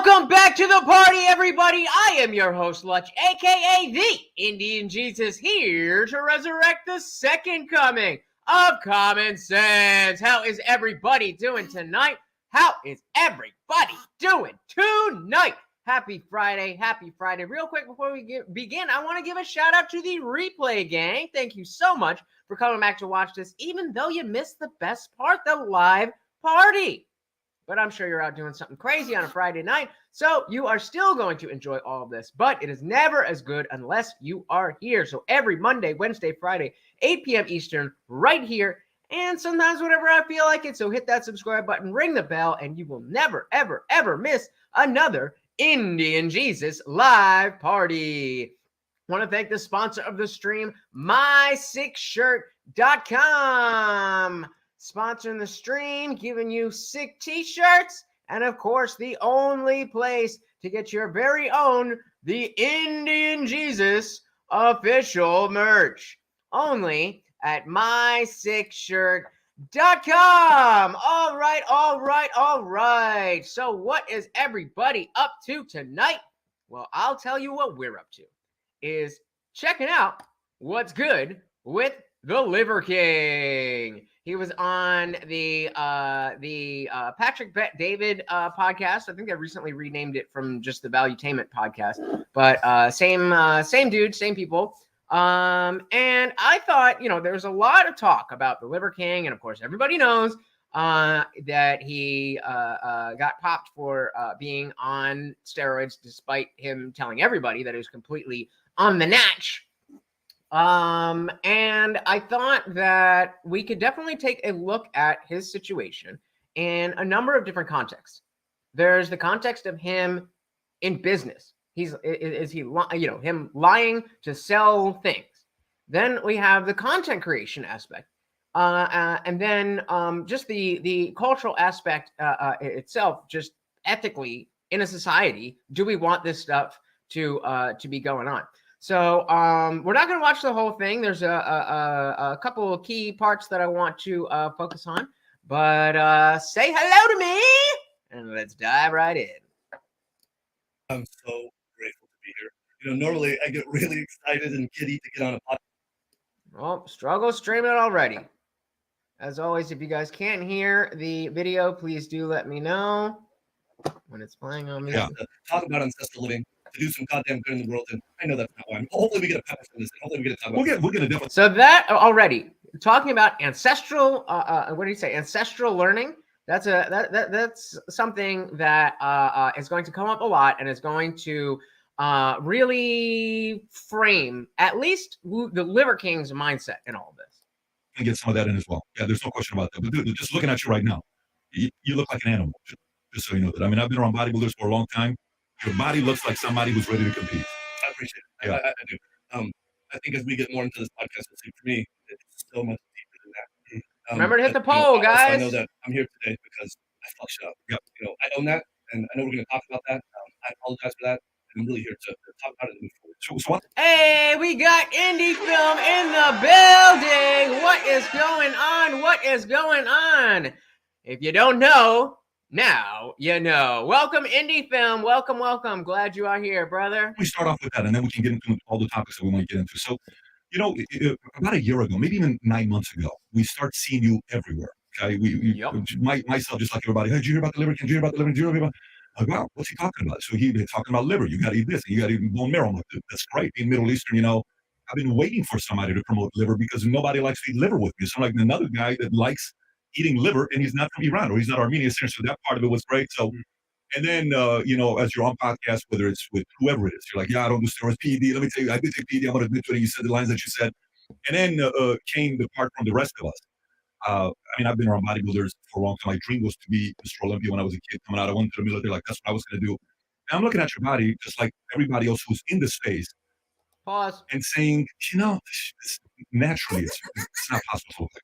Welcome back to the party, everybody. I am your host, Lutch, aka the IndianJesus, here to resurrect the second coming of common sense. How is everybody doing tonight? How is everybody doing tonight? Happy Friday, happy Friday. Real quick before we begin, I want to give a shout out to the replay gang. Thank you so much for coming back to watch this, even though you missed the best part, the live party. But I'm sure you're out doing something crazy on a Friday night, so you are still going to enjoy all of this. But it is never as good unless you are here. So every Monday, Wednesday, Friday, 8 p.m. Eastern, right here, and sometimes whenever I feel like it. So hit that subscribe button, ring the bell, and you will never, ever, ever miss another IndianJesus live party. I want to thank the sponsor of the stream, MySickShirt.com. Sponsoring the stream, giving you sick t-shirts, and of course, the only place to get your very own The IndianJesus official merch. Only at MySickShirt.com. All right. So what is everybody up to tonight? Well, I'll tell you what we're up to. Is checking out what's good with the Liver King. He was on the Patrick Bet David podcast. I think I recently renamed it from just the Valuetainment podcast, but same dude, same people. And I thought, there's a lot of talk about the Liver King, and of course, everybody knows that he got popped for being on steroids, despite him telling everybody that he was completely on the natch. And I thought that we could definitely take a look at his situation in a number of different contexts. There's the context of him in business. Him lying to sell things. Then we have the content creation aspect. And then just the cultural aspect itself, just ethically in a society, do we want this stuff to be going on? So we're not going to watch the whole thing. There's a couple of key parts that I want to focus on. But say hello to me, and let's dive right in. I'm so grateful to be here. Normally I get really excited and giddy to get on a podcast. Well, struggle streaming it already. As always, if you guys can't hear the video, please do let me know when it's playing on me. Yeah, talk about ancestral living. To do some goddamn good in the world, and I know that's not why. Hopefully we get a pepper from this. Hopefully we get a talk about. We're gonna definitely. So that already talking about ancestral. What do you say? Ancestral learning. That's that's something that is going to come up a lot, and is going to really frame at least the Liver King's mindset in all of this. And get some of that in as well. Yeah, there's no question about that. But dude, just looking at you right now, you look like an animal. Just so you know that. I mean, I've been around bodybuilders for a long time. Your body looks like somebody who's ready to compete. I appreciate it. Yeah. I do. I think as we get more into this podcast, we'll see. For me, it's so much deeper than that. Remember to hit the poll, guys. I know that I'm here today because I fucked shit up. Yep. I own that, and I know we're going to talk about that. I apologize for that. And I'm really here to talk about it and move forward. So what? Hey, we got Indie Film in the building. What is going on? What is going on? If you don't know, now you know. Welcome, Indie Film. Welcome. Glad you are here, brother. We start off with that, and then we can get into all the topics that we want to get into. So, about a year ago, maybe even 9 months ago, we start seeing you everywhere. Okay, myself, just like everybody. Hey, did you hear about the Liver King? Did you hear about the Liver King? Did you hear about? Like, wow, what's he talking about? So he's talking about liver. You got to eat this, and you got to eat bone marrow. I'm like, that's great. In Middle Eastern, I've been waiting for somebody to promote liver because nobody likes to eat liver with me. So I'm like another guy that likes eating liver, and he's not from Iran or he's not Armenian. So that part of it was great. So, and then, as you're on podcast, whether it's with whoever it is, you're like, yeah, I don't do steroids, PED. Let me tell you, I did take PED. I'm going to admit to it. You said the lines that you said. And then came the part from the rest of us. I've been around bodybuilders for a long time. My dream was to be Mr. Olympia when I was a kid coming out. I went to the military, like, that's what I was going to do. And I'm looking at your body, just like everybody else who's in the space. Pause. And saying, naturally, it's not possible to look like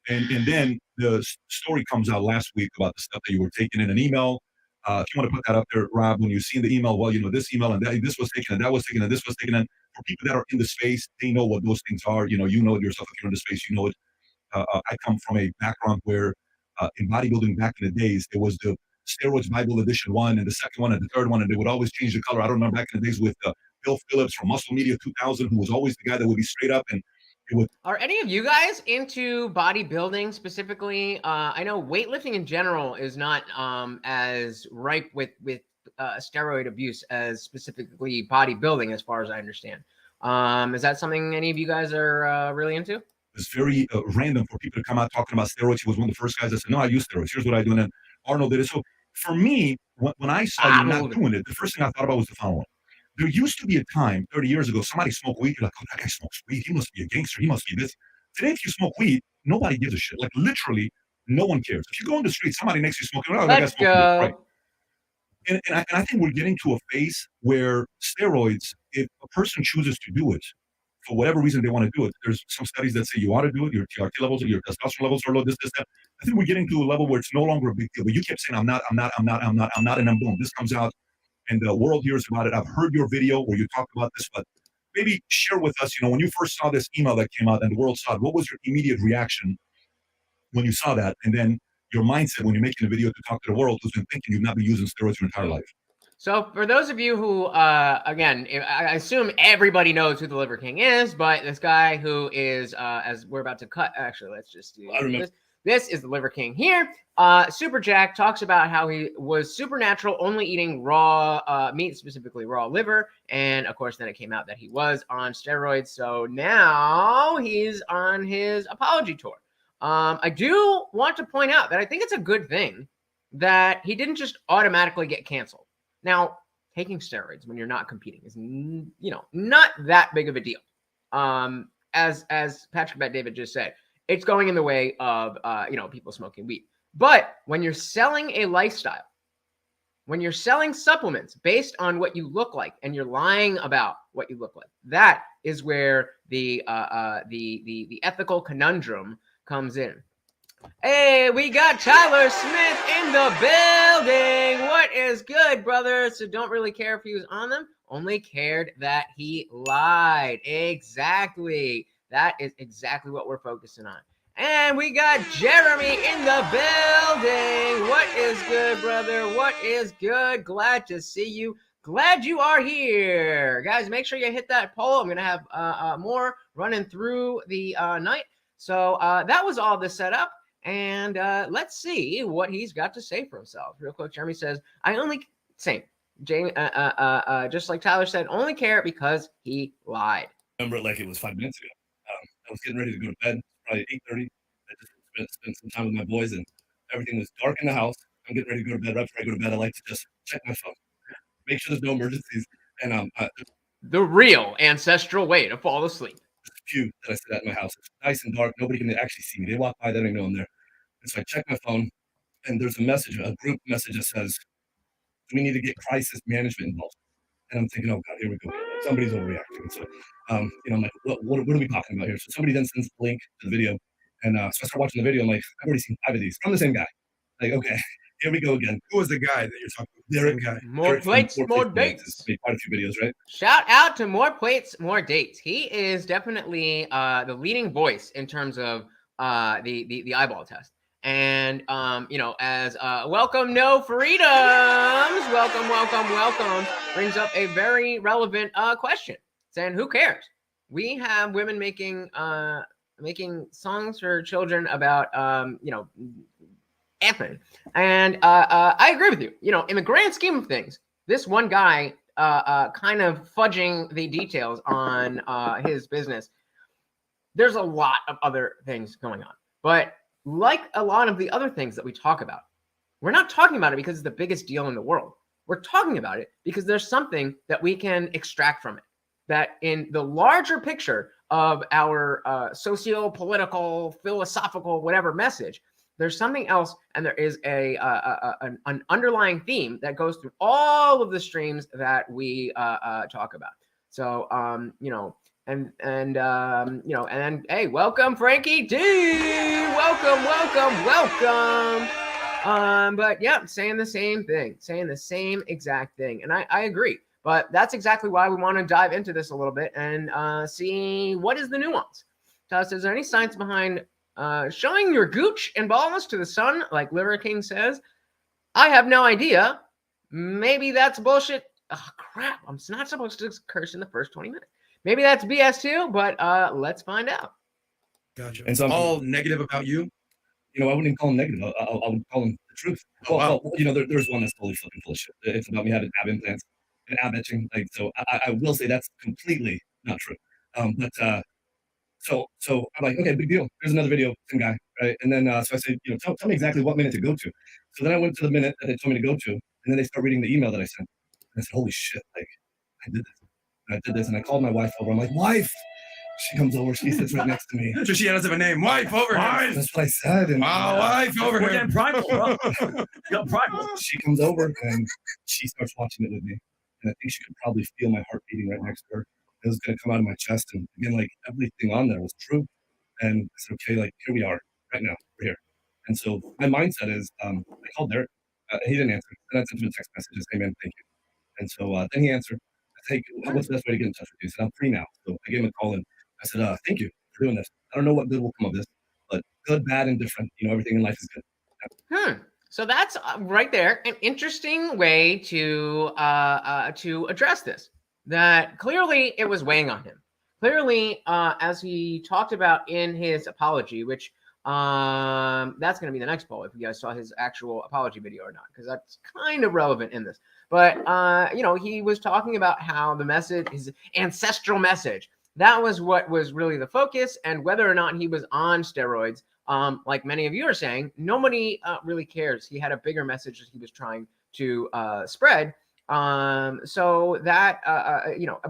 that. And then the story comes out last week about the stuff that you were taking in an email. If you want to put that up there, Rob, when you see the email, well, this email and that, this was taken and that was taken and this was taken. And for people that are in the space, they know what those things are. You know it yourself. If you're in the space, you know it. I come from a background where in bodybuilding back in the days, there was the Steroids Bible Edition 1 and the second one and the third one, and they would always change the color. I don't remember back in the days with Bill Phillips from Muscle Media 2000, who was always the guy that would be straight up and it would. Are any of you guys into bodybuilding specifically? I know weightlifting in general is not as ripe with steroid abuse as specifically bodybuilding, as far as I understand. Is that something any of you guys are really into? It's very random for people to come out talking about steroids. He was one of the first guys that said, "No, I use steroids. Here's what I do." And then Arnold did it. So for me, when I saw you not doing it, the first thing I thought about was the following. There used to be a time 30 years ago, somebody smoked weed. You're like, "Oh, that guy smokes weed. He must be a gangster. He must be this." Today, if you smoke weed, nobody gives a shit. Like literally, no one cares. If you go on the street, somebody next to you smoking, "Oh, that guy smoking weed." Right. And I think we're getting to a phase where steroids, if a person chooses to do it, for whatever reason they want to do it, there's some studies that say you ought to do it, your TRT levels or your testosterone levels are low, this, that. I think we're getting to a level where it's no longer a big deal. But you kept saying, I'm not, and then boom, this comes out and the world hears about it. I've heard your video where you talked about this, but maybe share with us, when you first saw this email that came out and the world saw it, what was your immediate reaction when you saw that? And then your mindset when you're making a video to talk to the world who's been thinking you've not been using steroids your entire life. So for those of you who, again, I assume everybody knows who the Liver King is, but this guy who is, as we're about to cut, actually, let's just do this. This is the Liver King here. Super Jack talks about how he was supernatural, only eating raw meat, specifically raw liver. And of course, then it came out that he was on steroids. So now he's on his apology tour. I do want to point out that I think it's a good thing that he didn't just automatically get canceled. Now, taking steroids when you're not competing is, not that big of a deal. As Patrick Bet David just said, it's going in the way of, people smoking weed. But when you're selling a lifestyle, when you're selling supplements based on what you look like and you're lying about what you look like, that is where the ethical conundrum comes in. Hey, we got Tyler Smith in the building. What is good, brother? So don't really care if he was on them. Only cared that he lied. Exactly. That is exactly what we're focusing on. And we got Jeremy in the building. What is good, brother? What is good? Glad to see you. Glad you are here. Guys, make sure you hit that poll. I'm going to have more running through the night. So that was all the setup. And let's see what he's got to say for himself. Real quick, Jeremy says, just like Tyler said, only care because he lied. I remember it like it was 5 minutes ago. I was getting ready to go to bed, probably 8:30. I just spent some time with my boys, and everything was dark in the house. I'm getting ready to go to bed. Right before I go to bed, I like to just check my phone, make sure there's no emergencies. And the real ancestral way to fall asleep. There's a few that I sit at in my house. It's nice and dark. Nobody can actually see me. They walk by, they don't even know I'm there. And so I check my phone, and there's a group message that says, "Do we need to get crisis management involved?" And I'm thinking, oh God, here we go. Somebody's overreacting. And so, I'm like, what are we talking about here? So somebody then sends the link to the video. And so I start watching the video. I'm like, I've already seen 5 of these from the same guy. Like, okay, here we go again. Who was the guy that you're talking about? Derek guy. More plates, more dates. Made quite a few videos, right? Shout out to More Plates, More Dates. He is definitely the leading voice in terms of the eyeball test. And, as welcome, no freedoms, welcome, brings up a very relevant question, saying, who cares? We have women making songs for children about, Anthony. And I agree with you. In the grand scheme of things, this one guy kind of fudging the details on his business, there's a lot of other things going on. But like a lot of the other things that we talk about, we're not talking about it because it's the biggest deal in the world. We're talking about it because there's something that we can extract from it. That in the larger picture of our socio-political, philosophical, whatever message, there's something else, and there is an underlying theme that goes through all of the streams that we talk about. So, and hey, welcome, Frankie D. Welcome. But yeah, saying the same exact thing. And I agree. But that's exactly why we want to dive into this a little bit and see what is the nuance. Todd says, is there any science behind showing your gooch and balls to the sun, like Liver King says? I have no idea. Maybe that's bullshit. Oh, crap. I'm not supposed to curse in the first 20 minutes. Maybe that's BS too, but let's find out. Gotcha. And so all negative about you? I wouldn't even call them negative. I would call them the truth. Oh, wow. Well, there's one that's totally fucking full of shit. It's about me having ab implants and ab etching. Like, so I will say that's completely not true. So I'm like, okay, big deal. Here's another video, same guy, right? And then so I said, tell me exactly what minute to go to. So then I went to the minute that they told me to go to, and then they start reading the email that I sent. And I said, holy shit, like I did this. And I did this, and I called my wife over. I'm like, wife. She comes over. She sits right next to me. So she doesn't have a name. Wife over here. That's what I said. And wife over here. Damn primal, bro. Primal. She comes over and she starts watching it with me. And I think she could probably feel my heart beating right next to her. It was going to come out of my chest. And again, like everything on there was true. And I said, okay, like here we are right now. We're here. And so my mindset is, I called Derek. He didn't answer. And I sent him a text message. Hey, man, thank you. And so then he answered. I said, hey, what's the best way to get in touch with you? He said, I'm free now. So I gave him a call and I said, thank you for doing this. I don't know what good will come of this, but good, bad, and different. Everything in life is good. So that's right there an interesting way to address this. That clearly it was weighing on him. Clearly, as he talked about in his apology, which that's going to be the next poll if you guys saw his actual apology video or not, because that's kind of relevant in this. But he was talking about how the message, his ancestral message, that was what was really the focus, and whether or not he was on steroids. Like many of you are saying, nobody really cares. He had a bigger message that he was trying to spread. So that,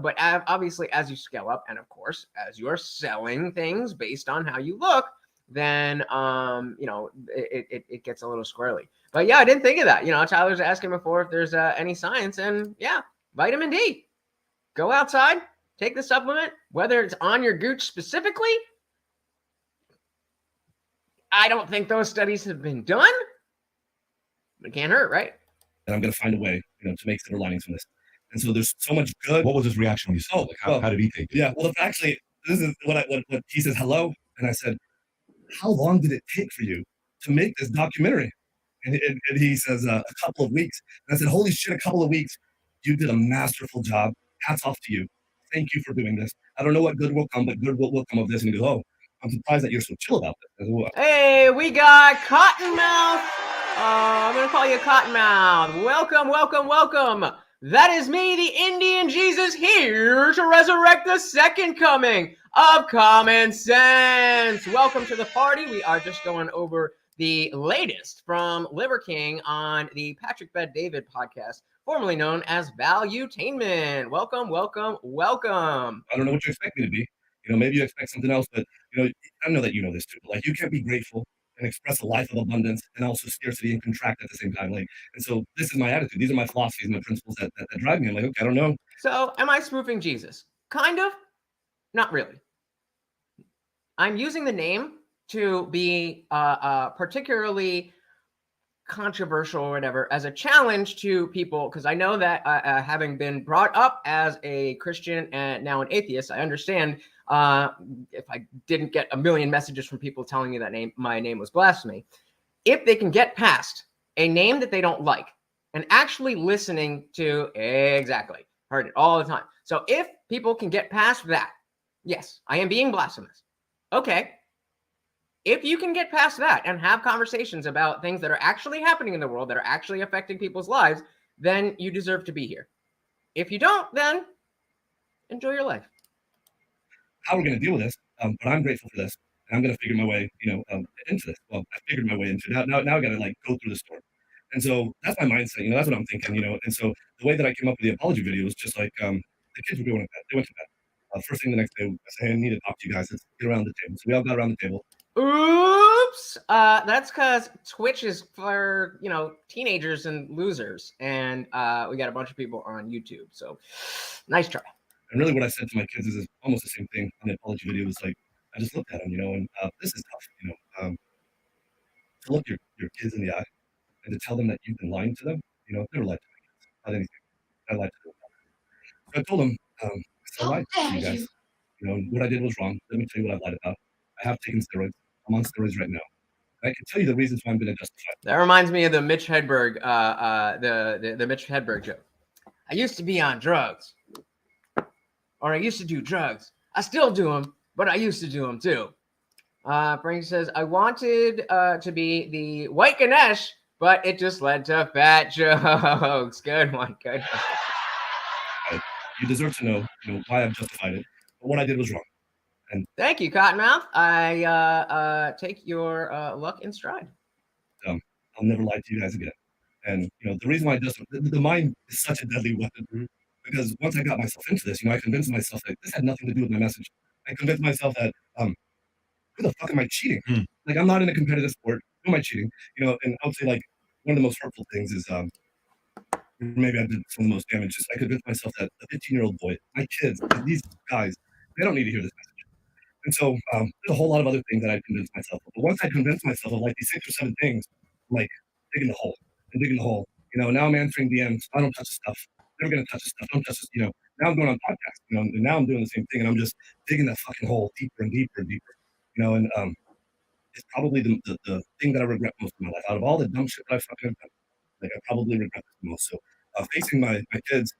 but obviously as you scale up, and of course, as you are selling things based on how you look, then, it gets a little squirrely. But yeah, I didn't think of that. Tyler's asking before if there's any science, and yeah, vitamin D. Go outside, take the supplement, whether it's on your gooch specifically. I don't think those studies have been done, but it can't hurt, right? And I'm going to find a way, to make silver linings from this. And so there's so much good. What was his reaction when you saw it? Like, how did he take it? Yeah, well, actually, this is what he says, hello. And I said, how long did it take for you to make this documentary? And he says, a couple of weeks. And I said, holy shit, a couple of weeks. You did a masterful job. Hats off to you. Thank you for doing this. I don't know what good will come, but good will come of this. And he goes, oh, I'm surprised that you're so chill about this. Hey, we got Cottonmouth. I'm going to call you Cottonmouth. Welcome, welcome, welcome. That is me, the Indian Jesus, here to resurrect the second coming of common sense. Welcome to the party. We are just going over the latest from Liver King on the Patrick Bet David podcast, formerly known as Valuetainment. Welcome, welcome, welcome. I don't know what you expect me to be. Maybe you expect something else, but I know that you know this too. Like, you can't be grateful and express a life of abundance and also scarcity and contract at the same time. Like, and so this is my attitude. These are my philosophies and my principles that drive me. I'm like, okay, I don't know. So am I spoofing Jesus? Kind of, not really. I'm using the name to be particularly controversial or whatever as a challenge to people, because I know that having been brought up as a Christian and now an atheist, I understand if I didn't get a million messages from people telling me that my name was blasphemy. If they can get past a name that they don't like and actually listening to, exactly, heard it all the time. So if people can get past that, yes, I am being blasphemous. Okay. If you can get past that and have conversations about things that are actually happening in the world, that are actually affecting people's lives, then you deserve to be here. If you don't, then enjoy your life. How we're going to deal with this, but I'm grateful for this, and I'm going to figure my way, into this. Well, I figured my way into it. Now I got to go through the storm. And so that's my mindset. That's what I'm thinking. And so the way that I came up with the apology video was just like the kids were going to bed. They went to bed. First thing the next day, I said, hey, I need to talk to you guys. Let's get around the table. So we all got around the table. Oops. That's because Twitch is for, teenagers and losers. And we got a bunch of people on YouTube. So nice try. And really what I said to my kids is almost the same thing on the apology video. Was like, I just looked at them, and this is tough, to look your kids in the eye and to tell them that you've been lying to them. They were lied to my kids, not anything. I lied to them. So I told them, I lied to you guys. What I did was wrong. Let me tell you what I lied about. I have taken steroids. I'm on steroids right now. I can tell you the reasons why I'm going to justify it. That reminds me of the Mitch Hedberg, the Mitch Hedberg joke. I used to be on drugs, or I used to do drugs. I still do them, but I used to do them too. Frank says, I wanted to be the white Ganesh, but it just led to fat jokes. Good one, good one. You deserve to know, why I've justified it, but what I did was wrong. And thank you, Cottonmouth. I take your luck in stride. I'll never lie to you guys again. And the reason why I just the mind is such a deadly weapon, because once I got myself into this, I convinced myself that this had nothing to do with my message. I convinced myself that who the fuck am I cheating? Like, I'm not in a competitive sport. Who am I cheating? And I would say, like, one of the most hurtful things is maybe I did some of the most damage. Is I convinced myself that a 15-year-old boy, my kids, these guys, they don't need to hear this message. And so there's a whole lot of other things that I convinced myself of. But once I convinced myself of like these 6 or 7 things, I'm like digging the hole and digging the hole. Now I'm answering DMs. I don't touch the stuff. Never gonna touch the stuff. Don't touch this. Now I'm going on podcasts. And now I'm doing the same thing, and I'm just digging that fucking hole deeper and deeper and deeper. And it's probably the thing that I regret most in my life. Out of all the dumb shit that I fucking done, like, I probably regret this the most. So facing my kids.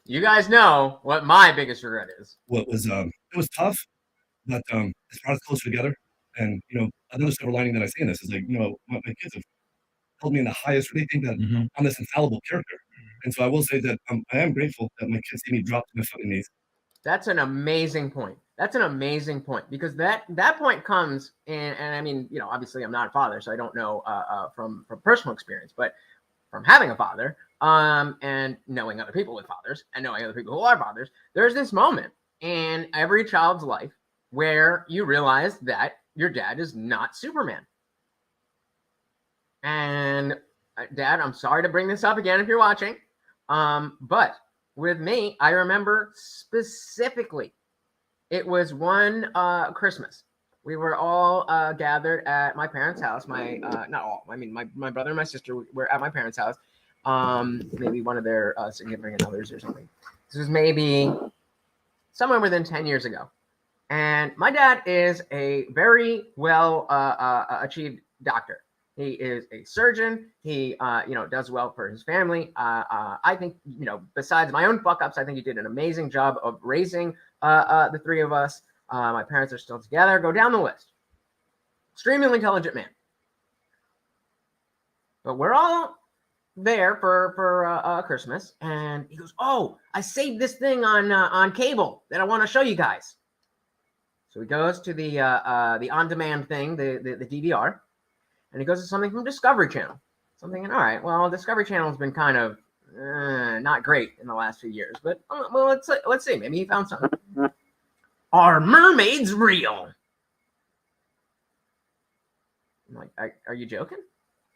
You guys know what my biggest regret is. What was it was tough, but it's brought us closer together. And another silver lining that I see in this is like, my kids have held me in the highest. They think that I'm this infallible character, and so I will say that I am grateful that my kids see me drop to my fucking knees. That's an amazing point. That's an amazing point, because that point comes in, and I mean, obviously I'm not a father, so I don't know from personal experience, but from having a father, and knowing other people with fathers, and knowing other people who are fathers, there's this moment in every child's life where you realize that your dad is not Superman. And Dad, I'm sorry to bring this up again if you're watching, but with me, I remember specifically, it was one Christmas. We were all gathered at my parents' house. Not all. I mean, my brother and my sister were at my parents' house. Maybe one of their significant others or something. This was maybe somewhere within 10 years ago. And my dad is a very well achieved doctor. He is a surgeon. He, does well for his family. I think, besides my own fuck ups, I think he did an amazing job of raising the 3 of us. My parents are still together. Go down the list. Extremely intelligent man. But we're all there for Christmas, and he goes, "Oh, I saved this thing on cable that I want to show you guys." So he goes to the on-demand thing, the DVR. And he goes to something from Discovery Channel. So I'm thinking, all right, well, Discovery Channel has been kind of not great in the last few years, but well, let's see. Maybe he found something. Are mermaids real? I'm like, are you joking?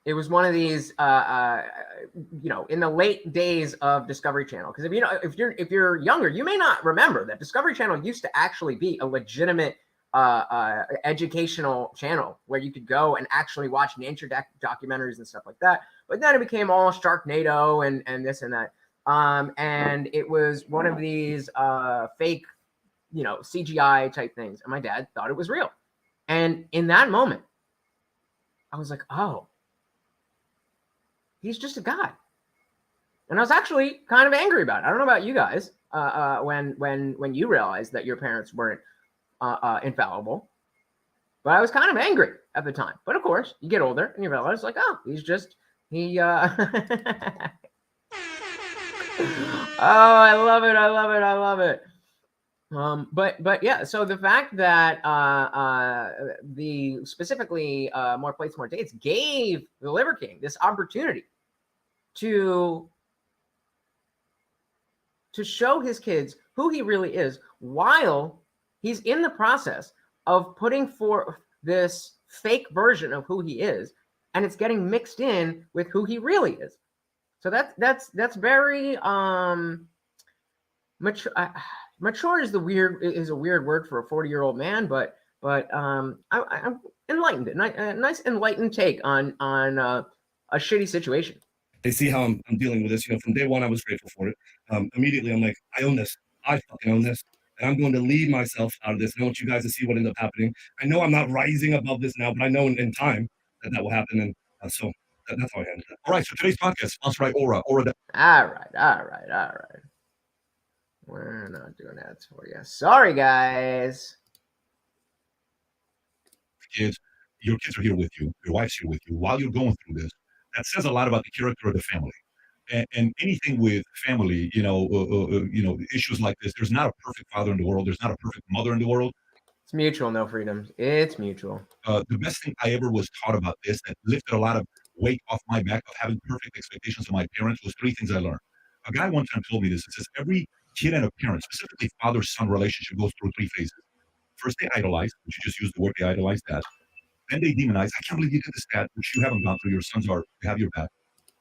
It was one of these, in the late days of Discovery Channel. Because if you're younger, you may not remember that Discovery Channel used to actually be a legitimate educational channel where you could go and actually watch nature documentaries and stuff like that. But then it became all Sharknado and this and that. And it was one of these fake, CGI type things. And my dad thought it was real. And in that moment, I was like, oh, he's just a guy. And I was actually kind of angry about it. I don't know about you guys, when you realized that your parents weren't infallible, but I was kind of angry at the time. But of course, you get older and you realize, like, oh, oh, I love it. But yeah, so the fact that the specifically More Plates, More Dates gave the Liver King this opportunity to show his kids who he really is, while he's in the process of putting forth this fake version of who he is, and it's getting mixed in with who he really is. So that's very mature. Mature is a weird word for a 40-year-old man, but I'm enlightened. A nice enlightened take on a shitty situation. They see how I'm dealing with this. From day one, I was grateful for it. Immediately, I'm like, I own this. I fucking own this. And I'm going to lead myself out of this. I want you guys to see what ended up happening. I know I'm not rising above this now, but I know in time, that will happen. And so that's how I handle it. All right. So today's podcast sponsored by Aura. All right. We're not doing ads for you. Sorry, guys. Kids, your kids are here with you. Your wife's here with you while you're going through this. That says a lot about the character of the family. And anything with family, issues like this. There's not a perfect father in the world. There's not a perfect mother in the world. It's mutual, no freedoms. It's mutual. The best thing I ever was taught about this that lifted a lot of weight off my back of having perfect expectations of my parents was 3 things I learned. A guy one time told me this. It says every kid and a parent, specifically father-son relationship, goes through 3 phases. First, they idolize, which you just used the word, they idolize dad. Then they demonize. I can't believe you did this, dad, which you haven't gone through. Your sons have your back.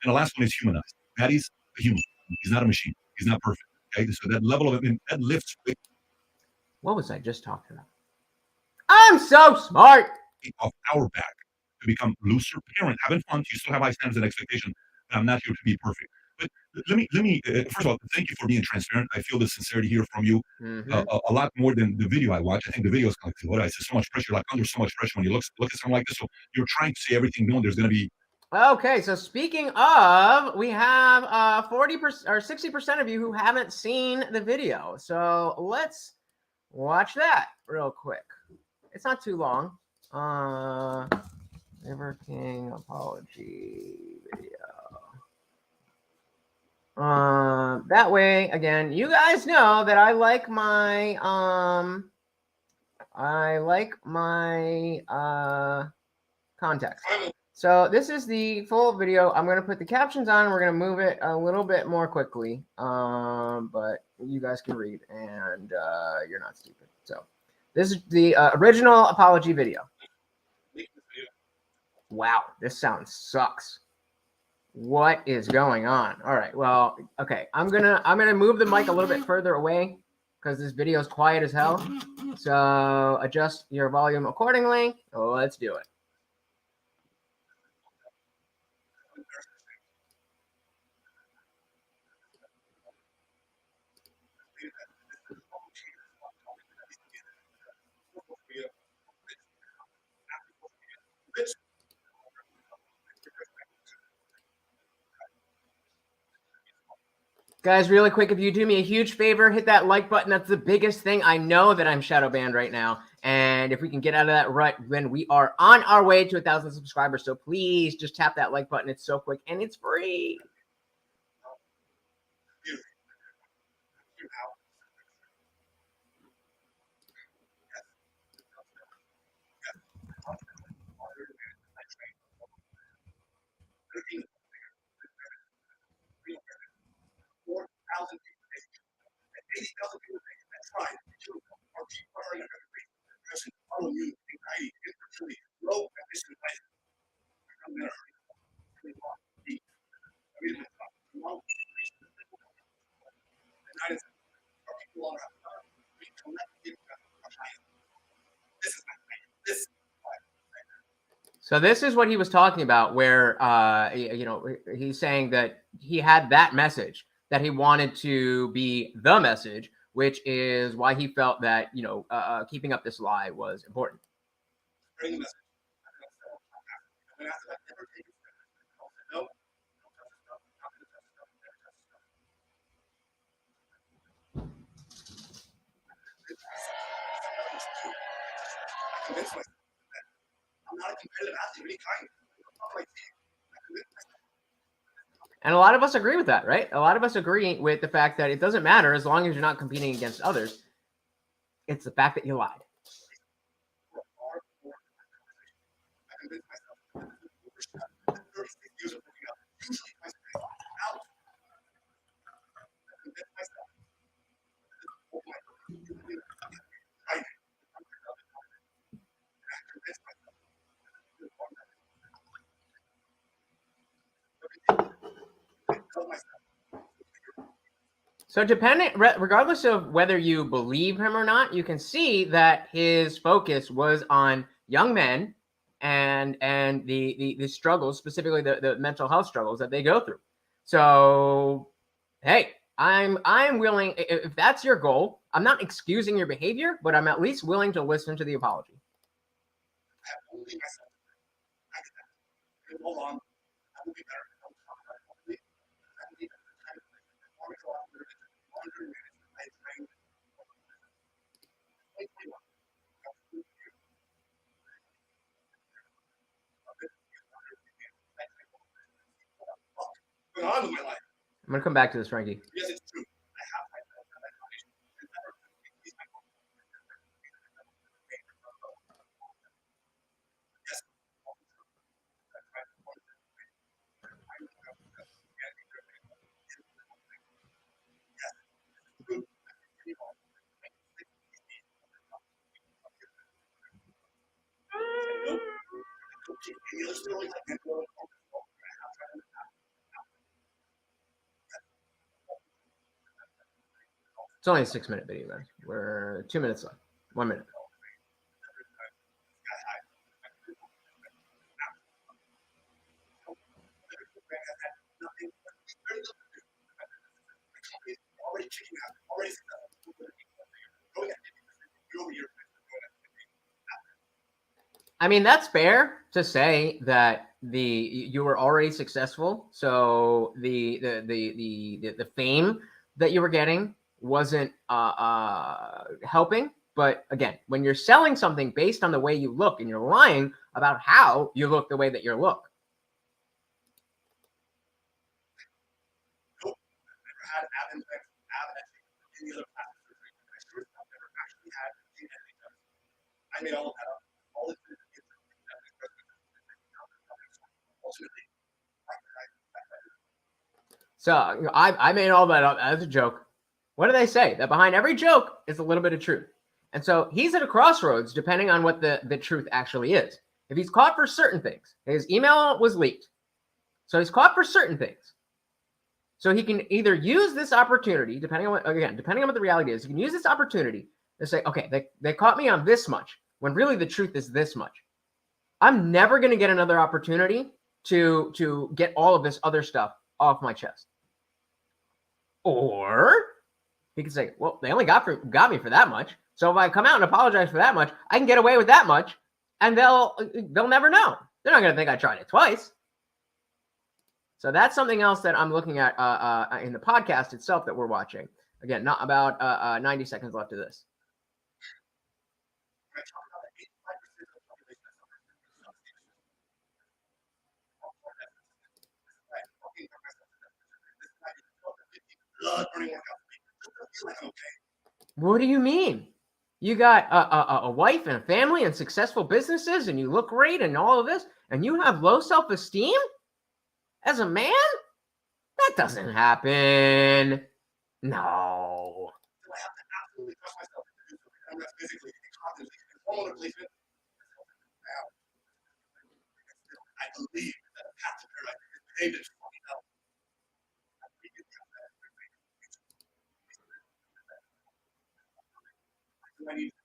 And the last one is humanize. Daddy's a human. He's not a machine. He's not perfect. Okay, so that level of that lifts weight. What was I just talking about? I'm so smart. Off our back to become looser parent, having fun. You still have high standards and expectation. I'm not here to be perfect. But let me first of all, thank you for being transparent. I feel the sincerity here from you a lot more than the video I watch. I think the video is like, what I said, so much pressure, like under so much pressure when you look at something like this. So you're trying to say everything, knowing there's going to be. Okay, so speaking of, we have 40% or 60% of you who haven't seen the video. So let's watch that real quick. It's not too long. River King apology video. That way, again, you guys know that I like my context. So this is the full video. I'm going to put the captions on. We're going to move it a little bit more quickly, but you guys can read, and you're not stupid. So this is the original apology video. Wow, this sound sucks. What is going on? All right, well, okay. I'm gonna move the mic a little bit further away because this video is quiet as hell. So adjust your volume accordingly. Let's do it. Guys, really quick, if you do me a huge favor, hit that like button. That's the biggest thing. I know that I'm shadow banned right now. And if we can get out of that rut, then we are on our way to 1,000 subscribers. So please just tap that like button. It's so quick and it's free. So this is what he was talking about, where he's saying that he had that message, that he wanted to be the message, which is why he felt that keeping up this lie was important. And a lot of us agree with that, right? A lot of us agree with the fact that it doesn't matter as long as you're not competing against others. It's the fact that you lied. So regardless of whether you believe him or not, you can see that his focus was on young men and the struggles, specifically the mental health struggles that they go through. So, hey, I'm willing, if that's your goal, I'm not excusing your behavior, but I'm at least willing to listen to the apology. Hold on. I will be better. I'm gonna come back to this, Frankie. Yes, it's true. It's only a 6-minute video, guys. We're 2 minutes left. 1 minute. I mean, that's fair to say that you were already successful, so the fame that you were getting wasn't helping. But again, when you're selling something based on the way you look and you're lying about how you look the way that you look. I made all of that up. All So I made all that up as a joke. What do they say? That behind every joke is a little bit of truth. And so he's at a crossroads depending on what the truth actually is. If he's caught for certain things, his email was leaked. So he's caught for certain things. So he can either use this opportunity, depending on what the reality is, he can use this opportunity to say, okay, they caught me on this much, when really the truth is this much. I'm never going to get another opportunity to get all of this other stuff off my chest. Or he could say, well, they only got me for that much. So if I come out and apologize for that much, I can get away with that much, and they'll never know. They're not going to think I tried it twice. So that's something else that I'm looking at in the podcast itself that we're watching. Again, not about 90 seconds left of this. What do you mean? You got a wife and a family and successful businesses, and you look great and all of this, and you have low self-esteem as a man? That doesn't happen. No. I believe that a path to paradise is paved in fucking hell. I need to take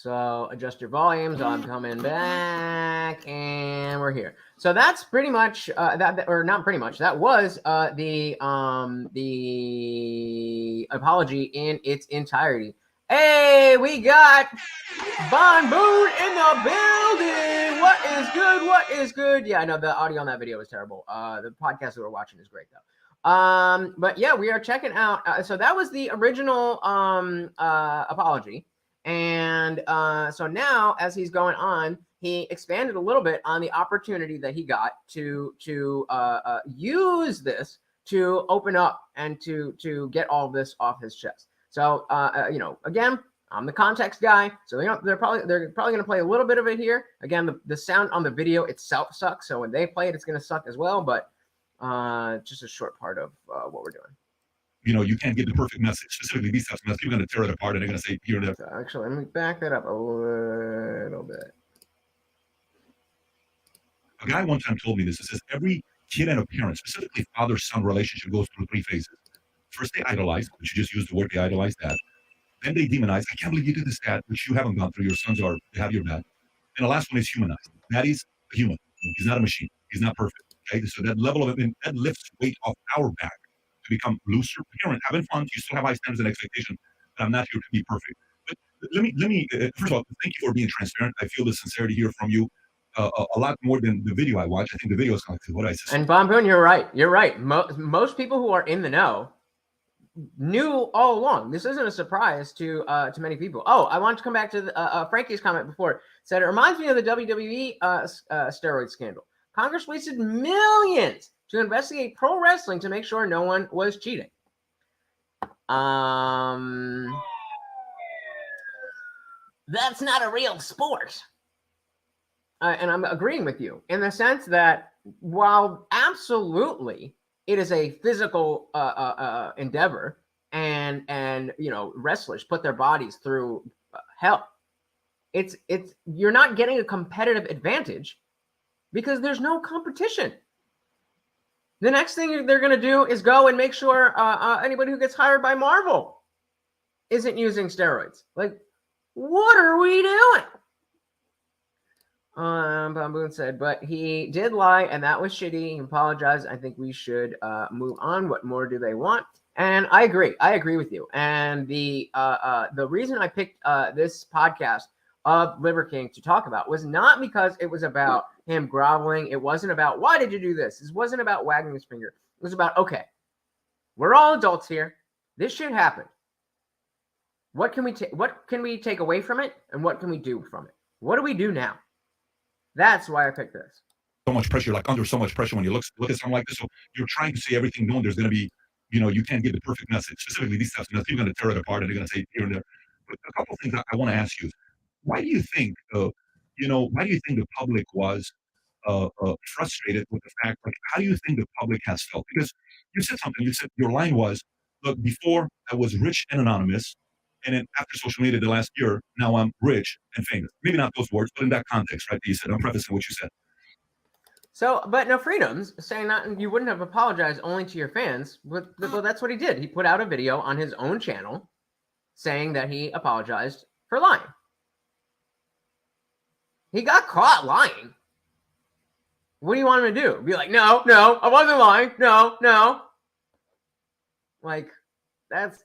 So adjust your volumes. I'm coming back, and we're here. So that's pretty much or not pretty much. That was the apology in its entirety. Hey, we got Bon Boone in the building. What is good? What is good? Yeah, I know the audio on that video is terrible. The podcast that we're watching is great though. But yeah, we are checking out. So that was the original apology. And so now, as he's going on, he expanded a little bit on the opportunity that he got to use this to open up and to get all of this off his chest. So again, I'm the context guy, so they're probably going to play a little bit of it here. Again, the sound on the video itself sucks, so when they play it, it's going to suck as well. But just a short part of what we're doing. You can't get the perfect message, specifically these types of messages. You're going to tear it apart, and they're going to say, "You're there." So actually, let me back that up a little bit. A guy one time told me this. It says every kid and a parent, specifically father-son relationship, goes through 3 phases. First, they idolize, which you just used the word, they idolize that. Then they demonize. I can't believe you did this, dad, which you haven't gone through. Your sons they have your dad. And the last one is humanized. That is a human. He's not a machine. He's not perfect. Okay, so that level of it, that lifts weight off our back to become looser, parent, having fun. You still have high standards and expectations, but I'm not here to be perfect. But let me first of all, thank you for being transparent. I feel the sincerity here from you. A lot more than the video I watched. I think the video is kind of what I said. And Bonboon, you're right. You're right. Most people who are in the know knew all along. This isn't a surprise to many people. Oh, I want to come back to Frankie's comment before. It said it reminds me of the WWE steroid scandal. Congress wasted millions to investigate pro wrestling to make sure no one was cheating. That's not a real sport. And I'm agreeing with you in the sense that while absolutely it is a physical endeavor, and wrestlers put their bodies through hell. It's you're not getting a competitive advantage because there's no competition. The next thing they're going to do is go and make sure anybody who gets hired by Marvel isn't using steroids. Like, what are we doing? Bamboon said, but he did lie, and that was shitty. He apologized. I think we should move on. What more do they want? And I agree. I agree with you. And the reason I picked this podcast of Liver King to talk about was not because it was about him groveling. It wasn't about, why did you do this? It wasn't about wagging his finger. It was about, okay, we're all adults here. This shit happened. What can we take away from it? And what can we do from it? What do we do now? That's why I picked this. So much pressure, like under so much pressure when you look at something like this. So you're trying to say everything, knowing there's going to be, you can't give the perfect message. Specifically, these types of messages, you're going to tear it apart, and they're going to say here and there. But a couple of things I want to ask you: why do you think, why do you think the public was frustrated with the fact? Like, how do you think the public has felt? Because you said something. You said your line was, "Look, before I was rich and anonymous." And then after social media the last year, now I'm rich and famous. Maybe not those words, but in that context, right? You said, I'm prefacing what you said. So, but no freedoms, saying that you wouldn't have apologized only to your fans. Well, that's what he did. He put out a video on his own channel saying that he apologized for lying. He got caught lying. What do you want him to do? Be like, no, I wasn't lying. No. Like, that's...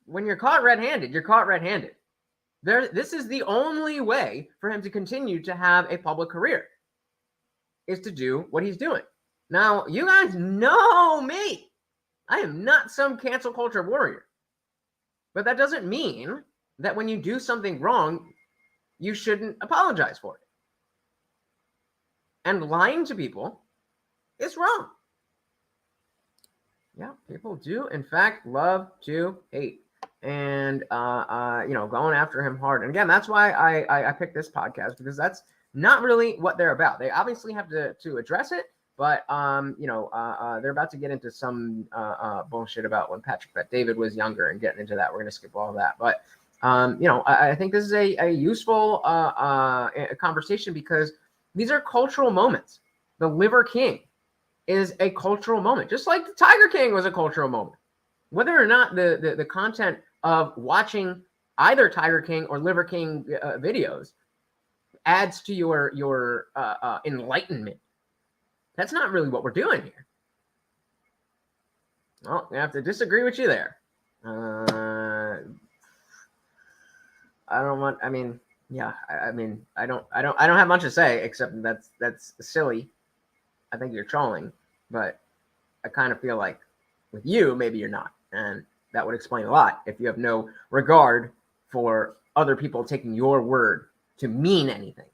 When you're caught red-handed, you're caught red-handed. This is the only way for him to continue to have a public career, is to do what he's doing. Now, you guys know me. I am not some cancel culture warrior. But that doesn't mean that when you do something wrong, you shouldn't apologize for it. And lying to people is wrong. Yeah, people do, in fact, love to hate. And going after him hard. And again, that's why I picked this podcast, because that's not really what they're about. They obviously have to address it, but they're about to get into some bullshit about when Patrick Bet-David was younger and getting into that. We're going to skip all of that, but I think this is a useful conversation, because these are cultural moments. The Liver King is a cultural moment, just like the Tiger King was a cultural moment. Whether or not the content of watching either Tiger King or Liver King videos adds to your enlightenment, that's not really what we're doing here. Well, I have to disagree with you there. I don't have much to say, except that's silly. I think you're trolling, but I kind of feel like with you, maybe you're not. And that would explain a lot if you have no regard for other people taking your word to mean anything.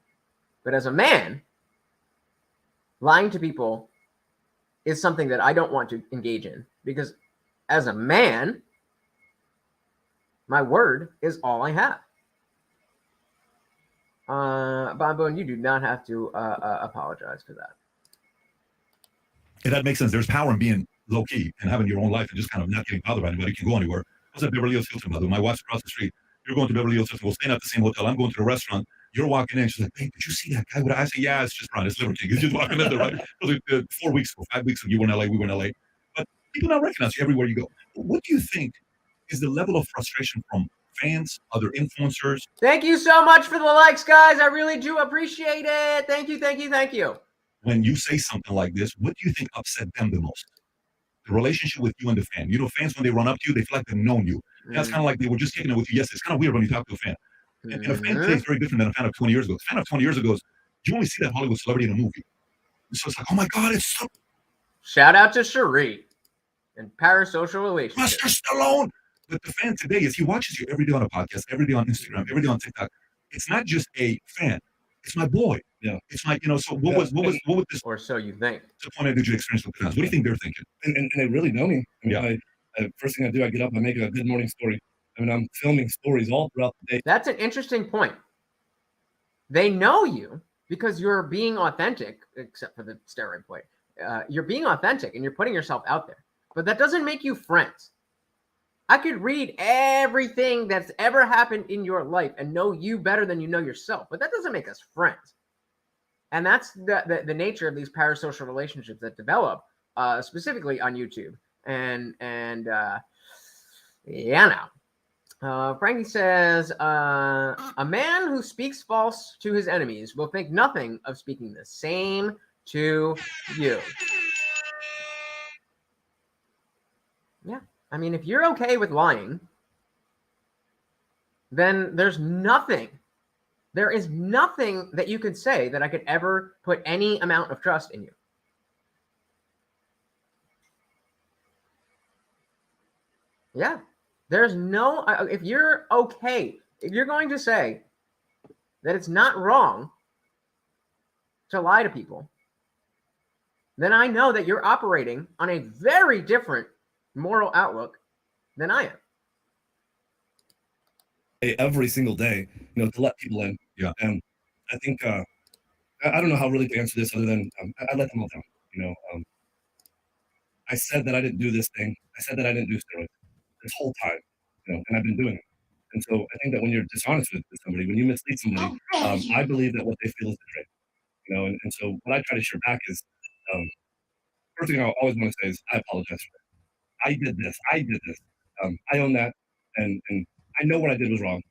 But as a man, lying to people is something that I don't want to engage in, because as a man, my word is all I have. Bonbon, you do not have to apologize for that. Yeah, that makes sense. There's power in being low key and having your own life and just kind of not getting bothered by anybody. You can go anywhere. I was at Beverly Hills Hilton, by the way. My wife's across the street. You're going to Beverly Hills Hilton. We're staying at the same hotel. I'm going to the restaurant. You're walking in. She's like, hey, did you see that guy? I say, yeah, it's just Ron. It's Liver King. He's just walking in there, right? It was like 4 weeks ago, 5 weeks ago. You were in LA. We were in LA. But People now recognize you everywhere you go. What do you think is the level of frustration from fans, other influencers? Thank you so much for the likes, guys. I really do appreciate it. Thank you, thank you, thank you. When you say something like this, what do you think upset them the most? The relationship with you and the fan. You know, fans, when they run up to you, they feel like they've known you. That's kind of like they were just kicking it with you. Yes, it's kind of weird when you talk to a fan. And a fan today is very different than a fan of 20 years ago. A fan of 20 years ago is, you only see that Hollywood celebrity in a movie. So it's like, oh my God, it's so... Shout out to Cherie and Parasocial Relationship. Mr. Stallone. But the fan today is, he watches you every day on a podcast, every day on Instagram, every day on TikTok. It's not just a fan. It's my boy. Yeah. It's like, you know, so what was this? Or so you think. Disappointed did you experience with the fans? What do you think they're thinking? And they really know me. I mean, first thing I do, I get up, I make a good morning story. I mean, I'm filming stories all throughout the day. That's an interesting point. They know you because you're being authentic, except for the steroid point. You're being authentic and you're putting yourself out there. But that doesn't make you friends. I could read everything that's ever happened in your life and know you better than you know yourself, but that doesn't make us friends. And that's the nature of these parasocial relationships that develop, specifically on YouTube. And yeah, now. Frankie says, a man who speaks false to his enemies will think nothing of speaking the same to you. Yeah. I mean, if you're okay with lying, then there is nothing that you could say that I could ever put any amount of trust in you. Yeah. There's no, if you're okay, if you're going to say that it's not wrong to lie to people, then I know that you're operating on a very different moral outlook than I am. Every single day, you know, to let people in. Yeah. And I think, I don't know how really to answer this other than I let them all down. You know, I said that I didn't do this thing. I said that I didn't do steroids this whole time, you know, and I've been doing it. And so I think that when you're dishonest with somebody, when you mislead somebody, I believe that what they feel is the truth. You know, and so what I try to share back is, first thing I always want to say is I apologize for that. I did this. I own that, and I know what I did was wrong.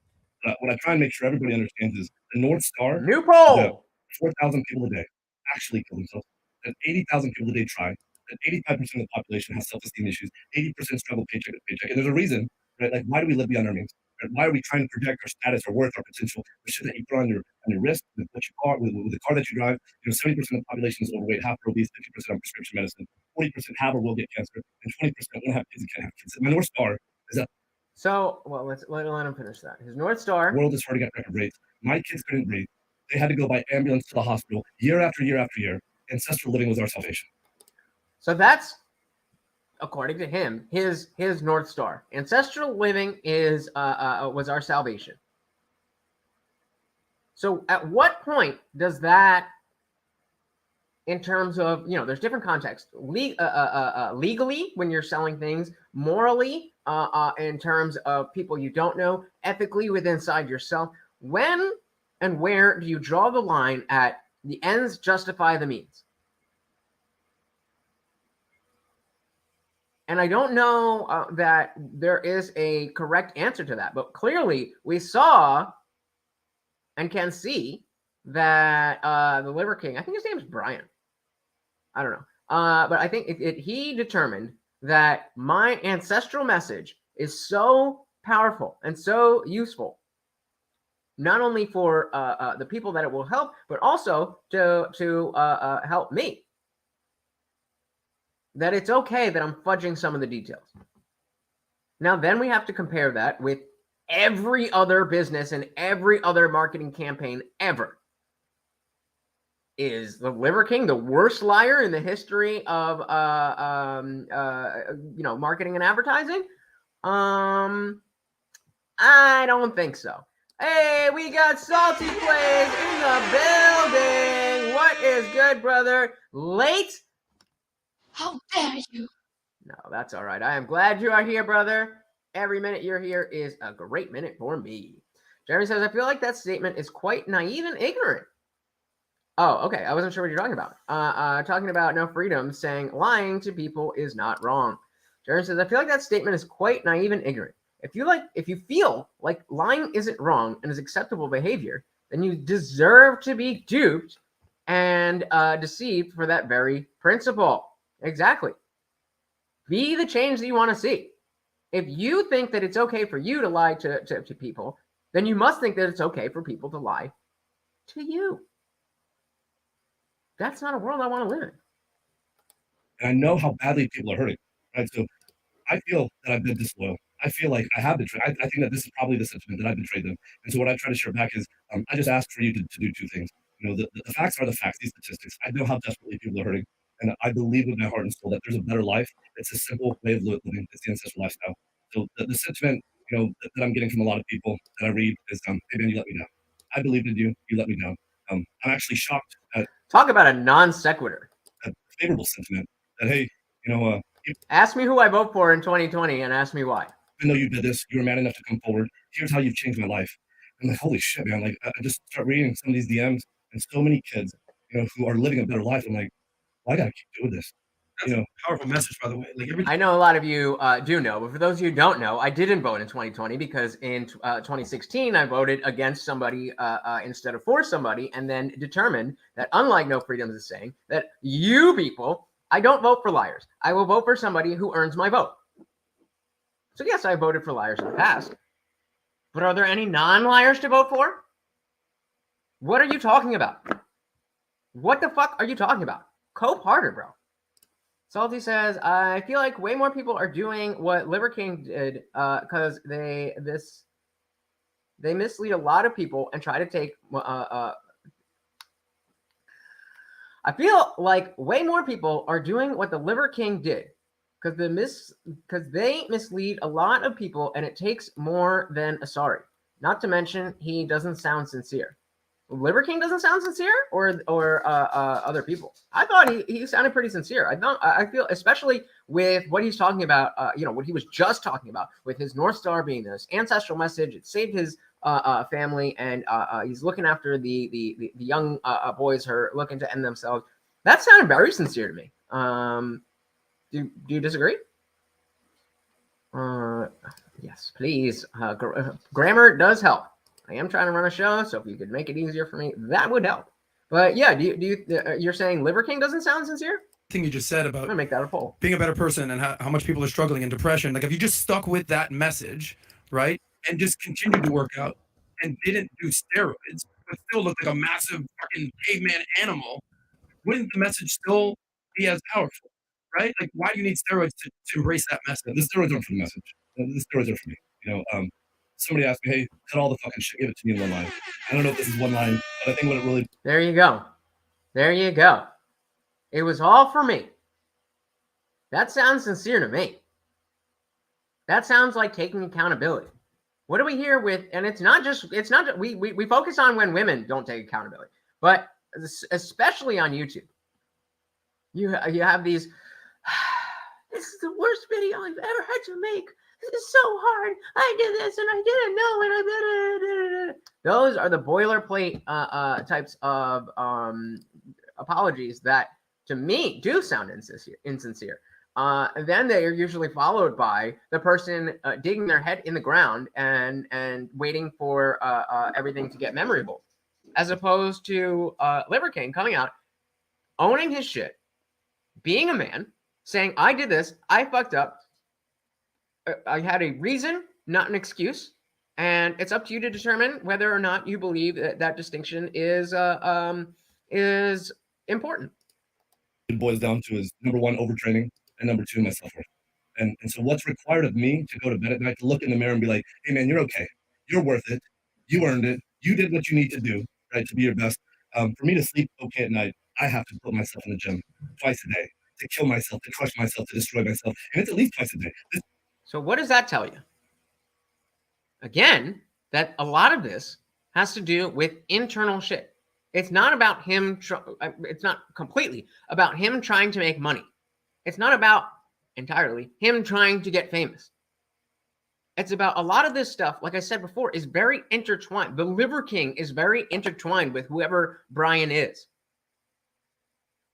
What I try and make sure everybody understands is the North Star. New poll. 4,000 people a day actually kill themselves. That 80,000 people a day try. That 85% of the population has self-esteem issues. 80% struggle paycheck to paycheck. And there's a reason, right? Like, why do we live beyond our means? Right? Why are we trying to project our status, our worth, our potential? The shit that you put on your wrist, with what you car, with the car that you drive. You know, 70% of the population is overweight, half are obese, 50% on prescription medicine, 40% have or will get cancer, and 20% won't have kids and can't have kids. My North Star is that. So, well, let him finish that. His North Star. The world is hard to get record rates. My kids couldn't breathe. They had to go by ambulance to the hospital year after year after year. Ancestral living was our salvation. So that's, according to him, his North Star. Ancestral living was our salvation. So at what point does that, in terms of, you know, there's different contexts, legally when you're selling things, morally in terms of people you don't know, ethically within inside yourself, when and where do you draw the line at the ends justify the means? And I don't know that there is a correct answer to that, but clearly we saw and can see that the Liver King, I think his name is Brian. I don't know. But I think he determined that my ancestral message is so powerful and so useful, not only for the people that it will help, but also to help me, that it's okay that I'm fudging some of the details. Now, then we have to compare that with every other business and every other marketing campaign ever. Is the Liver King the worst liar in the history of marketing and advertising? I don't think so. Hey, we got Salty Plays in the building. What is good, brother? Late? How dare you? No, that's all right. I am glad you are here, brother. Every minute you're here is a great minute for me. Jeremy says, I feel like that statement is quite naive and ignorant. Oh, okay. I wasn't sure what you're talking about. Talking about no freedom, saying lying to people is not wrong. Jeremy says, I feel like that statement is quite naive and ignorant. If you feel like lying isn't wrong and is acceptable behavior, then you deserve to be duped and deceived for that very principle. Exactly. Be the change that you want to see. If you think that it's okay for you to lie to people, then you must think that it's okay for people to lie to you. That's not a world I want to live in. And I know how badly people are hurting, right? So I feel that I've been disloyal. I feel like I have betrayed. I think that this is probably the sentiment that I've betrayed them. And so what I try to share back is I just ask for you to do two things. The facts are the facts, these statistics. I know how desperately people are hurting. And I believe with my heart and soul that there's a better life. It's a simple way of living. It's the ancestral lifestyle. So the sentiment, that I'm getting from a lot of people that I read is, hey man, you let me down. I believed in you. You let me down. I'm actually shocked at. Talk about a non sequitur. A favorable sentiment that, hey, ask me who I vote for in 2020 and ask me why. Even though you did this, you were man enough to come forward. Here's how you've changed my life. I'm like, holy shit, man. Like, I just start reading some of these DMs and so many kids, who are living a better life. I'm like, well, I got to keep doing this. That's a powerful message, by the way. Like I know a lot of you do know, but for those of you who don't know, I didn't vote in 2020 because in 2016, I voted against somebody instead of for somebody, and then determined that, unlike No Freedoms is saying, that you people, I don't vote for liars. I will vote for somebody who earns my vote. So yes, I voted for liars in the past, but are there any non-liars to vote for? What are you talking about? What the fuck are you talking about? Cope harder, bro. Salty says, I feel like way more people are doing what Liver King did because they mislead a lot of people and try to take. I feel like way more people are doing what the Liver King did because they mislead a lot of people, and it takes more than a sorry. Not to mention, he doesn't sound sincere. Liver King doesn't sound sincere, or other people. I thought he sounded pretty sincere. I feel, especially with what he's talking about, what he was just talking about with his North Star being this ancestral message. It saved his family, and he's looking after the young boys who are looking to end themselves. That sounded very sincere to me. Do you disagree? Yes, please. Grammar does help. I am trying to run a show, so if you could make it easier for me, that would help. But yeah, you're saying Liver King doesn't sound sincere? Thing you just said about I'm gonna make that a poll. Being a better person and how much people are struggling in depression. Like if you just stuck with that message, right, and just continued to work out and didn't do steroids, but still looked like a massive fucking caveman animal, wouldn't the message still be as powerful, right? Like why do you need steroids to embrace that message? The steroids aren't for the message. The steroids are for me. Somebody asked me, hey, cut all the fucking shit, give it to me in one line. I don't know if this is one line, but I think what it really. There you go. There you go. It was all for me. That sounds sincere to me. That sounds like taking accountability. What do we hear with, and it's not just, we focus on when women don't take accountability, but especially on YouTube. You have these, this is the worst video I've ever had to make. This is so hard. I did this and I didn't know, and I did it. Those are the boilerplate types of apologies that, to me, do sound insincere. And then they are usually followed by the person digging their head in the ground and waiting for everything to get memorable, as opposed to Liver King coming out, owning his shit, being a man, saying, I did this, I fucked up, I had a reason, not an excuse, and it's up to you to determine whether or not you believe that distinction is important. It boils down to is number one, overtraining, and number two, my self-worth. And so what's required of me to go to bed at night, to look in the mirror and be like, hey man, you're okay. You're worth it. You earned it. You did what you need to do, right, to be your best. For me to sleep okay at night, I have to put myself in the gym twice a day, to kill myself, to crush myself, to destroy myself. And it's at least twice a day. So what does that tell you? Again, that a lot of this has to do with internal shit. It's not about him. It's not completely about him trying to make money. It's not about entirely him trying to get famous. It's about a lot of this stuff, like I said before, is very intertwined. The Liver King is very intertwined with whoever Brian is.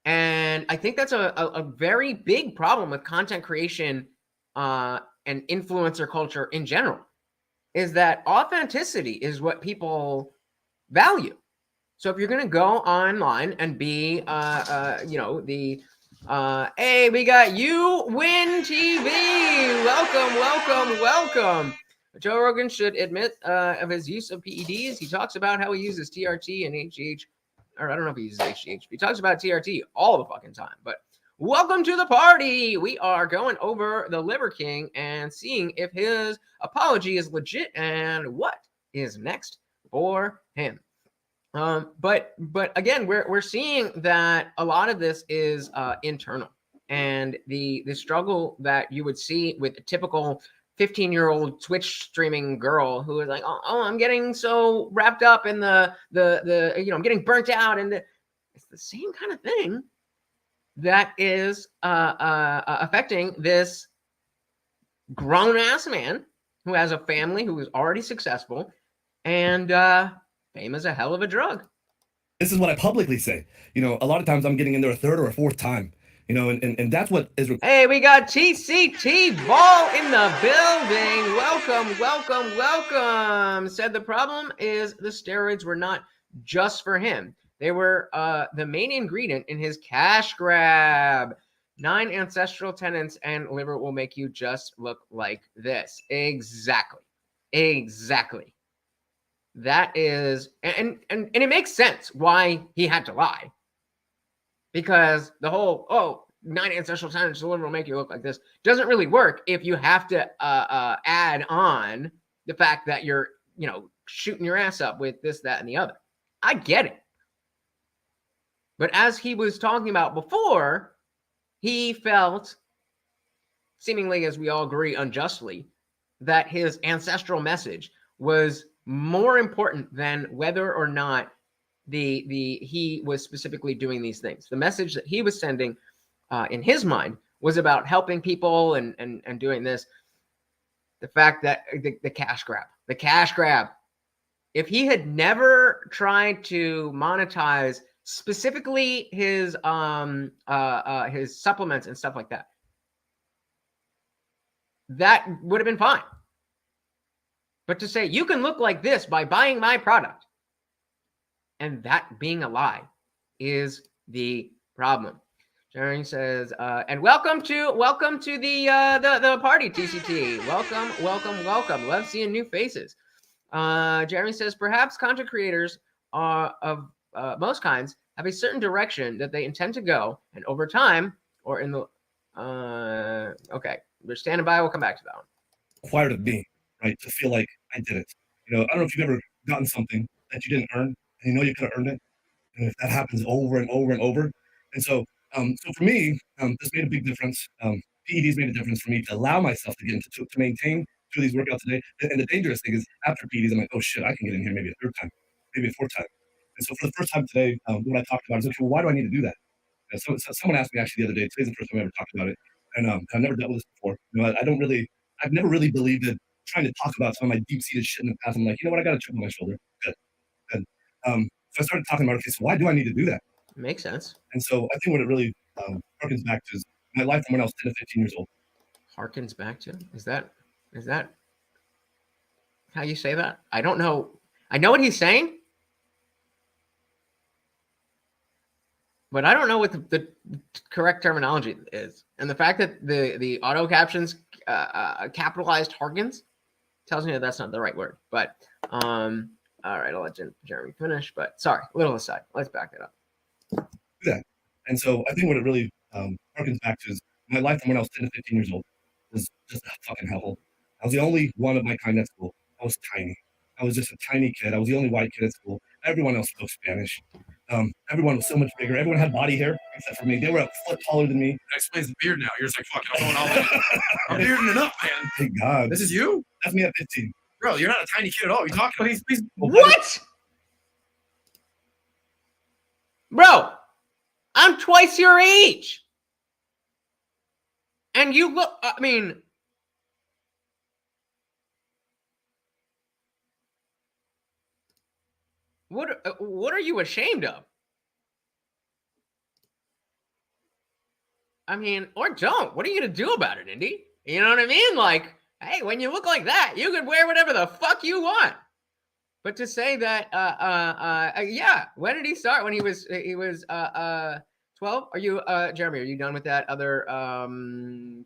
And I think that's a very big problem with content creation and influencer culture in general is that authenticity is what people value. So if you're going to go online and be, hey, we got You Win TV. Welcome. Joe Rogan should admit of his use of PEDs. He talks about how he uses TRT and HGH, or I don't know if he uses HGH, but he talks about TRT all the fucking time. But welcome to the party. We are going over the Liver King and seeing if his apology is legit and what is next for him. But again, we're seeing that a lot of this is internal, and the struggle that you would see with a typical 15-year-old Twitch streaming girl who is like, oh, I'm getting so wrapped up in the I'm getting burnt out, and it's the same kind of thing that is affecting this grown-ass man who has a family, who is already successful, and fame is a hell of a drug. This is what I publicly say. A lot of times I'm getting in there a third or a fourth time, and that's what is. Hey, we got TCT Ball in the building. Welcome. Said the problem is the steroids were not just for him. They were the main ingredient in his cash grab. 9 ancestral tenants and liver will make you just look like this. Exactly. That is, and it makes sense why he had to lie. Because the whole, 9 ancestral tenants, the liver will make you look like this, doesn't really work if you have to add on the fact that you're, shooting your ass up with this, that, and the other. I get it. But as he was talking about before, he felt, seemingly, as we all agree, unjustly, that his ancestral message was more important than whether or not he was specifically doing these things. The message that he was sending in his mind was about helping people and doing this. The fact that the cash grab, if he had never tried to monetize specifically his supplements and stuff like that, that would have been fine. But to say you can look like this by buying my product, and that being a lie, is the problem. Jeremy says, and welcome to the party, TCT. Welcome. Love seeing new faces. Jeremy says, perhaps content creators of most kinds have a certain direction that they intend to go, and over time, or in the okay, we're standing by. We'll come back to that one. Required of me, right, to feel like I did it. I don't know if you've ever gotten something that you didn't earn, and you could have earned it, and if that happens over and over, and so for me, this made a big difference. PEDs made a difference for me to allow myself to get into to maintain through these workouts today. And the dangerous thing is, after PEDs, I'm like, oh shit, I can get in here maybe a third time, maybe a fourth time. And so for the first time today, what I talked about is, okay, well, why do I need to do that? So someone asked me actually the other day. Today's the first time I ever talked about it, and I've never dealt with this before. I've never really believed in trying to talk about some of my deep-seated shit in the past. I'm like, what? I got a chip on my shoulder. Good. So I started talking about, okay, so why do I need to do that? Makes sense. And so I think what it really harkens back to is my life from when I was 10 to 15 years old. Harkens back to? Is that how you say that? I don't know. I know what he's saying, but I don't know what the correct terminology is. And the fact that the auto captions capitalized harkens tells me that that's not the right word. But all right, I'll let Jeremy finish. But sorry, little aside. Let's back it up. Yeah. And so I think what it really harkens back to is my life from when I was 10 to 15 years old was just a fucking hellhole. I was the only one of my kind at school. I was tiny. I was just a tiny kid. I was the only white kid at school. Everyone else spoke Spanish. Everyone was so much bigger. Everyone had body hair except for me. They were a foot taller than me. That explains the beard now. You're just like, fuck it, I'm going all in. I'm bearding it up, man. Thank God. This is you? That's me at 15. Bro, you're not a tiny kid at all. You're talking about he's what? Bro, I'm twice your age. And you look, I mean, what are you ashamed of? I mean, or don't. What are you going to do about it, Indy? You know what I mean? Like, hey, when you look like that, you can wear whatever the fuck you want. But to say that, yeah, when did he start? When he was 12? Are you, Jeremy, are you done with that other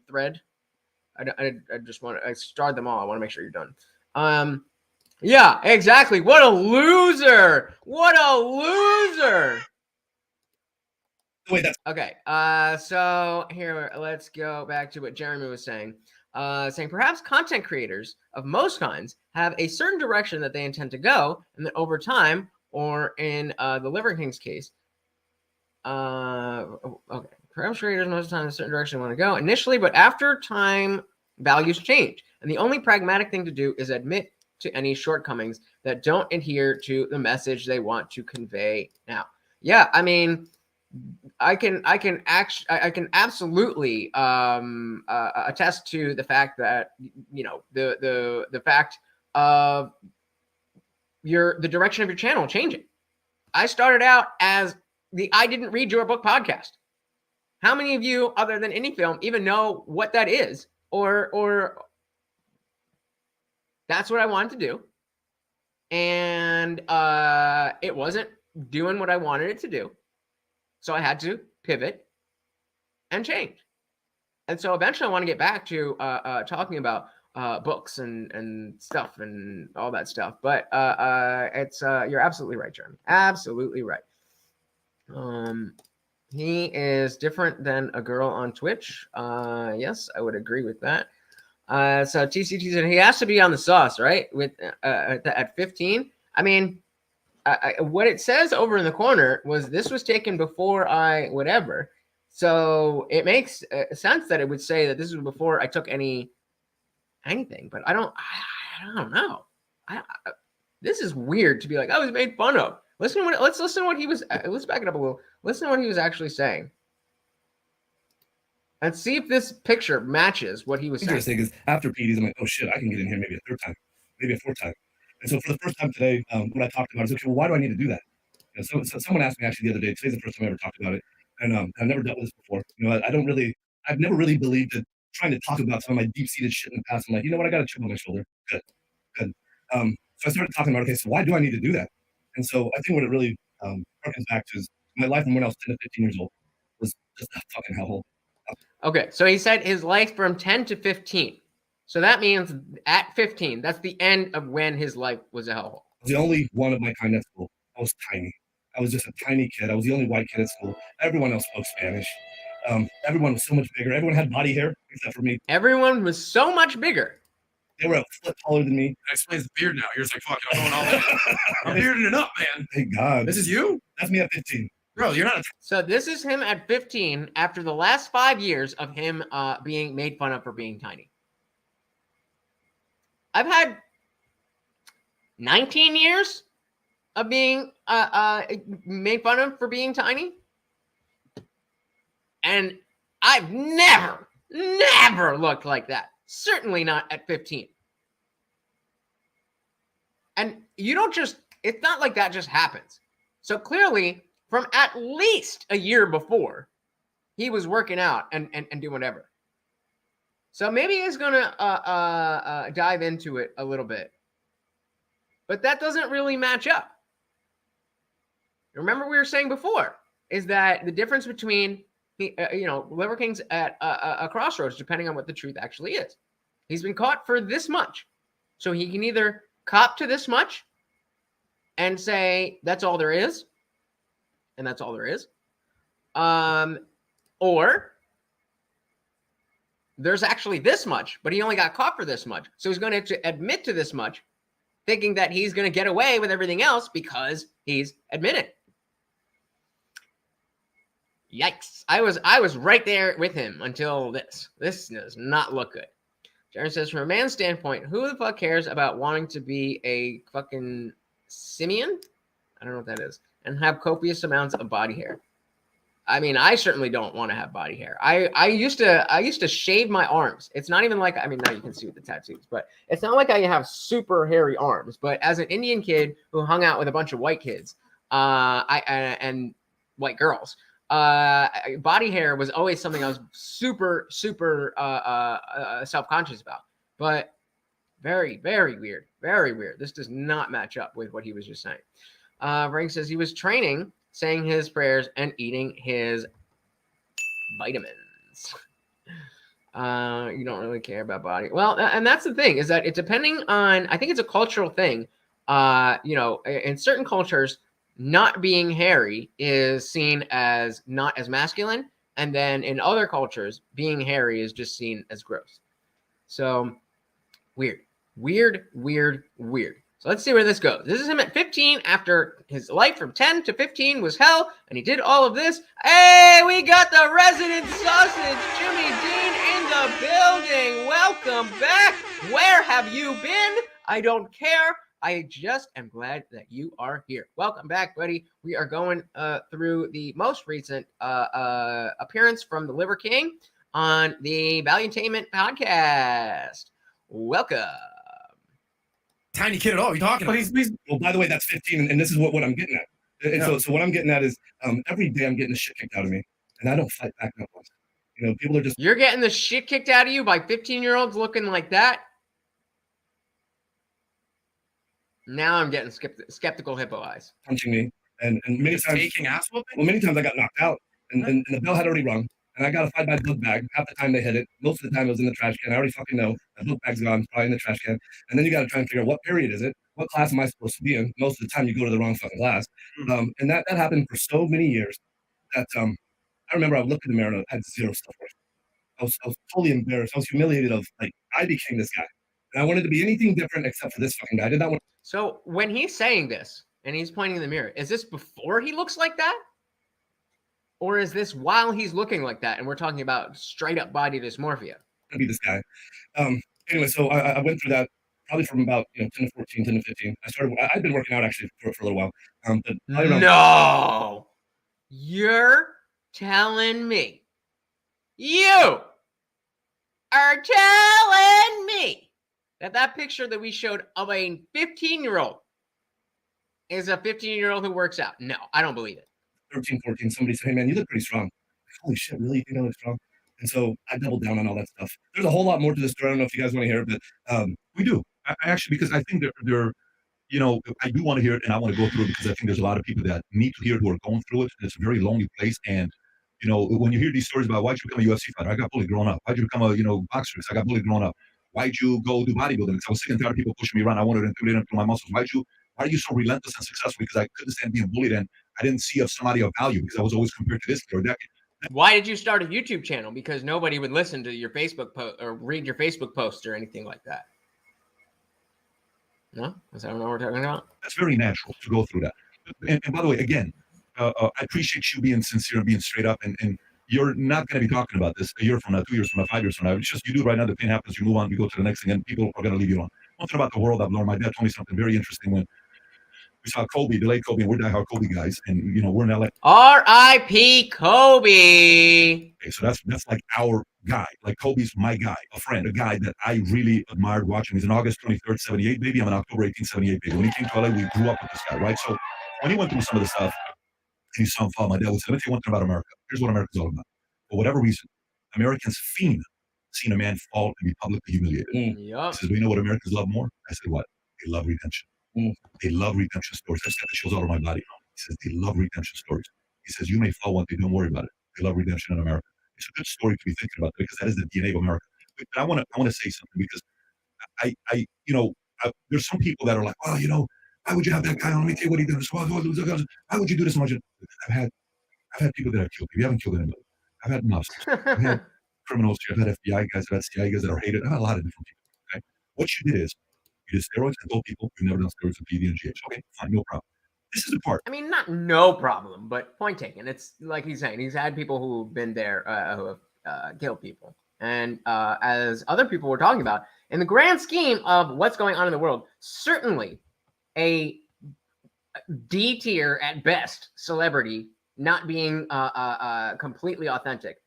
thread? I just want to, I starred them all. I want to make sure you're done. Yeah, exactly. What a loser. What a loser. Wait, that's Okay, so here, let's go back to what Jeremy was saying. Saying perhaps content creators of most kinds have a certain direction that they intend to go, and that over time, or in the Liver King's case, okay, perhaps creators most of the time a certain direction they want to go initially, but after time, values change, and the only pragmatic thing to do is admit to any shortcomings that don't adhere to the message they want to convey now. Yeah, I mean, I can absolutely attest to the fact that, you know, the fact of the direction of your channel changing. I started out as the I Didn't Read Your Book podcast. How many of you, other than Indie Film, even know what that is? Or that's what I wanted to do, and it wasn't doing what I wanted it to do. So I had to pivot and change. And so eventually I want to get back to talking about books and stuff and all that stuff. But it's you're absolutely right, Jeremy. Absolutely right. He is different than a girl on Twitch. Yes, I would agree with that. So TCT said he has to be on the sauce, right? With at 15. I mean, what it says over in the corner was this was taken before I whatever. So it makes sense that it would say that this was before I took anything, but I don't know. This is weird to be like, I was made fun of. Let's listen to what he was. Let's back it up a little. Listen to what he was actually saying. And see if this picture matches what he was saying. interesting because after PDs, I'm like, oh shit, I can get in here maybe a third time, maybe a fourth time. And so for the first time today, what I talked about is, okay, well, why do I need to do that? You know, so someone asked me actually the other day, today's the first time I ever talked about it. And I've never dealt with this before. You know, I've never really believed that trying to talk about some of my deep-seated shit in the past. I'm like, you know what, I got a chip on my shoulder. Good. So I started talking about, okay, so why do I need to do that? And so I think what it really harkens back to is my life from when I was 10 to 15 years old was just a fucking hellhole. Okay, so he said his life from 10 to 15. So that means at 15, that's the end of when his life was a hellhole. I was the only one of my kind at school. I was tiny. I was just a tiny kid. I was the only white kid at school. Everyone else spoke Spanish. Everyone was so much bigger. Everyone had body hair except for me. Everyone was so much bigger. They were a foot taller than me. That explains the beard now. You're just like, fuck it, I'm going all in. I'm bearding it up, man. Thank God. This is you? That's me at 15. Bro, you're not a... So this is him at 15 after the last 5 years of him being made fun of for being tiny. I've had 19 years of being made fun of for being tiny. And I've never looked like that. Certainly not at 15. And you don't just, it's not like that just happens. So clearly, from at least a year before, he was working out and doing whatever. So maybe he's going to dive into it a little bit. But that doesn't really match up. Remember we were saying before, is that the difference between, Liver King's at a crossroads, depending on what the truth actually is. He's been caught for this much. So he can either cop to this much and say, that's all there is. And that's all there is. Or there's actually this much, but he only got caught for this much. So he's going to have to admit to this much, thinking that he's going to get away with everything else because he's admitted. Yikes. I was right there with him until this. This does not look good. Jared says, from a man's standpoint, who the fuck cares about wanting to be a fucking simian? I don't know what that is. And have copious amounts of body hair. I mean, I certainly don't want to have body hair. I used to shave my arms. It's not even like, I mean, now you can see with the tattoos, but it's not like I have super hairy arms. But as an Indian kid who hung out with a bunch of white kids, and white girls, body hair was always something I was super self-conscious about. But very, very weird. Very weird. This does not match up with what he was just saying. Frank says he was training, saying his prayers, and eating his vitamins. You don't really care about body. Well, and that's the thing, is that it's depending on, I think it's a cultural thing. In certain cultures, not being hairy is seen as not as masculine. And then in other cultures, being hairy is just seen as gross. So weird. So let's see where this goes. This is him at 15 after his life from 10 to 15 was hell, and he did all of this. Hey, we got the resident sausage, Jimmy Dean, in the building. Welcome back. Where have you been? I don't care. I just am glad that you are here. Welcome back, buddy. We are going through the most recent appearance from the Liver King on the Valuetainment podcast. Welcome. Tiny kid at all. What are you talking about? Well, by the way, that's 15, and this is what I'm getting at. And so what I'm getting at is every day I'm getting the shit kicked out of me, and I don't fight back up once. People are just... You're getting the shit kicked out of you by 15-year-olds looking like that? Now I'm getting skeptical hippo eyes. Punching me, and many times... Faking ass whooping? Well, many times I got knocked out, and the bell had already rung, and I got to find my book bag. Half the time they hit it. Most of the time it was in the trash can. I already fucking know. The book bag's gone. It's probably in the trash can. And then you got to try and figure out what period is it? What class am I supposed to be in? Most of the time you go to the wrong fucking class. And that happened for so many years that I remember I looked in the mirror and I had zero self-worth. I was totally embarrassed. I was humiliated of, like, I became this guy. And I wanted to be anything different except for this fucking guy. I did not want... So when he's saying this and he's pointing in the mirror, is this before he looks like that? Or is this while he's looking like that and we're talking about straight up body dysmorphia? To be this guy. Anyway, so I went through that probably from about 10 to 14, 10 to 15. I've been working out actually for a little while. But no, you're telling me you are telling me that picture that we showed of a 15-year-old is a 15-year-old who works out? No, I don't believe it. 13, 14, somebody said, hey man, you look pretty strong. Holy shit, really? You think I look strong? And so I doubled down on all that stuff. There's a whole lot more to this story. I don't know if you guys want to hear it, but we do. I actually, because I think they're I do want to hear it, and I want to go through it because I think there's a lot of people that need to hear it who are going through it. It's a very lonely place. And, when you hear these stories about why'd you become a UFC fighter? I got bullied growing up. Why'd you become a, boxer? I got bullied growing up. Why'd you go do bodybuilding? Because I was sick and tired of people pushing me around. I wanted to intimidate them through my muscles. Why are you so relentless and successful? Because I couldn't stand being bullied, and I didn't see somebody of value because I was always compared to this kid or that kid. Why did you start a YouTube channel? Because nobody would listen to your Facebook post or read your Facebook posts or anything like that. No? Is that what we're talking about? That's very natural to go through that. And by the way, again, I appreciate you being sincere and being straight up. And you're not going to be talking about this a year from now, 2 years from now, 5 years from now. It's just you do it right now. The pain happens. You move on. You go to the next thing, and people are going to leave you alone. One thing about the world I've learned, my dad told me something very interesting when we saw Kobe, delayed Kobe, and we're diehard Kobe guys. And, we're in LA. R.I.P. Kobe. Okay, so that's like our guy. Like Kobe's my guy, a friend, a guy that I really admired watching. He's an August 23rd, 78 baby. I'm an October 18, 78 baby. When he came to LA, we grew up with this guy, right? So when he went through some of the stuff, and he saw him fall, my dad would say, let me tell you one thing about America. Here's what America's all about. For whatever reason, Americans fiend seeing a man fall and be publicly humiliated. Yep. He says, do you know what Americans love more? I said, what? They love redemption. They love redemption stories. I've got the chills all over my body. He says, they love redemption stories. He says, you may fall one day, don't worry about it. They love redemption in America. It's a good story to be thinking about because that is the DNA of America. But I want to say something because there's some people that are like, oh, why would you have that guy on? Let me tell you what he did. Why would you do this much? I've had people that have killed people. You haven't killed anybody. I've had mobsters. I've had criminals. I've had FBI guys. I've had CIA guys that are hated. I've had a lot of different people. Okay, what you did is you did steroids and told people you've never done steroids with IndianJesus. Okay, fine, no problem. This is the part. I mean, not no problem, but point taken. It's like he's saying, he's had people who've been there who have killed people. And as other people were talking about, in the grand scheme of what's going on in the world, certainly a D tier at best celebrity not being completely authentic,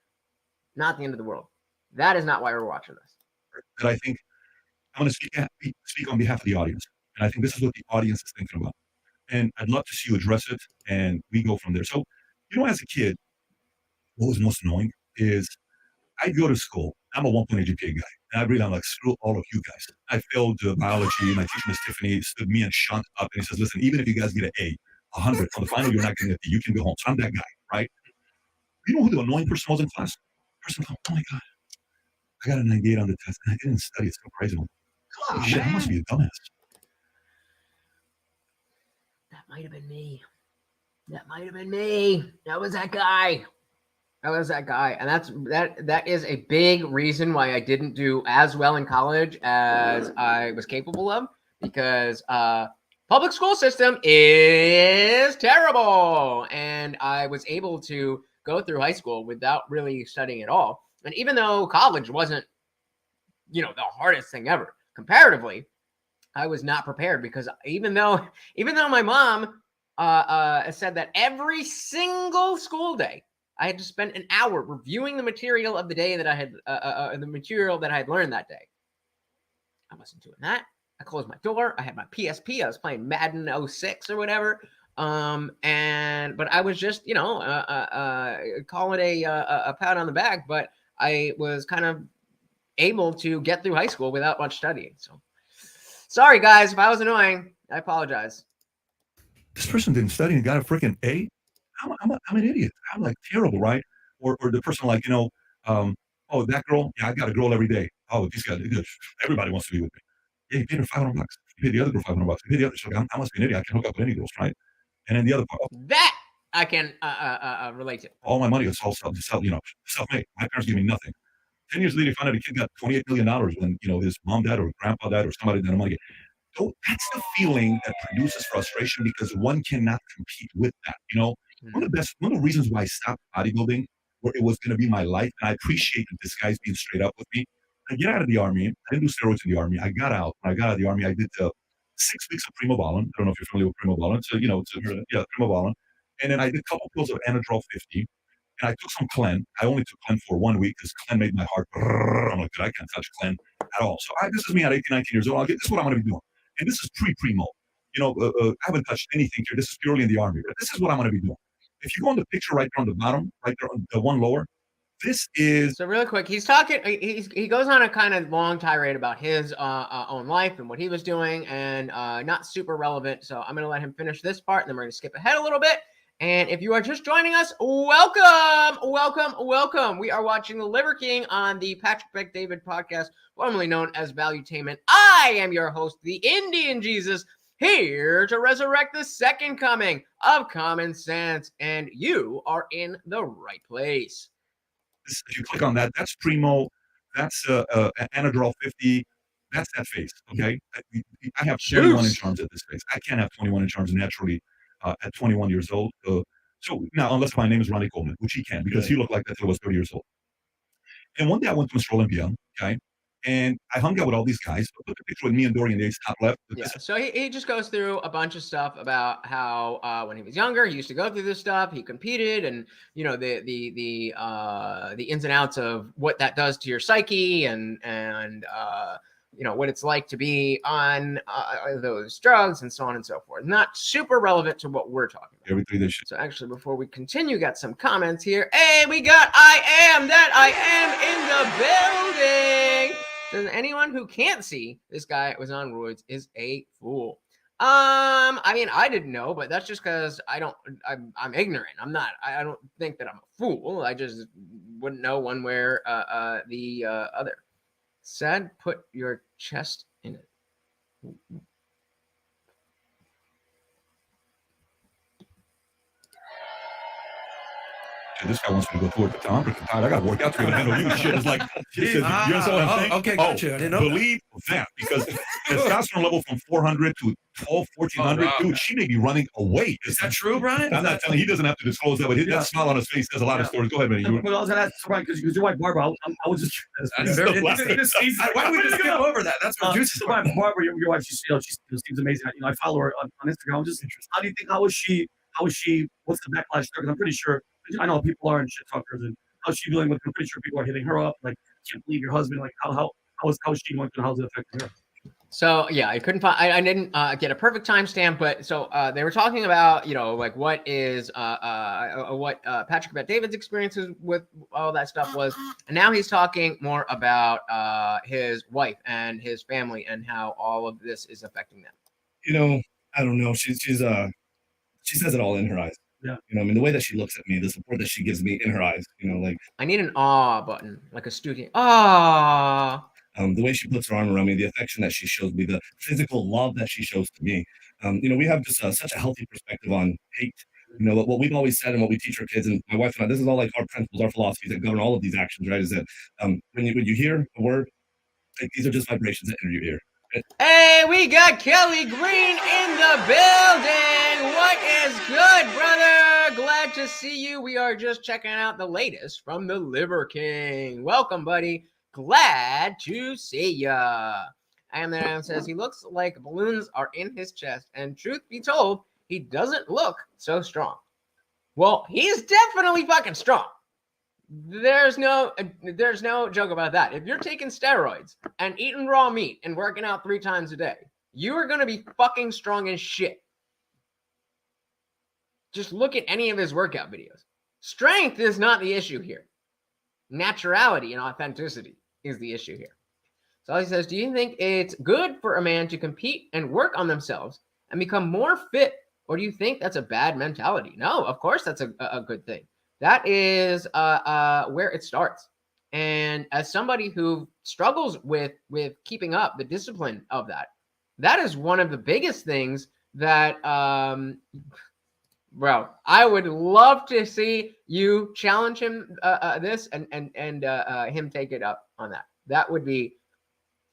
not the end of the world. That is not why we're watching this. But I think I'm going to speak on behalf of the audience. And I think this is what the audience is thinking about. And I'd love to see you address it, and we go from there. So, as a kid, what was most annoying is I'd go to school. I'm a 1.8 GPA guy. And I really, I'm like, screw all of you guys. I failed biology. My teacher, Miss Tiffany, stood me and Sean up and he says, listen, even if you guys get an A, 100, on the final, you're not going to get a D. You can go home. So I'm that guy, right? You know who the annoying person was in class? Person thought, oh my God, I got a 98 on the test. And I didn't study. It's so crazy. Come on, shit, I must be a dumbass. That might have been me. That might have been me. That was that guy. That was that guy. And that is a big reason why I didn't do as well in college as I was capable of, because public school system is terrible. And I was able to go through high school without really studying at all. And even though college wasn't, the hardest thing ever, comparatively, I was not prepared, because even though my mom said that every single school day I had to spend an hour reviewing the material of the day that I had the material that I had learned that day, I wasn't doing that. I closed my door. I had my PSP. I was playing Madden 06 or whatever. But I was just, call it a pat on the back. But I was kind of able to get through high school without much studying. So, sorry guys, if I was annoying, I apologize. This person didn't study and got a freaking A. I'm an idiot. I'm like terrible, right? Or the person like, oh, that girl, yeah, I got a girl every day. Oh, these guys, everybody wants to be with me. Yeah, you paid her $500. You paid the other girl $500. You paid the other. So I must be an idiot. I can hook up with any girls, right? And then the other part, that I can relate to. all my money is all self-made. My parents gave me nothing. 10 years later, you find out a kid got $28 million when his mom died or grandpa died or somebody didn't have money. So that's the feeling that produces frustration, because one cannot compete with that. One of the reasons why I stopped bodybuilding, where it was going to be my life, and I appreciate that this guy's being straight up with me. I get out of the army. I didn't do steroids in the army. I got out. When I got out of the army, I did 6 weeks of primobolan. I don't know if you're familiar with primobolan. So, primobolan. And then I did a couple pills of Anadrol 50. And I took some Clen. I only took Clen for 1 week because Clen made my heart. I'm like, I can't touch Clen at all. So this is me at 18, 19 years old. This is what I'm going to be doing. And this is pre-primo. I haven't touched anything here. This is purely in the army. But this is what I'm going to be doing. If you go on the picture right there on the bottom, right there on the one lower, this is. So really quick, he's talking. He goes on a kind of long tirade about his own life and what he was doing, and not super relevant. So I'm going to let him finish this part, and then we're going to skip ahead a little bit. And if you are just joining us, welcome, welcome, welcome. We are watching The Liver King on the Patrick Bet-David podcast, formerly known as Valuetainment. I am your host, the IndianJesus, here to resurrect the second coming of common sense, and you are in the right place. If you click on that, that's Primo, that's Anadrol 50, that's that face, okay? I have 21 inch arms at this face. I can't have 21 inch arms naturally at 21 years old. So now, unless my name is Ronnie Coleman, which he can, because he looked like that till I was 30 years old. And one day I went to Mr. Olympia, okay? And I hung out with all these guys. Put the picture with me and Dorian Days, top left. Yeah. So he just goes through a bunch of stuff about how when he was younger, he used to go through this stuff. He competed, and the ins and outs of what that does to your psyche, and what it's like to be on those drugs and so on and so forth. Not super relevant to what we're talking about. Every 3 days. So actually, before we continue, got some comments here. Hey, we got I am in the building. So anyone who can't see this guy was on roids is a fool. I didn't know, but that's just because I'm ignorant. I don't think that I'm a fool. I just wouldn't know one way or the other. Said, put your chest in it. This guy wants me to go to work, but I'm freaking tired. I got to work out to be able to handle you. Shit is like, you know what I'm saying? Okay, gotcha. I didn't know believe that, because testosterone level from 400 to 1400, dude, she may be running away. Is that true, Brian? I'm not telling. He doesn't have to disclose that, but that smile on his face says a lot of stories. Go ahead, man. I was going to ask Brian, because your wife Barbara, I was just. Why would we just skip over that? That's what juicy. So Barbara, your wife, she seems amazing. I follow her on Instagram. I'm just interested. How do you think? How is she? What's the backlash there? Because I'm pretty sure. I know people are in shit talkers, and how's she dealing with? I'm pretty sure people are hitting her up. Like, can't believe your husband. Like, how is she going through? How's it affecting her? So yeah, I couldn't find. I didn't get a perfect timestamp, but so they were talking about like what is what Patrick Bet-David's experiences with all that stuff was, and now he's talking more about his wife and his family and how all of this is affecting them. I don't know. She says it all in her eyes. Yeah. I mean, the way that she looks at me, the support that she gives me in her eyes. Like I need an aw button, like a studio. Ah. The way she puts her arm around me, the affection that she shows me, the physical love that she shows to me. We have just such a healthy perspective on hate. What we've always said and what we teach our kids, and my wife and I, this is all like our principles, our philosophies that govern all of these actions, right? Is that when you hear a word, these are just vibrations that enter your ear. Hey, we got Kelly Green in the building. What is good, brother? Glad to see you. We are just checking out the latest from the Liver King. Welcome, buddy. Glad to see ya. And then says he looks like balloons are in his chest. And truth be told, he doesn't look so strong. Well, he's definitely fucking strong. There's no joke about that. If you're taking steroids and eating raw meat and working out 3 times a day, you are going to be fucking strong as shit. Just look at any of his workout videos. Strength is not the issue here. Naturality and authenticity is the issue here. So he says, do you think it's good for a man to compete and work on themselves and become more fit? Or do you think that's a bad mentality? No, of course that's a good thing. That is where it starts. And as somebody who struggles with keeping up the discipline of that is one of the biggest things that, bro, I would love to see you challenge him this and him take it up on that. That would be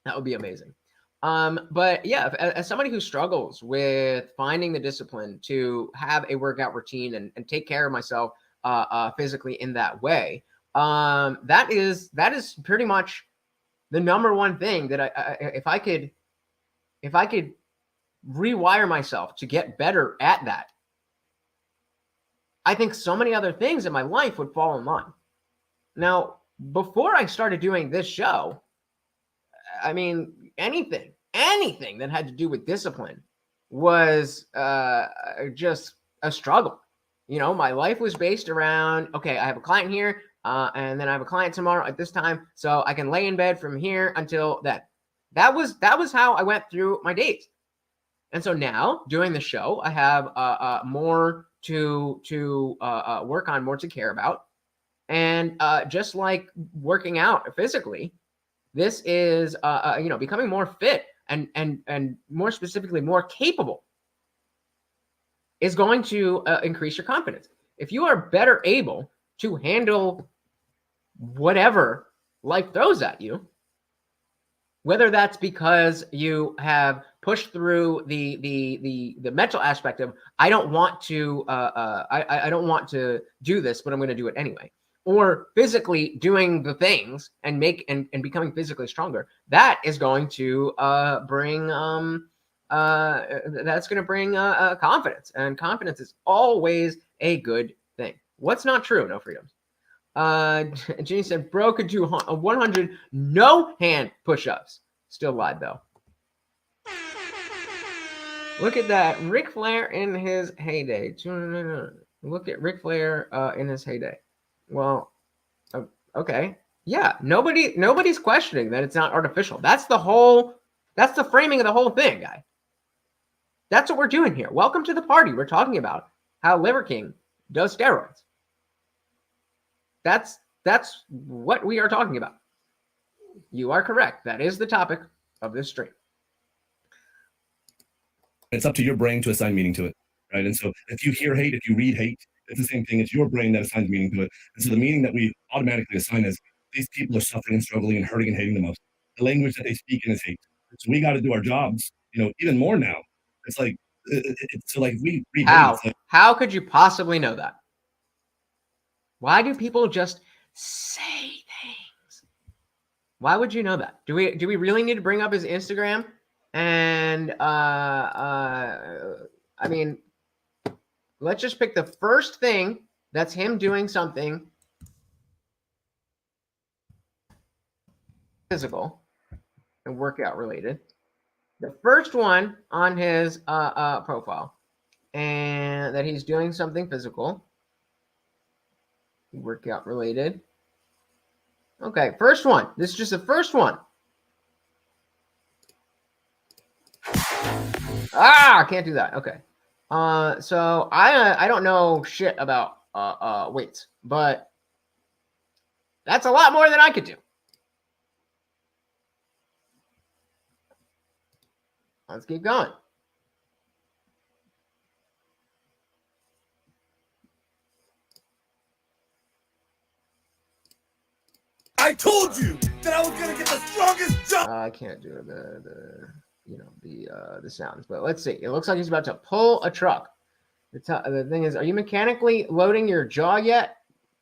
amazing. But yeah, as somebody who struggles with finding the discipline to have a workout routine and take care of myself physically in that way, that is pretty much the number one thing that if I could rewire myself to get better at that, I think so many other things in my life would fall in line. Now, before I started doing this show, I mean, anything that had to do with discipline was just a struggle. My life was based around, okay, I have a client here, and then I have a client tomorrow at this time, so I can lay in bed from here until then. That was how I went through my days. And so now, doing the show, I have more to work on, more to care about. And just like working out physically, this is becoming more fit and more specifically more capable is going to increase your confidence. If you are better able to handle whatever life throws at you, whether that's because you have pushed through the mental aspect of I don't want to do this, but I'm going to do it anyway, or physically doing the things and becoming physically stronger, that is going to bring confidence, and confidence is always a good thing. What's not true? No freedoms. Jenny said, bro could do 100 no hand push-ups. Still lied though. Look at that. Ric Flair in his heyday. Look at Ric Flair in his heyday. Well, okay. Yeah, nobody's questioning that it's not artificial. That's the framing of the whole thing, guy. That's what we're doing here. Welcome to the party. We're talking about how Liver King does steroids. That's what we are talking about. You are correct. That is the topic of this stream. It's up to your brain to assign meaning to it, right? And so if you hear hate, if you read hate, it's the same thing. It's your brain that assigns meaning to it. And so the meaning that we automatically assign is these people are suffering and struggling and hurting and hating the most. The language that they speak in is hate. So we got to do our jobs, even more now. It's like, so like we read hate. How could you possibly know that? Why do people just say things? Why would you know that? Do we really need to bring up his Instagram? And I mean, let's just pick the first thing that's him doing something physical and workout related. The first one on his profile, and that he's doing something physical, workout related. Okay, first one. This is just the first one. I can't do that. Okay. So I don't know shit about weights, but that's a lot more than I could do. Let's keep going. I told you that I was gonna get the strongest jump. I can't do the sounds, but let's see. It looks like he's about to pull a truck. The thing is, are you mechanically loading your jaw yet,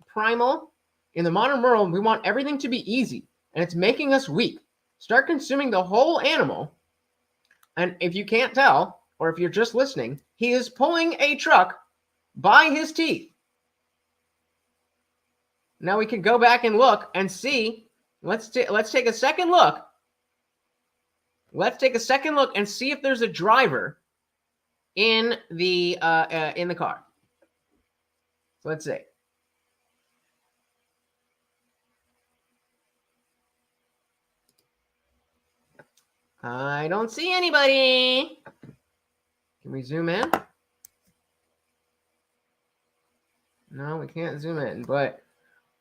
Primal? In the modern world, we want everything to be easy, and it's making us weak. Start consuming the whole animal, and if you can't tell, or if you're just listening, he is pulling a truck by his teeth. Now we can go back and look and see. Let's take a second look. Let's take a second look and see if there's a driver in the car. So let's see. I don't see anybody. Can we zoom in? No, we can't zoom in, but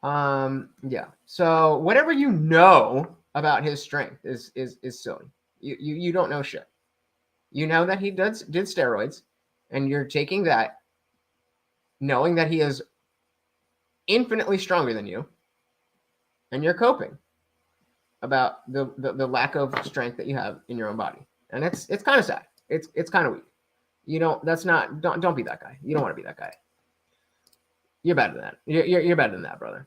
yeah. So whatever you know about his strength is silly. You don't know shit. You know that he did steroids, and you're taking that, knowing that he is infinitely stronger than you, and you're coping about the lack of strength that you have in your own body, and it's kind of sad. It's kind of weak. You don't. That's not. Don't be that guy. You don't want to be that guy. You're better than that. You're better than that, brother.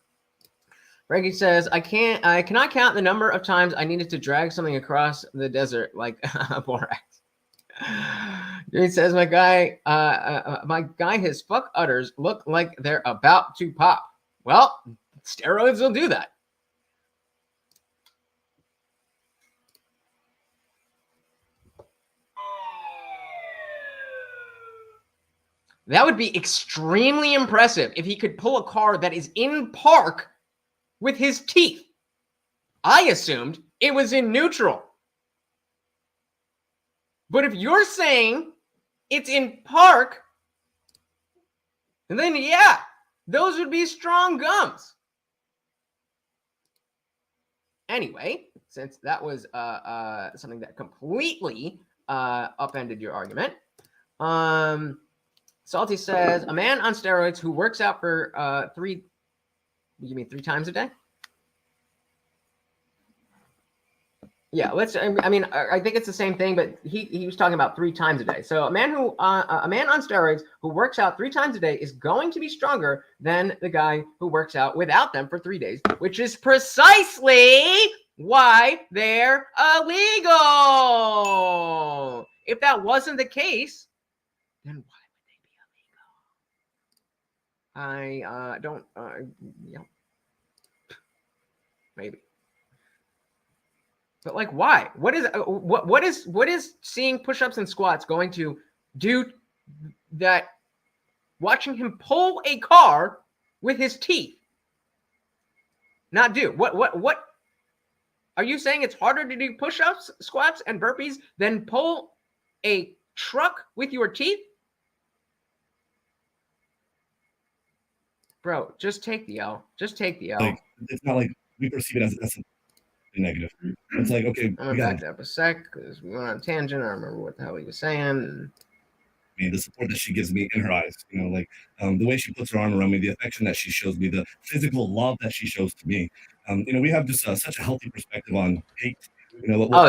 Reggie says, I cannot count the number of times I needed to drag something across the desert like borax. He says, my guy, his fuck udders look like they're about to pop. Well, steroids will do that. That would be extremely impressive if he could pull a car that is in park with his teeth. I assumed it was in neutral. But if you're saying it's in park, then yeah, those would be strong gums. Anyway, since that was something that completely upended your argument, Salty says, a man on steroids who works out for 3 times a day? Yeah, I think it's the same thing, but he was talking about 3 times a day. So a man on steroids who works out 3 times a day is going to be stronger than the guy who works out without them for 3 days, which is precisely why they're illegal. If that wasn't the case, then why? I don't, maybe. But like, why? What is seeing push-ups and squats going to do that? Watching him pull a car with his teeth, not do what? Are you saying it's harder to do push-ups, squats, and burpees than pull a truck with your teeth? Bro, just take the L. Just take the L. Like, it's not like we perceive it as a negative. It's like, okay, I'm gonna back up a sec because we went on a tangent. I don't remember what the hell he was saying. I mean, the support that she gives me in her eyes, like the way she puts her arm around me, the affection that she shows me, the physical love that she shows to me. We have just such a healthy perspective on hate.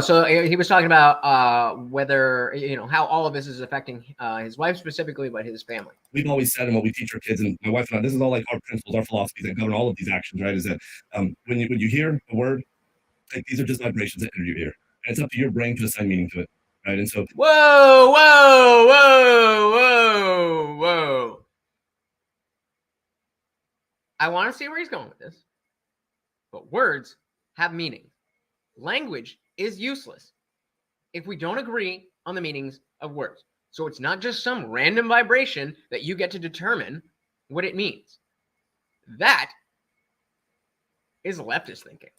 So he was talking about whether, how all of this is affecting his wife specifically, but his family. We've always said, and what we teach our kids, and my wife and I, this is all like our principles, our philosophies that govern all of these actions, right? Is that when you hear a word, like, these are just vibrations that enter your ear, and it's up to your brain to assign meaning to it, right? And so, whoa. I want to see where he's going with this, but words have meaning. Language is useless. if we don't agree on the meanings of words. So it's not just some random vibration that you get to determine what it means. That is leftist thinking.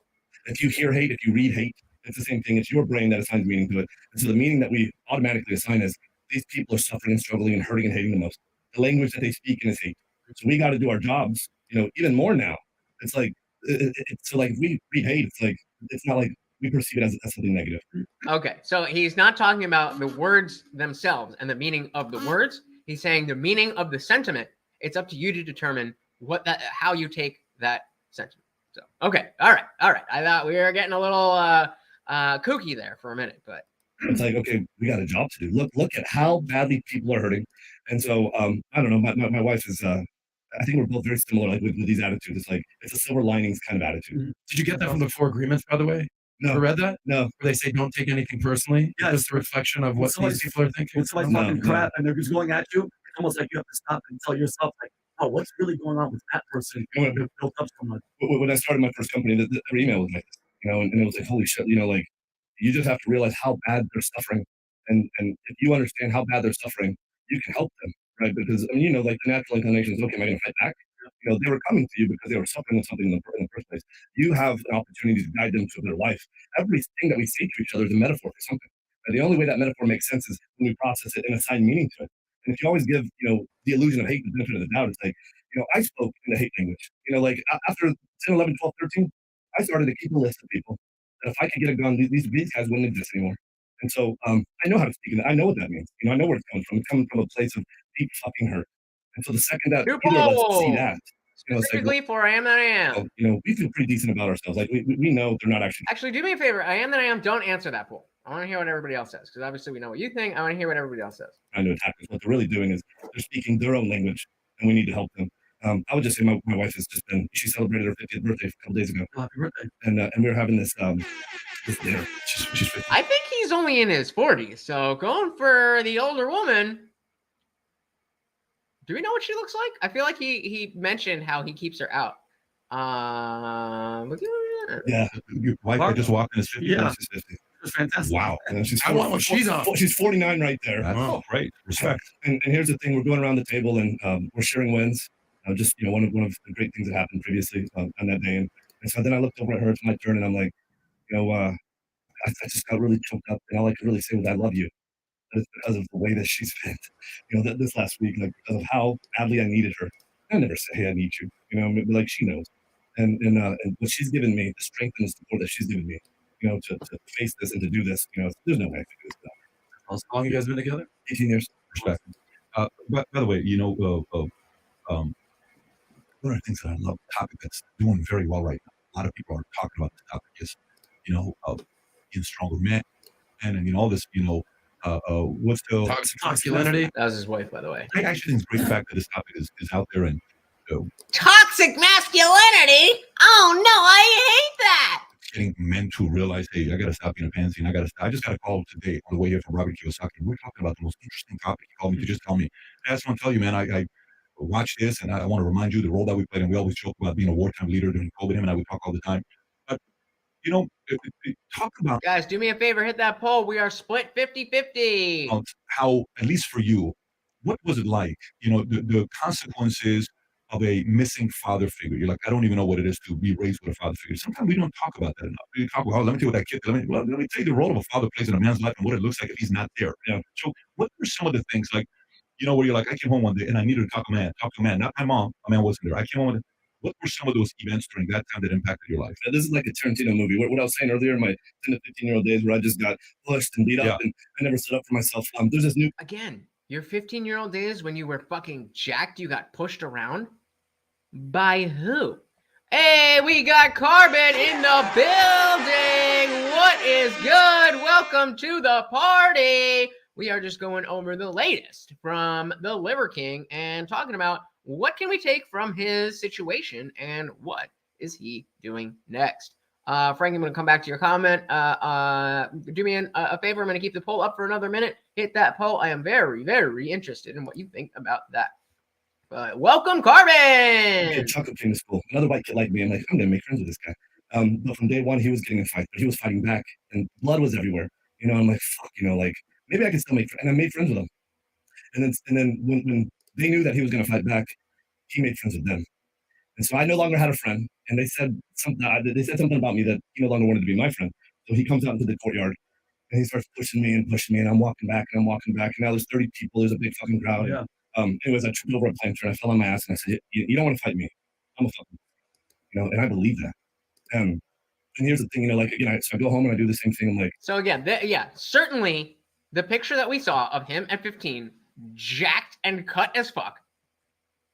If you hear hate, if you read hate, it's the same thing. It's your brain that assigns meaning to it. And so the meaning that we automatically assign is these people are suffering and struggling and hurting and hating the most. The language that they speak in is hate. So we got to do our jobs, even more now. It's like, so like if we read hate, it's like, it's not like we perceive it as something negative. Okay, so he's not talking about the words themselves and the meaning of the words. He's saying the meaning of the sentiment. It's up to you to determine how you take that sentiment. So, okay, all right. I thought we were getting a little kooky there for a minute, but it's like, okay, we got a job to do. Look at how badly people are hurting. And so, I don't know. My wife is. I think we're both very similar, like with these attitudes. It's like it's a silver linings kind of attitude. Mm-hmm. Did you get that from the 4 Agreements, by the way? No. Ever read that? No. Where they say don't take anything personally. Yeah, it's a reflection of what these people are thinking. When somebody's talking crap and they're just going at you, it's almost like you have to stop and tell yourself, like, oh, what's really going on with that person? Built up so much. When I started my first company, their email was like this, and it was like, holy shit, like you just have to realize how bad they're suffering, and if you understand how bad they're suffering, you can help them, right? Because like the natural inclination is, okay, am I going to fight back? They were coming to you because they were suffering with something in the first place. You have an opportunity to guide them to a better life. Everything that we say to each other is a metaphor for something. And the only way that metaphor makes sense is when we process it and assign meaning to it. And if you always give, the illusion of hate the benefit of the doubt, it's like, I spoke in the hate language. Like after 10, 11, 12, 13, I started to keep a list of people that if I could get a gun, these guys wouldn't exist anymore. And so I know how to speak, and I know what that means. I know where it's coming from. It's coming from a place of deep fucking hurt. And so the second that either of us see that, specifically it's like, for I Am That I Am. We feel pretty decent about ourselves. Like we know they're not actually. Actually, do me a favor. I Am That I Am. Don't answer that poll. I want to hear what everybody else says, because obviously we know what you think. I want to hear what everybody else says. Trying to attack us. What they're really doing is they're speaking their own language, and we need to help them. I would just say my wife has just been. She celebrated her 50th birthday a couple days ago. Happy birthday! And we were having this dinner. She's 50. I think he's only in his 40s, so going for the older woman. Do we know what she looks like? I feel like he mentioned how he keeps her out. Yeah, your wife just walked in his 50. Yeah. She's 50. It's fantastic. Wow. And she's I want what she's on. She's 49 right there. That's great. Respect. And here's the thing: we're going around the table and we're sharing wins. Just one of the great things that happened previously on that day. And so then I looked over at her. It's my turn, and I'm like, I just got really choked up, and all I could really say was, "I love you." It's because of the way that she's been, this last week, like because of how badly I needed her. I never say, "Hey, I need you," like she knows, and what she's given me, the strength and the support that she's given me, to face this and to do this, there's no way I could do this without her. How long you guys been together? 18 years. Respect. By the way, one of the things that I love, the topic that's doing very well right now, a lot of people are talking about this topic is, being stronger men, and all this, what's the Toxic masculinity. That was his wife, by the way. I actually think it's great fact that this topic is out there, and Toxic masculinity? Oh no, I hate that. getting men to realize, hey, I got to stop being a pansy, and I just got a call today on the way here from Robert Kiyosaki. We're talking about the most interesting topic. He called me to just tell me, hey, I just want to tell you, man, I watch this, and I want to remind you the role that we played, and we always joke about being a wartime leader during COVID. Him and I would talk all the time. But, talk about Guys, do me a favor, hit that poll. We are split 50-50. how, at least for you, what was it like, the consequences of a missing father figure? You're like, I don't even know what it is to be raised with a father figure. Sometimes we don't talk about that enough. We talk about, let me tell you what that kid, let me tell you the role of a father plays in a man's life and what it looks like if he's not there. Yeah. So what are some of the things, like, where you're like, I came home one day and I needed to talk to a man, not my mom. My man wasn't there. I came home with, what were some of those events during that time that impacted your life? This is like a Tarantino movie. What I was saying earlier in my 10 to 15-year-old days where I just got pushed and beat up and I never stood up for myself. There's this new... Again, your 15-year-old days when you were fucking jacked, you got pushed around? By who? Hey, we got Carbon in the building. What is good? Welcome to the party. We are just going over the latest from the Liver King and talking about what can we take from his situation and what is he doing next. Frank, I'm going to come back to your comment. Do me a favor. I'm going to keep the poll up for another minute. Hit that poll. I am very, very interested in what you think about that. Welcome, Carbon! Chocolate came to school. Another white kid like me. I'm like, I'm going to make friends with this guy. But from day one, he was getting in fights, but he was fighting back, and blood was everywhere. You know, I'm like, fuck, you know, like maybe I can still make friends. And I made friends with him. And then when they knew that he was going to fight back, he made friends with them. And so I no longer had a friend. And they said something about me that he no longer wanted to be my friend. So he comes out into the courtyard and he starts pushing me, and I'm walking back, and now there's 30 people. There's a big fucking crowd. Yeah. Anyways, I tripped over a planter and I fell on my ass, and I said, you don't want to fight me. I'm a fucking, you know, and I believe that. And here's the thing, you know, like, you know, so I go home and I do the same thing. I'm like, so again, certainly the picture that we saw of him at 15, jacked and cut as fuck.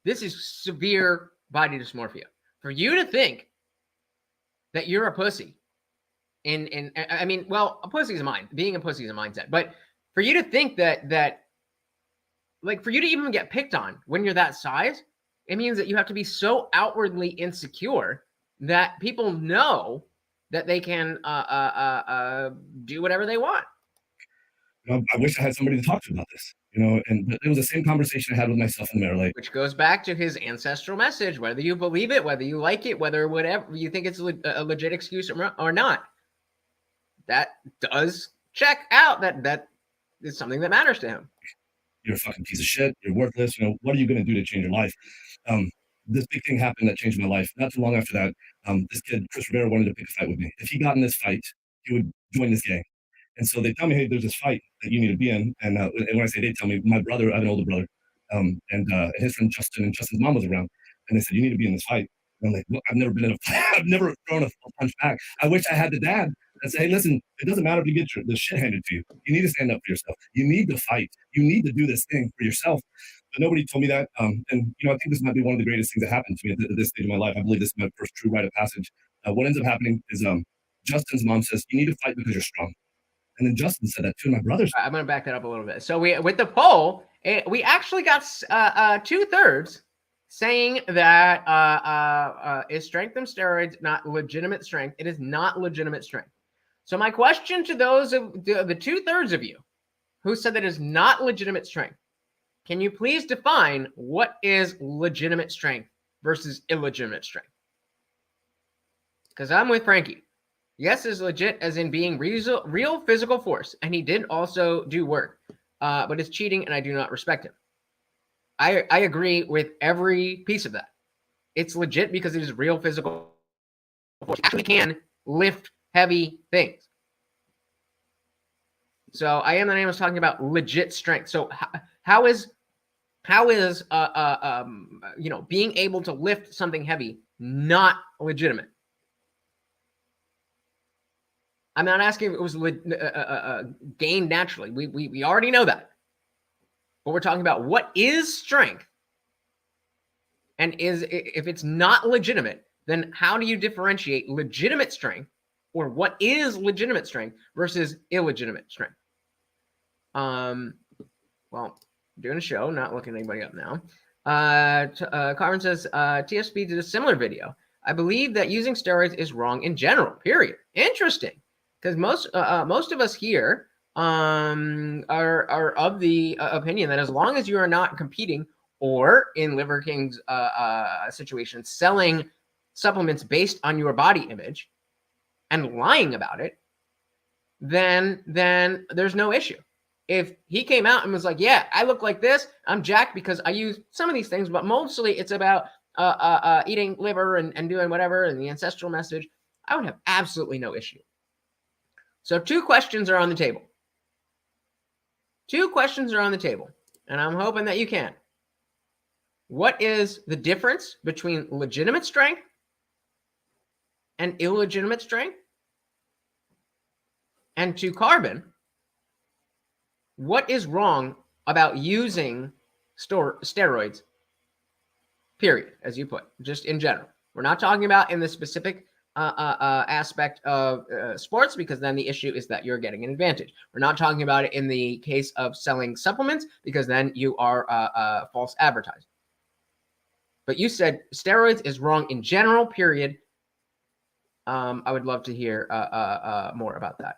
This is severe body dysmorphia. For you to think that you're a pussy, I mean, well, a pussy is a mind. Being a pussy is a mindset. But for you to think that like, for you to even get picked on when you're that size, it means that you have to be so outwardly insecure that people know that they can do whatever they want. you know, I wish I had somebody to talk to about this, you know, and it was the same conversation I had with myself in the mirror, like, which goes back to his ancestral message, whether you believe it, whether you like it, whether whatever you think it's a legit excuse or not. That does check out that is something that matters to him. you're a fucking piece of shit. You're worthless. You know, what are you going to do to change your life? This big thing happened that changed my life. Not too long after that, this kid, Chris Rivera, wanted to pick a fight with me. If he got in this fight, he would join this gang. And so they tell me, hey, there's this fight that you need to be in. And when I say they tell me, my brother, I have an older brother, and his friend Justin, and Justin's mom was around. And they said, you need to be in this fight. And I'm like, well, I've never been in a fight. I've never thrown a punch back. I wish I had the dad and say, hey, listen, it doesn't matter if you get the shit handed to you. You need to stand up for yourself. You need to fight. You need to do this thing for yourself. But nobody told me that. And, you know, I think this might be one of the greatest things that happened to me at this stage of my life. I believe this is my first true rite of passage. What ends up happening is Justin's mom says, you need to fight because you're strong. And then Justin said that too. My brother's. I'm going to back that up a little bit. So with the poll, we actually got 2/3 saying that is strength from steroids not legitimate strength? It is not legitimate strength. So my question to those of the 2/3 of you who said that is not legitimate strength, can you please define what is legitimate strength versus illegitimate strength? Because I'm with Frankie. Yes is legit as in being real physical force, and he did also do work, but it's cheating, and I do not respect him. I agree with every piece of that. It's legit because it is real physical force. You actually can lift heavy things. So I am the name was talking about legit strength. So how is you know, being able to lift something heavy not legitimate? I'm not asking if it was gained naturally. We already know that. But we're talking about what is strength. And if it's not legitimate, then how do you differentiate legitimate strength, or what is legitimate strength versus illegitimate strength? Well, doing a show, not looking anybody up now. Carmen says, TSP did a similar video. I believe that using steroids is wrong in general, period. Interesting. Because most of us here are of the opinion that as long as you are not competing or in Liver King's situation, selling supplements based on your body image and lying about it, then there's no issue. If he came out and was like, yeah, I look like this, I'm jacked because I use some of these things, but mostly it's about eating liver and doing whatever and the ancestral message, I would have absolutely no issue. So 2 questions are on the table. 2 questions are on the table, and I'm hoping that you can. What is the difference between legitimate strength and illegitimate strength? And to Carbon, what is wrong about using steroids, period, as you put, just in general? We're not talking about in the specific aspect of sports, because then the issue is that you're getting an advantage. We're not talking about it in the case of selling supplements, because then you are false advertising. But you said steroids is wrong in general, period. I would love to hear more about that.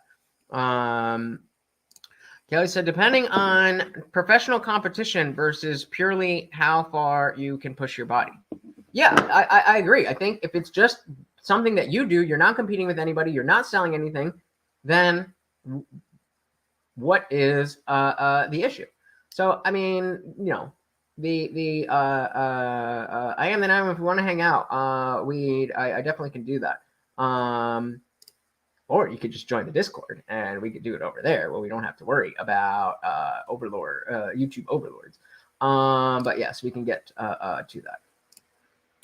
Kelly said, depending on professional competition versus purely how far you can push your body. Yeah, I agree. I think if it's just something that you do, you're not competing with anybody, you're not selling anything, then what is the issue. So I mean, you know, I am the name. If we want to hang out, I definitely can do that. Or you could just join the Discord and we could do it over there where we don't have to worry about YouTube overlords. But yes, we can get to that.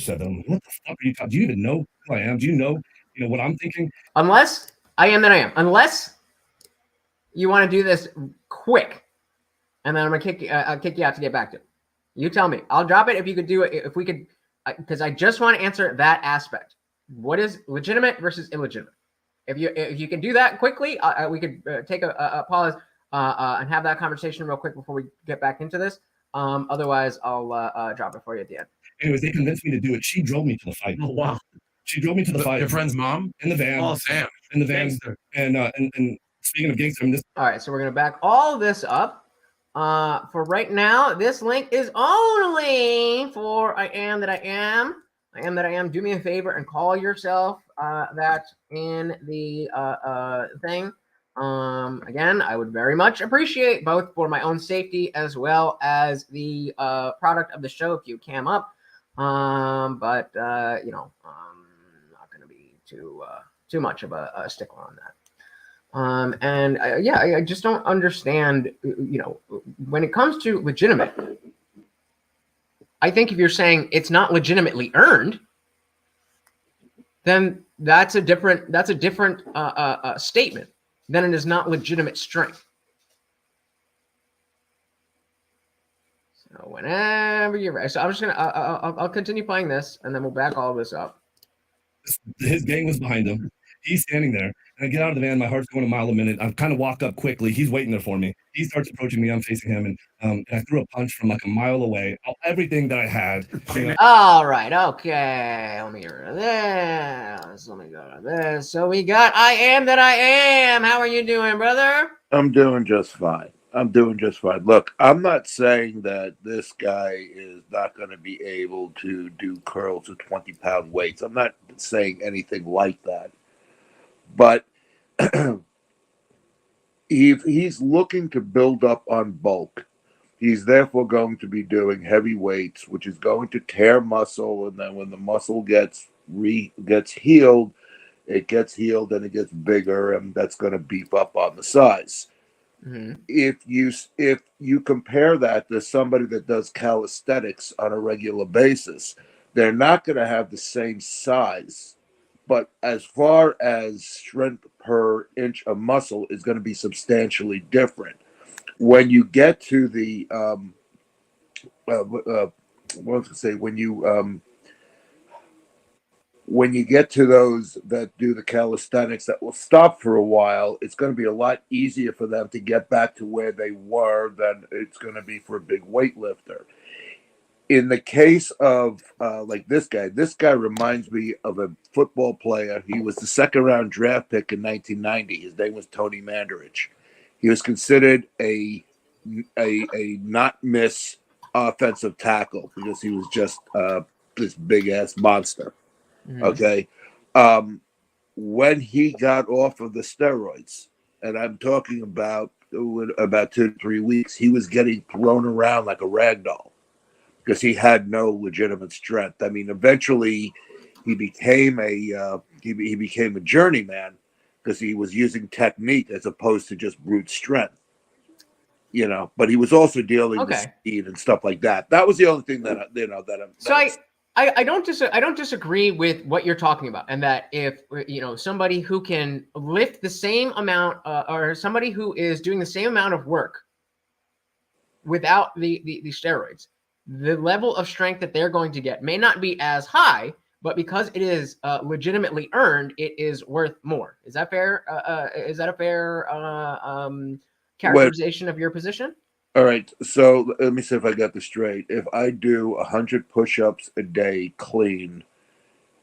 Said them. What the fuck are you talking? Do you even know who I am? Do you know what I'm thinking? Unless I am that I am. Unless you want to do this quick, and then I'm gonna I'll kick you out to get back to it. You tell me. I'll drop it if you could do it. If we could, because I just want to answer that aspect. What is legitimate versus illegitimate? If you can do that quickly, we could take a pause and have that conversation real quick before we get back into this. Otherwise, I'll drop it for you at the end. Anyways, they convinced me to do it. She drove me to the fight. Oh wow! She drove me to the fight. Your friend's mom in the van. Oh, Sam. In the van. And speaking of gangster, all right, so we're gonna back all this up. For right now, this link is only for I am that I am. I am that I am. Do me a favor and call yourself that in the thing. Again, I would very much appreciate both for my own safety as well as the product of the show if you cam up. But you know, not going to be too much of a stickler on that. And yeah, I just don't understand. You know, when it comes to legitimate, I think if you're saying it's not legitimately earned, then that's a different statement than it is not legitimate strength. So whenever you're ready, so I'm just gonna I'll continue playing this, and then we'll back all of this up. His gang was behind him. He's standing there, and I get out of the van. My heart's going a mile a minute. I've kind of walked up quickly. He's waiting there for me. He starts approaching me. I'm facing him, and I threw a punch from like a mile away. Everything that I had. All right, okay. Let me get rid of this. Let me go to this. So we got I am that I am. How are you doing, brother? I'm doing just fine. Look, I'm not saying that this guy is not going to be able to do curls with 20-pound weights. I'm not saying anything like that. But if he's looking to build up on bulk, he's therefore going to be doing heavy weights, which is going to tear muscle. And then when the muscle gets healed, it gets healed and it gets bigger, and that's going to beef up on the size. Mm-hmm. If you compare that to somebody that does calisthenics on a regular basis, they're not going to have the same size, but as far as strength per inch of muscle is going to be substantially different. When you get to the when you get to those that do the calisthenics that will stop for a while, it's going to be a lot easier for them to get back to where they were than it's going to be for a big weightlifter. In the case of like this guy reminds me of a football player. He was the second-round draft pick in 1990. His name was Tony Mandarich. He was considered a not miss offensive tackle because he was just this big-ass monster. Mm-hmm. Okay. When he got off of the steroids, and I'm talking about 2 to 3 weeks, he was getting thrown around like a rag doll because he had no legitimate strength. I mean, eventually he became a journeyman because he was using technique as opposed to just brute strength. You know, but he was also dealing with speed and stuff like that. That was the only thing that I don't disagree with what you're talking about, and that if somebody who can lift the same amount or somebody who is doing the same amount of work without the steroids, the level of strength that they're going to get may not be as high, but because it is legitimately earned, it is worth more. Is that fair? Is that a fair characterization of your position? All right, so let me see if I got this straight. If I do 100 push-ups a day clean,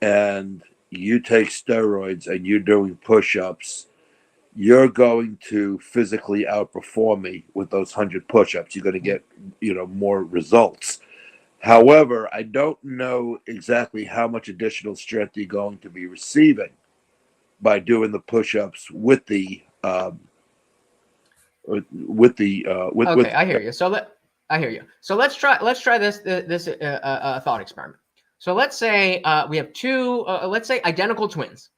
and you take steroids and you're doing push-ups, you're going to physically outperform me with those 100 push-ups. You're going to get, more results. However, I don't know exactly how much additional strength you're going to be receiving by doing the push-ups with the with the with Okay, with I hear you. I hear you. So let's try this thought experiment. So let's say we have two, let's say identical twins,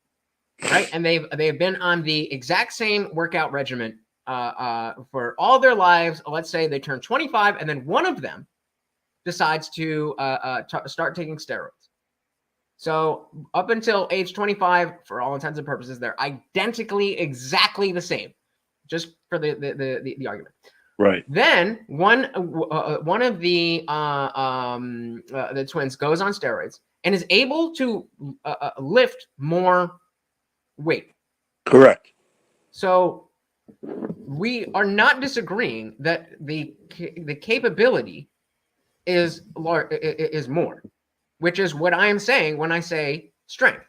right? And they've been on the exact same workout regimen for all their lives. Let's say they turn 25, and then one of them decides to start taking steroids. So up until age 25, for all intents and purposes, they're exactly the same, just for the argument. right. Then one of the twins goes on steroids and is able to lift more weight. Correct. So we are not disagreeing that the capability is more, which is what I am saying when I say strength.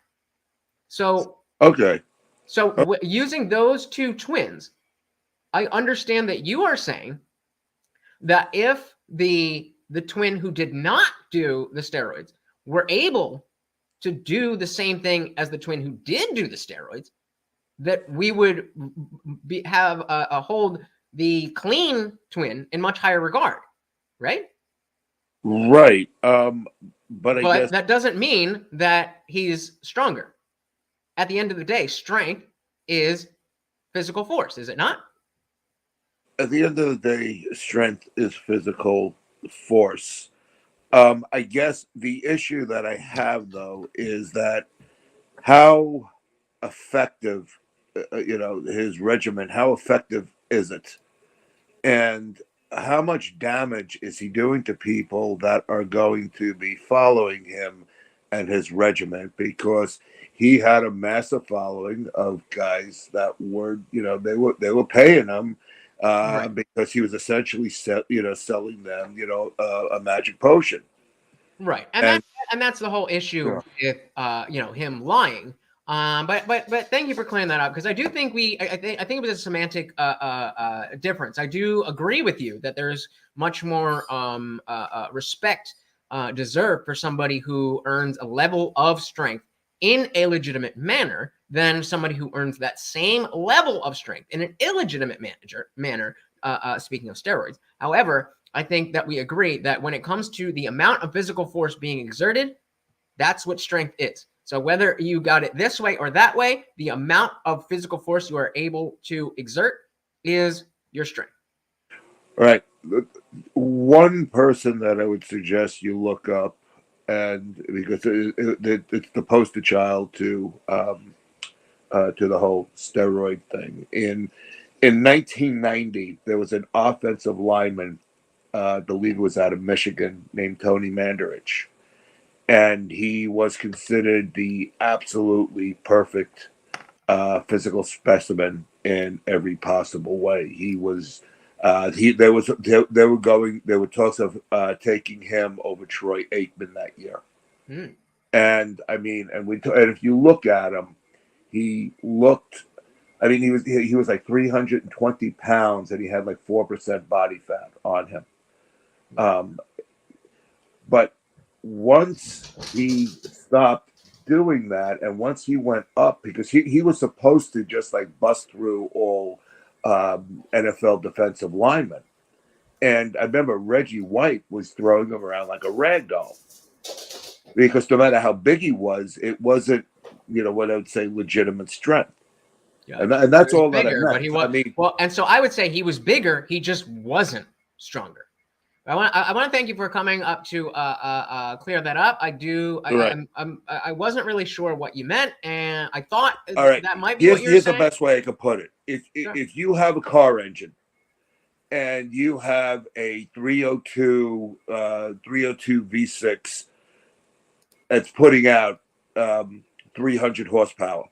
So Okay. So using those two twins, I understand that you are saying that if the twin who did not do the steroids were able to do the same thing as the twin who did do the steroids, that we would have hold the clean twin in much higher regard, right? Right. But I guess that doesn't mean that he's stronger. At the end of the day, strength is physical force, is it not? at the end of the day, strength is physical force. I guess the issue that I have though is that how effective, his regimen, how effective is it? And how much damage is he doing to people that are going to be following him and his regiment? Because he had a massive following of guys that were, they were paying him Right. because he was essentially selling them, a magic potion. Right, and that's the whole issue with him lying. But thank you for clearing that up, because I do think I think it was a semantic difference. I do agree with you that there's much more respect deserved for somebody who earns a level of strength in a legitimate manner than somebody who earns that same level of strength in an illegitimate manner. Speaking of steroids, however, I think that we agree that when it comes to the amount of physical force being exerted, that's what strength is. So whether you got it this way or that way, the amount of physical force you are able to exert is your strength. All right. One person that I would suggest you look up, and because it's the poster child to the whole steroid thing. In 1990, there was an offensive lineman. The lead was out of Michigan, named Tony Mandarich, and he was considered the absolutely perfect physical specimen in every possible way. He was. There were talks of taking him over Troy Aikman that year. And I mean, and if you look at him, he looked. I mean, he was like 320 pounds, and he had like 4% body fat on him. But once he stopped doing that, and once he went up, because he was supposed to just like bust through all NFL defensive linemen, and I remember Reggie White was throwing him around like a rag doll, because no matter how big he was, it wasn't, what I would say, legitimate strength. Yeah. And that's all bigger, that I meant. But he was, and so I would say he was bigger. He just wasn't stronger. I want to thank you for coming up to clear that up. I do. I wasn't really sure what you meant, and I thought that might be what you're saying. Here's the best way I could put it. If you have a car engine and you have a 302 V6 that's putting out 300 horsepower,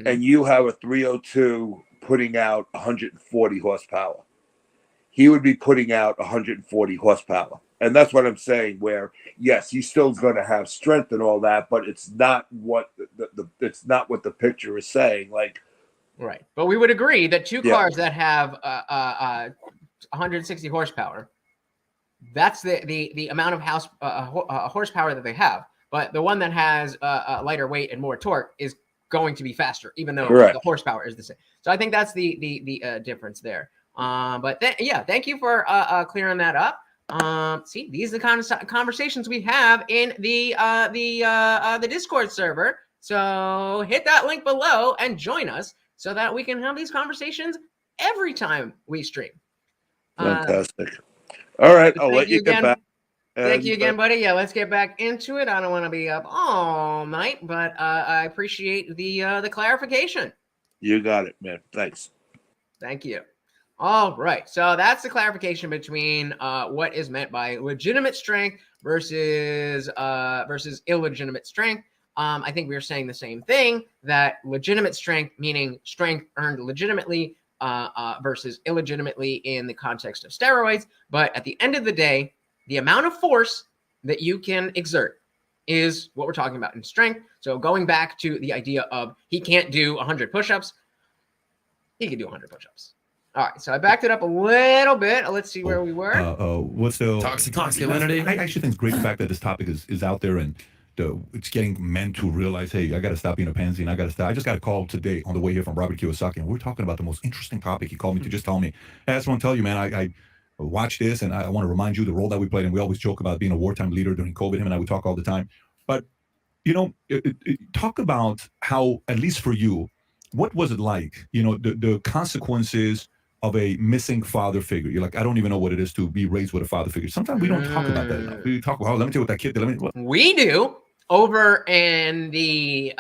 and you have a 302 putting out 140 horsepower, he would be putting out 140 horsepower. And that's what I'm saying, where, yes, he's still going to have strength and all that, but it's not what it's not what the picture is saying. Like, right. But we would agree that two cars that have 160 horsepower, that's the amount of horsepower that they have. But the one that has a lighter weight and more torque is going to be faster, even though Correct. the horsepower is the same. So I think that's the difference there. But yeah, thank you for clearing that up. See, these are the kind of conversations we have in the Discord server. So hit that link below and join us so that we can have these conversations every time we stream. Fantastic. All right, I'll let you again. get back. Thank you again, buddy. Yeah, let's get back into it. I don't want to be up all night, but I appreciate the clarification. You got it, man. Thanks. Thank you. All right. So that's the clarification between what is meant by legitimate strength versus illegitimate strength. I think we were saying the same thing, that legitimate strength, meaning strength earned legitimately versus illegitimately in the context of steroids. But at the end of the day, the amount of force that you can exert is what we're talking about in strength. So going back to the idea of he can't do 100 push-ups, he can do 100 push-ups. All right, so I backed it up a little bit. Let's see where we were. What's the toxic masculinity? I actually think it's great the fact that this topic is out there, and it's getting men to realize, hey, I got to stop being a pansy, and I just got a call today on the way here from Robert Kiyosaki, and we're talking about the most interesting topic. He called me to just tell me, hey, I just want to tell you, man, I watch this, and I want to remind you the role that we played, and we always joke about being a wartime leader during COVID. Him and I, we talk all the time. But, talk about how, at least for you, what was it like, the consequences of a missing father figure? You're like, I don't even know what it is to be raised with a father figure. Sometimes we don't talk about that enough. We talk about, let me tell you what that kid did. We do over in the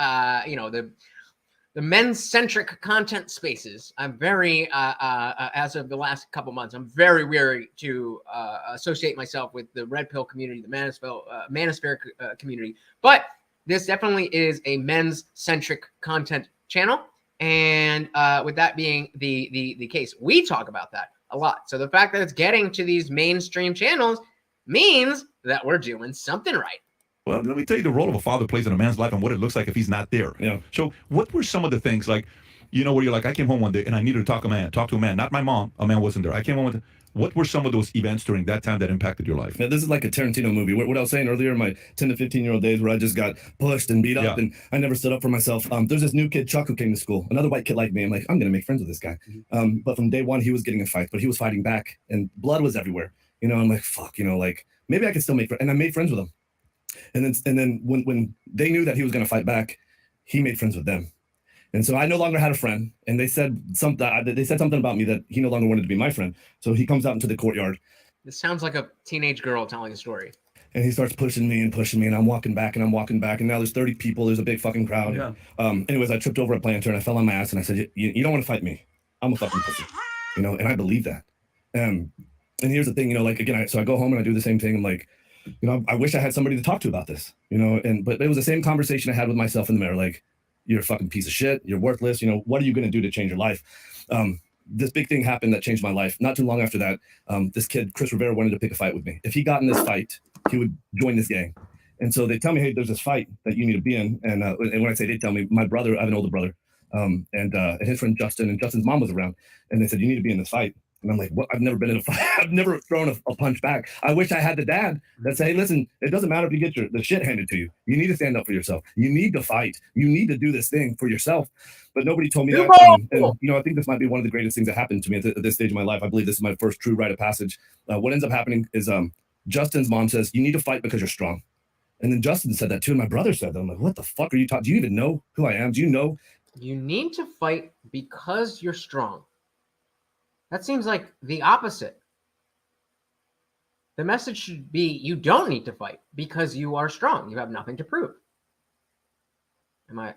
men's-centric content spaces. I'm very, as of the last couple months, I'm very wary to associate myself with the red pill community, the manosphere community. But this definitely is a men's-centric content channel. And with that being the case, we talk about that a lot. So the fact that it's getting to these mainstream channels means that we're doing something right. Well, let me tell you the role of a father plays in a man's life and what it looks like if he's not there. Yeah. So what were some of the things, like, where you're like, I came home one day and I needed to talk to a man, not my mom. A man wasn't there. I came home with. What were some of those events during that time that impacted your life? Yeah, this is like a Tarantino movie. What I was saying earlier in my 10 to 15-year-old days, where I just got pushed and beat up, and I never stood up for myself. There's this new kid, Chuck, who came to school. Another white kid like me. I'm like, I'm gonna make friends with this guy. But from day one, he was getting in fights, but he was fighting back, and blood was everywhere. I'm like, fuck. Like maybe I could still make friends, and I made friends with him. And then when they knew that he was gonna fight back, he made friends with them. And so I no longer had a friend, and they said something about me that he no longer wanted to be my friend. So he comes out into the courtyard. This sounds like a teenage girl telling a story. And he starts pushing me, and I'm walking back, and now there's 30 people. There's a big fucking crowd. Yeah. Anyways, I tripped over a planter, and I fell on my ass, and I said, you don't want to fight me. I'm a fucking pussy. And I believe that. And here's the thing, so I go home and I do the same thing. I'm like, I wish I had somebody to talk to about this, but it was the same conversation I had with myself in the mirror, like, you're a fucking piece of shit. You're worthless. What are you going to do to change your life? This big thing happened that changed my life. Not too long after that, this kid, Chris Rivera, wanted to pick a fight with me. If he got in this fight, he would join this gang. And so they tell me, hey, there's this fight that you need to be in. And when I say they tell me, my brother, I have an older brother, and his friend Justin, and Justin's mom was around. And they said, you need to be in this fight. And I'm like, what? I've never been in a fight. I've never thrown a punch back. I wish I had the dad that say, hey, listen, it doesn't matter if you get the shit handed to you. You need to stand up for yourself. You need to fight. You need to do this thing for yourself. But nobody told me that. And I think this might be one of the greatest things that happened to me at this stage of my life. I believe this is my first true rite of passage. What ends up happening is Justin's mom says, you need to fight because you're strong. And then Justin said that too. And my brother said that. I'm like, what the fuck are you talking? Do you even know who I am? Do you know? You need to fight because you're strong. That seems like the opposite. The message should be, you don't need to fight because you are strong. You have nothing to prove. Am I,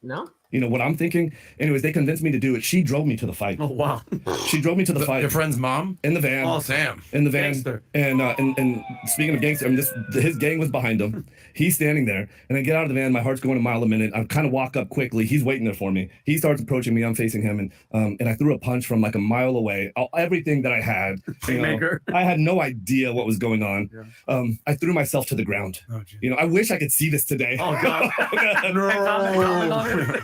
no? What I'm thinking? Anyways, they convinced me to do it. She drove me to the fight. Oh, wow. She drove me to the fight. Your friend's mom? In the van. Oh, Sam. In the van. Gangster. And speaking of gangster, his gang was behind him. He's standing there. And I get out of the van. My heart's going a mile a minute. I kind of walk up quickly. He's waiting there for me. He starts approaching me. I'm facing him. And I threw a punch from like a mile away. Everything that I had. I had no idea what was going on. Yeah. I threw myself to the ground. Oh, I wish I could see this today. Oh, God. No.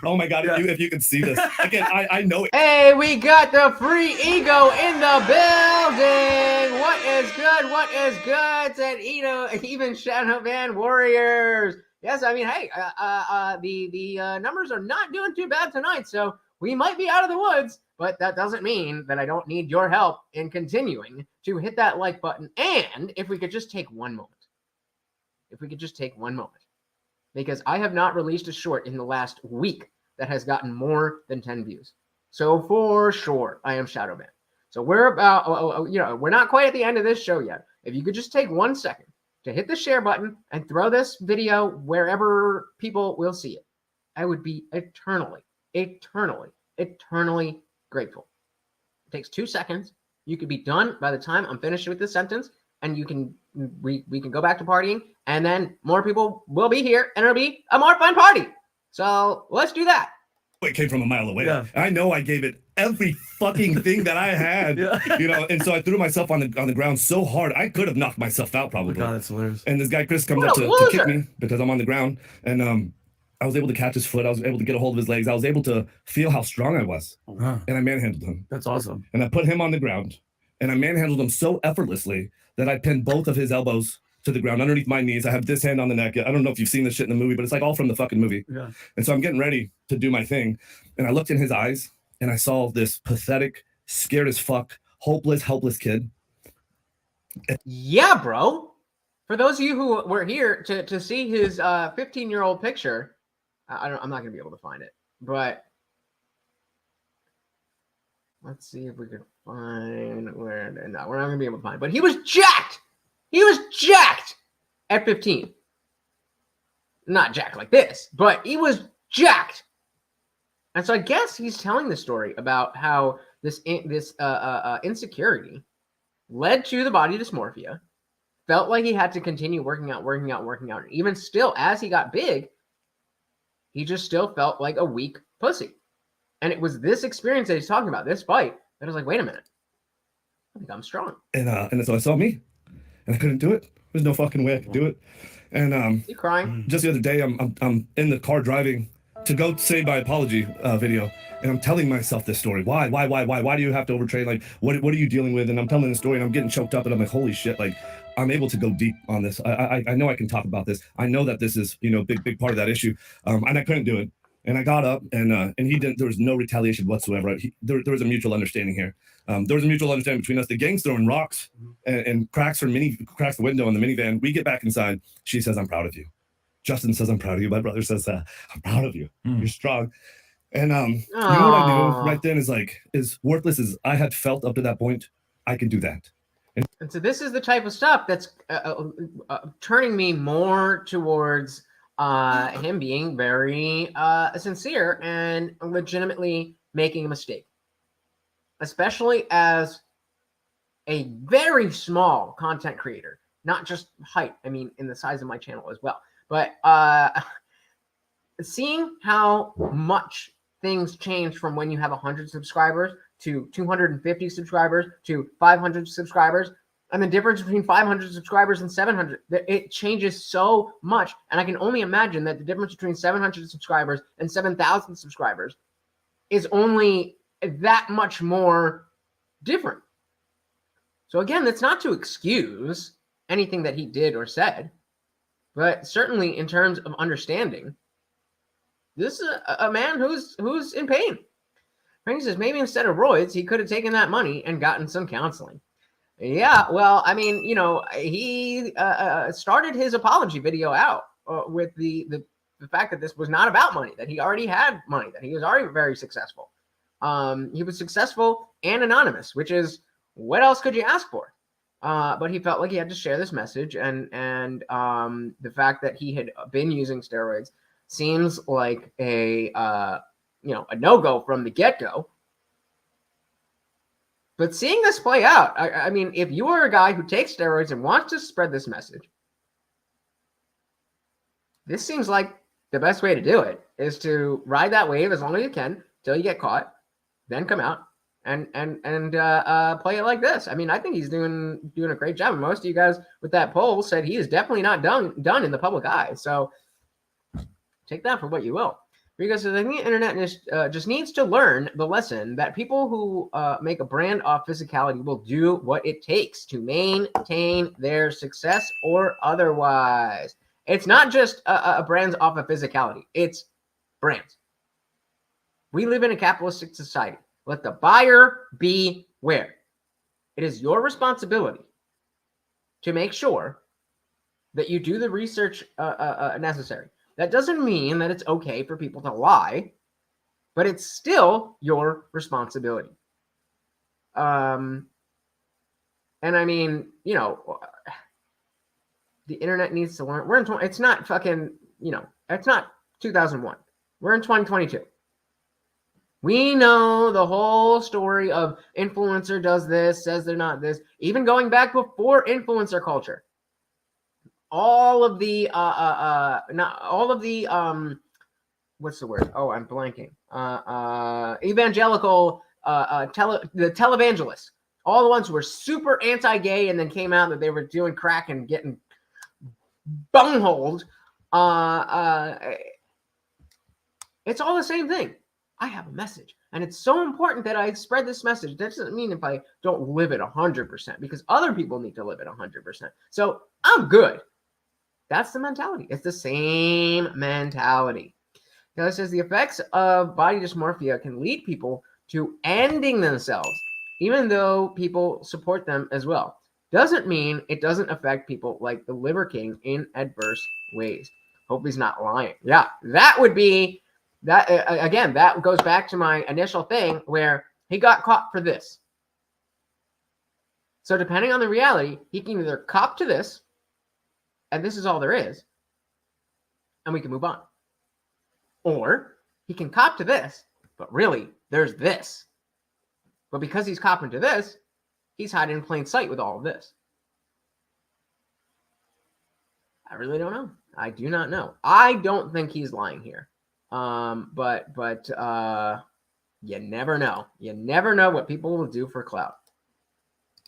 Oh my God, if you could see this. Again, I know it. Hey, we got the free ego in the building. What is good? What is good? Said even Shadow Van Warriors. Yes, I mean, hey, the numbers are not doing too bad tonight, so we might be out of the woods, but that doesn't mean that I don't need your help in continuing to hit that like button. And if we could just take one moment, because I have not released a short in the last week that has gotten more than 10 views. So for sure, I am shadow banned. So we're about, we're not quite at the end of this show yet. If you could just take 1 second to hit the share button and throw this video wherever people will see it, I would be eternally grateful. It takes 2 seconds. You could be done by the time I'm finished with this sentence, and we can go back to partying, and then more people will be here, and it'll be a more fun party. So let's do that. It came from a mile away. Yeah. I know I gave it every fucking thing that I had, and so I threw myself on the ground so hard I could have knocked myself out probably. Oh my God, that's hilarious. And this guy Chris comes up to kick me because I'm on the ground, and I was able to catch his foot. I was able to get a hold of his legs. I was able to feel how strong I was, and I manhandled him. That's awesome. And I put him on the ground, and I manhandled him so effortlessly that I pinned both of his elbows to the ground underneath my knees. I have this hand on the neck. I don't know if you've seen this shit in the movie, but it's like all from the fucking movie. Yeah. And so I'm getting ready to do my thing. And I looked in his eyes and I saw this pathetic, scared as fuck, hopeless, helpless kid. Yeah, bro. For those of you who were here to see his 15-year-old picture, I'm not going to be able to find it, but let's see if we can find where. No, we're not going to be able to find it. But he was jacked. He was jacked at 15. Not jacked like this, but he was jacked. And so I guess he's telling the story about how this insecurity led to the body dysmorphia, felt like he had to continue working out. And even still, as he got big, he just still felt like a weak pussy. And it was this experience that he's talking about, this fight, that I was like, wait a minute. I think I'm strong. And so I saw me. And I couldn't do it. There's no fucking way I could do it. And you crying? Just the other day, I'm in the car driving to go say my apology video, and I'm telling myself this story. Why do you have to overtrain? Like, what are you dealing with? And I'm telling the story, and I'm getting choked up, and I'm like, holy shit! Like, I'm able to go deep on this. I know I can talk about this. I know that this is big part of that issue, and I couldn't do it. And I got up, and he didn't. There was no retaliation whatsoever. There was a mutual understanding here. There was a mutual understanding between us. The gang's throwing rocks and cracks the window on the minivan. We get back inside. She says, "I'm proud of you." Justin says, "I'm proud of you." My brother says, "I'm proud of you. You're strong." And you know what I knew right then is worthless as I had felt up to that point. I can do that. And so this is the type of stuff that's turning me more towards him being very sincere and legitimately making a mistake, especially as a very small content creator, not just height. I mean, in the size of my channel as well. But seeing how much things change from when you have 100 subscribers to 250 subscribers to 500 subscribers, and the difference between 500 subscribers and 700, it changes so much. And I can only imagine that the difference between 700 subscribers and 7,000 subscribers is only that much more different. So again, that's not to excuse anything that he did or said, but certainly in terms of understanding, this is a man who's in pain. Frank says maybe instead of roids, he could have taken that money and gotten some counseling. Yeah, well, I mean, he started his apology video out with the fact that this was not about money, that he already had money, that he was already very successful. He was successful and anonymous, which is what else could you ask for? But he felt like he had to share this message, and the fact that he had been using steroids seems like a no-go from the get-go. But seeing this play out, I mean, if you are a guy who takes steroids and wants to spread this message, this seems like the best way to do it is to ride that wave as long as you can till you get caught, then come out and play it like this. I mean, I think he's doing a great job. And most of you guys with that poll said he is definitely not done in the public eye. So take that for what you will. Because I think the internet just needs to learn the lesson that people who make a brand off physicality will do what it takes to maintain their success or otherwise. It's not just a brands off of physicality. It's brands. We live in a capitalistic society. Let the buyer beware. It is your responsibility to make sure that you do the research necessary. That doesn't mean that it's okay for people to lie, but it's still your responsibility. And I mean, you know, the internet needs to learn. It's not fucking, you know, it's not 2001. We're in 2022. We know the whole story of influencer does this, says they're not this, even going back before influencer culture. All of the what's the word? Oh, I'm blanking. Evangelical the televangelists, all the ones who were super anti-gay and then came out that they were doing crack and getting bungholed. It's all the same thing. I have a message, and it's so important that I spread this message. That doesn't mean if I don't live it 100%, because other people need to live it 100%. So I'm good. That's the mentality. It's the same mentality. Now it says the effects of body dysmorphia can lead people to ending themselves, even though people support them as well. Doesn't mean it doesn't affect people like the Liver King in adverse ways. Hope he's not lying. Yeah, that would be that. Again, that goes back to my initial thing where he got caught for this. So depending on the reality, he can either cop to this, and this is all there is, and we can move on. Or he can cop to this, but really, there's this. But because he's copping to this, he's hiding in plain sight with all of this. I really don't know. I do not know. I don't think he's lying here. But you never know. You never know what people will do for clout.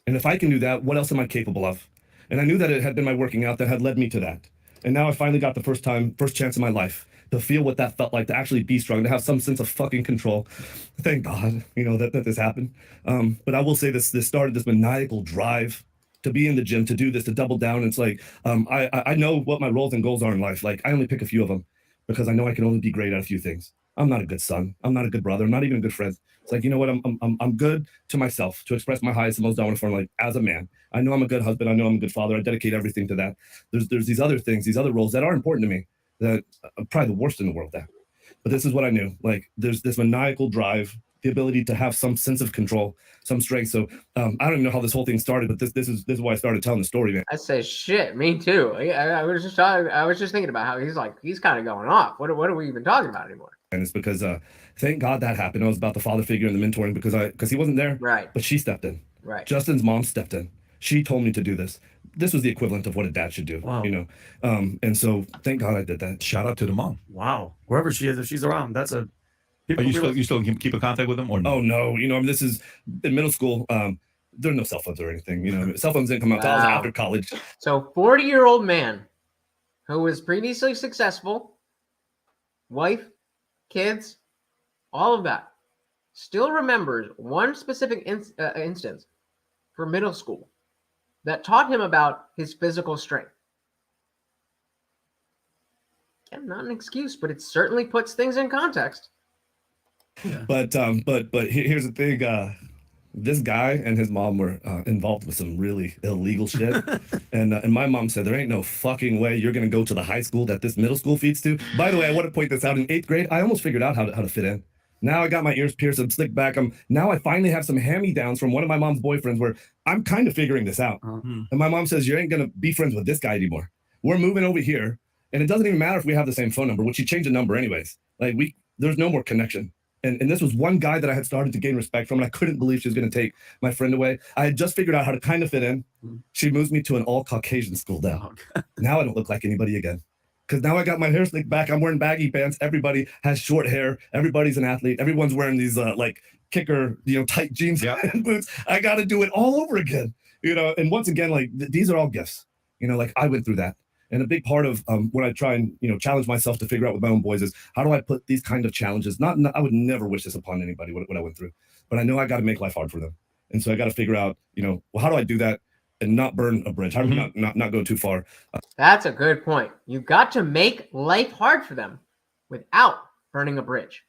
And if I can do that, what else am I capable of? And I knew that it had been my working out that had led me to that. And now I finally got the first chance in my life to feel what that felt like, to actually be strong, to have some sense of fucking control. Thank God, you know, that this happened. But I will say this started this maniacal drive to be in the gym, to do this, to double down. It's like, I know what my roles and goals are in life. Like, I only pick a few of them because I know I can only be great at a few things. I'm not a good son. I'm not a good brother. I'm not even a good friend. It's like, you know what? I'm good to myself, to express my highest and most dominant form, like as a man. I know I'm a good husband. I know I'm a good father. I dedicate everything to that. There's these other things, these other roles that are important to me that I'm probably the worst in the world at. But this is what I knew. Like, there's this maniacal drive, the ability to have some sense of control, some strength. So I don't even know how this whole thing started, but this is why I started telling the story, man. I say shit. Me too. I was just thinking about how he's kind of going off. What are we even talking about anymore? And it's because thank God that happened. I was about the father figure and the mentoring because he wasn't there. Right. But she stepped in. Right. Justin's mom stepped in. She told me to do this. This was the equivalent of what a dad should do. Wow. You know. And so thank God I did that. Shout out to the mom. Wow. Wherever she is, if she's around, that's a. Are you still keep in contact with them or no? Oh no. You know, I mean, this is in middle school. There are no cell phones or anything. You know, cell phones didn't come out until I was after college. So 40-year-old man who was previously successful, wife, kids, all of that, still remembers one specific instance from middle school that taught him about his physical strength. Again, not an excuse, but it certainly puts things in context. Yeah. But here's the thing. This guy and his mom were involved with some really illegal shit. And my mom said, there ain't no fucking way you're going to go to the high school that this middle school feeds to. By the way, I want to point this out. In 8th grade, I almost figured out how to fit in. Now I got my ears pierced, I'm slicked back. Now I finally have some hand-me-downs from one of my mom's boyfriends where I'm kind of figuring this out. And my mom says, you ain't going to be friends with this guy anymore. We're moving over here. And it doesn't even matter if we have the same phone number, which she changed the number anyways. Like there's no more connection. And this was one guy that I had started to gain respect from, and I couldn't believe she was going to take my friend away. I had just figured out how to kind of fit in. She moves me to an all-Caucasian school now. Now I don't look like anybody again. Because now I got my hair slicked back. I'm wearing baggy pants. Everybody has short hair. Everybody's an athlete. Everyone's wearing these like kicker, tight jeans and boots. I got to do it all over again. And once again, like these are all gifts. Like I went through that. And a big part of when I try and challenge myself to figure out with my own boys is how do I put these kind of challenges? I would never wish this upon anybody what I went through, but I know I got to make life hard for them, and so I got to figure out how do I do that and not burn a bridge. How do we not go too far? That's a good point. You've got to make life hard for them without burning a bridge.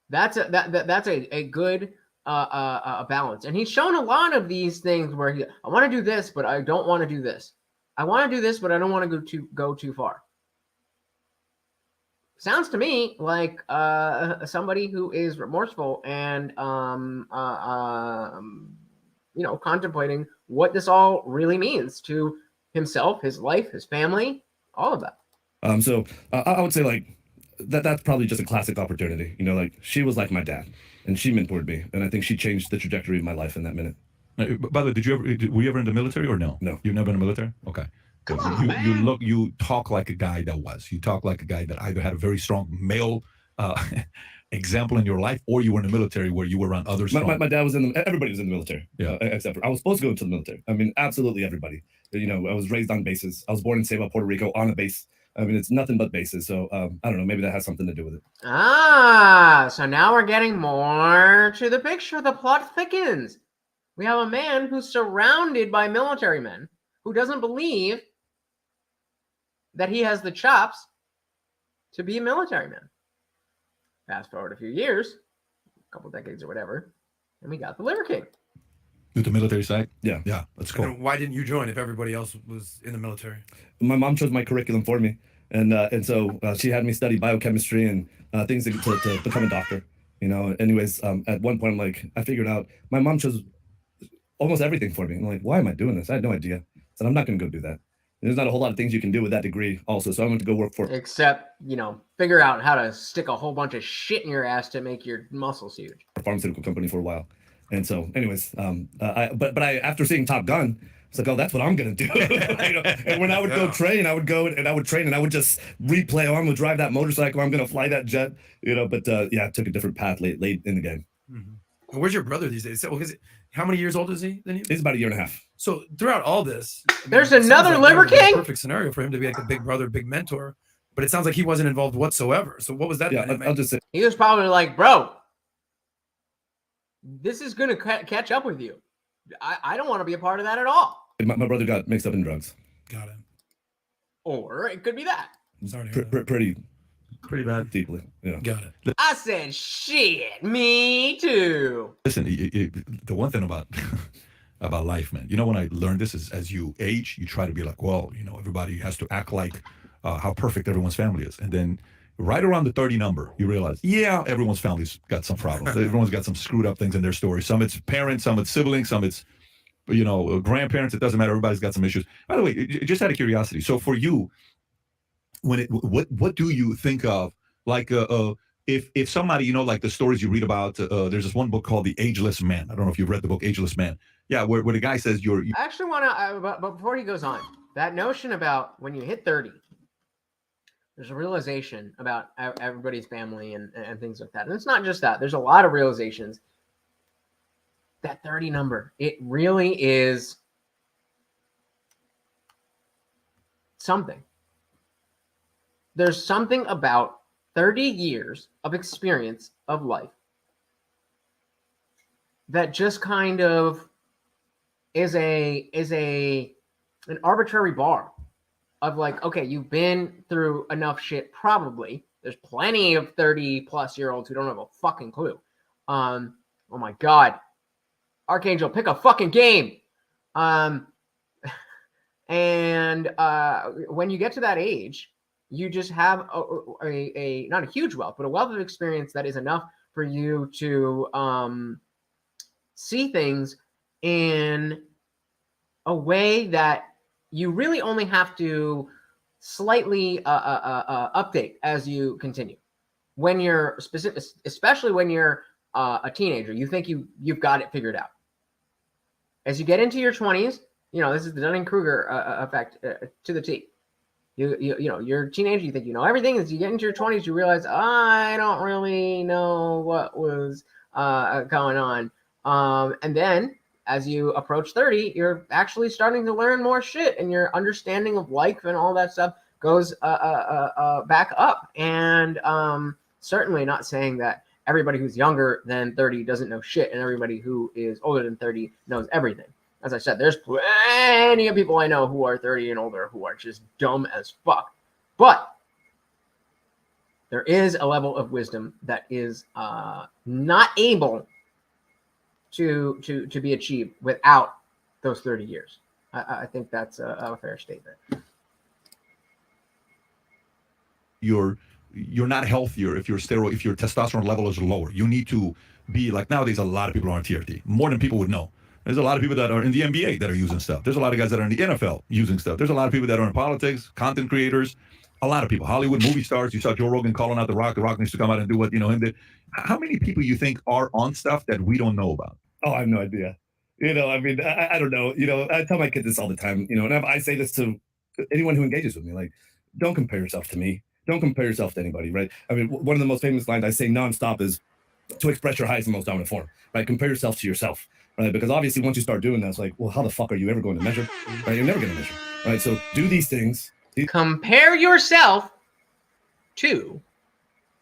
That's a good balance. And he's shown a lot of these things where I want to do this, but I don't want to do this. I want to do this, but I don't want to go too far. Sounds to me like somebody who is remorseful and contemplating what this all really means to himself, his life, his family, all of that. So I would say like that's probably just a classic opportunity. Like she was like my dad, and she mentored me, and I think she changed the trajectory of my life in that minute. By the way, were you ever in the military or no? No. You've never been in the military? Okay. Come on, You talk like a guy that was. You talk like a guy that either had a very strong male example in your life, or you were in the military where you were around others. My dad was everybody was in the military. Yeah. Except for I was supposed to go into the military. I mean, absolutely everybody. I was raised on bases. I was born in Ceiba, Puerto Rico, on a base. I mean, it's nothing but bases. So I don't know. Maybe that has something to do with it. So now we're getting more to the picture. The plot thickens. We have a man who's surrounded by military men who doesn't believe that he has the chops to be a military man. Fast forward a few years, a couple decades or whatever, and we got the Liver King. With the military side? Yeah. Yeah, that's cool. And why didn't you join if everybody else was in the military? My mom chose my curriculum for me. And so she had me study biochemistry and things to become a doctor. Anyways, at one point, I figured out my mom chose almost everything for me. I'm like, why am I doing this? I had no idea. I said, I'm not going to go do that. There's not a whole lot of things you can do with that degree also. So I went to go work for Except, figure out how to stick a whole bunch of shit in your ass to make your muscles huge. a pharmaceutical company for a while. And so anyways, but I after seeing Top Gun, it's like, oh, that's what I'm going to do. And when I would go train, I would go and I would train and I would just replay, I'm going to drive that motorcycle. I'm going to fly that jet, but I took a different path late in the game. Mm-hmm. Well, where's your brother these days? How many years old is he than you? He's about a year and a half. So throughout all this, there's another Liver King? Perfect scenario for him to be like a big brother, big mentor. But it sounds like he wasn't involved whatsoever. So what was that? Yeah, I'll just say. He was probably like, bro, this is going to catch up with you. I don't want to be a part of that at all. My brother got mixed up in drugs. Got it. Or it could be that. I'm sorry to hear that. Pretty bad. Deeply. Yeah. Got it. I said, shit, me too. Listen, the one thing about about life, man, when I learned this is as you age, you try to be like, well, everybody has to act like how perfect everyone's family is. And then right around the 30 number, you realize, yeah, everyone's family's got some problems. Everyone's got some screwed up things in their story. Some it's parents, some it's siblings, some it's, grandparents. It doesn't matter. Everybody's got some issues. By the way, just out of curiosity. So for you, what do you think of like if somebody, like the stories you read about, there's this one book called The Ageless Man. I don't know if you've read the book Ageless Man. Yeah, where the guy says I actually want to, but before he goes on, that notion about when you hit 30, there's a realization about everybody's family and things like that. And it's not just that. There's a lot of realizations. That 30 number, it really is something. There's something about 30 years of experience of life that just kind of is an arbitrary bar of like, okay, you've been through enough shit. Probably there's plenty of 30-plus-year-olds who don't have a fucking clue. Oh my God, Archangel, pick a fucking game. And when you get to that age, you just have a not a huge wealth, but a wealth of experience that is enough for you to see things in a way that you really only have to slightly update as you continue. When you're specific, especially when you're a teenager, you think you've got it figured out. As you get into your 20s, this is the Dunning-Kruger effect to the T. You're a teenager, you think you know everything. As you get into your 20s, you realize, I don't really know what was going on. And then as you approach 30, you're actually starting to learn more shit, and your understanding of life and all that stuff goes back up. And certainly not saying that everybody who's younger than 30 doesn't know shit, and everybody who is older than 30 knows everything. as I said, there's plenty of people I know who are 30 and older who are just dumb as fuck. But there is a level of wisdom that is not able to be achieved without those 30 years. I think that's a fair statement. You're not healthier if your testosterone level is lower. You need to be like, nowadays a lot of people are on TRT, more than people would know. There's a lot of people that are in the NBA that are using stuff. There's a lot of guys that are in the NFL using stuff. There's a lot of people that are in politics, content creators, a lot of people, Hollywood movie stars. You saw Joe Rogan calling out The Rock. The Rock needs to come out and do what him did. How many people you think are on stuff that we don't know about? Oh, I have no idea. I mean, I don't know. I tell my kids this all the time. And I say this to anyone who engages with me, like, don't compare yourself to me. Don't compare yourself to anybody, right? I mean, one of the most famous lines I say nonstop is to express your highest and most dominant form, right? Compare yourself to yourself, right? Because obviously once you start doing that, it's like, well, how the fuck are you ever going to measure, right? You're never going to measure, right? So do these things. Compare yourself to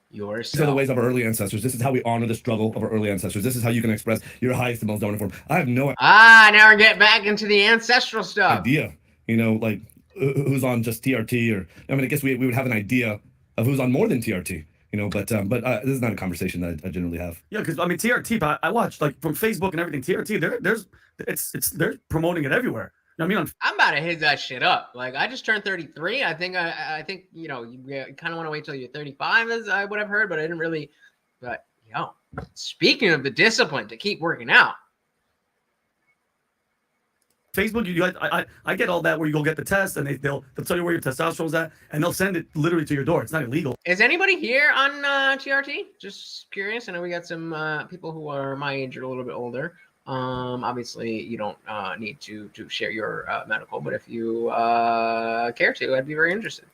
yourself. These are the ways of our early ancestors. This is how we honor the struggle of our early ancestors. This is how you can express your highest and most dominant form. I have no now we're getting back into the ancestral stuff. idea, like who's on just TRT, or I mean, I guess we would have an idea of who's on more than TRT, but this is not a conversation that I generally have. Yeah, because I mean TRT, I watch like from Facebook and everything. TRT, they're promoting it everywhere. You know what I mean? I'm about to hit that shit up. Like, I just turned 33. I think you kind of want to wait till you're 35, as I would have heard, but I didn't really. But speaking of the discipline to keep working out. Facebook, I get all that where you go get the test and they'll tell you where your testosterone's at and they'll send it literally to your door. It's not illegal. Is anybody here on TRT? Just curious. I know we got some people who are my age or a little bit older. Obviously, you don't need to share your medical, but if you care to, I'd be very interested.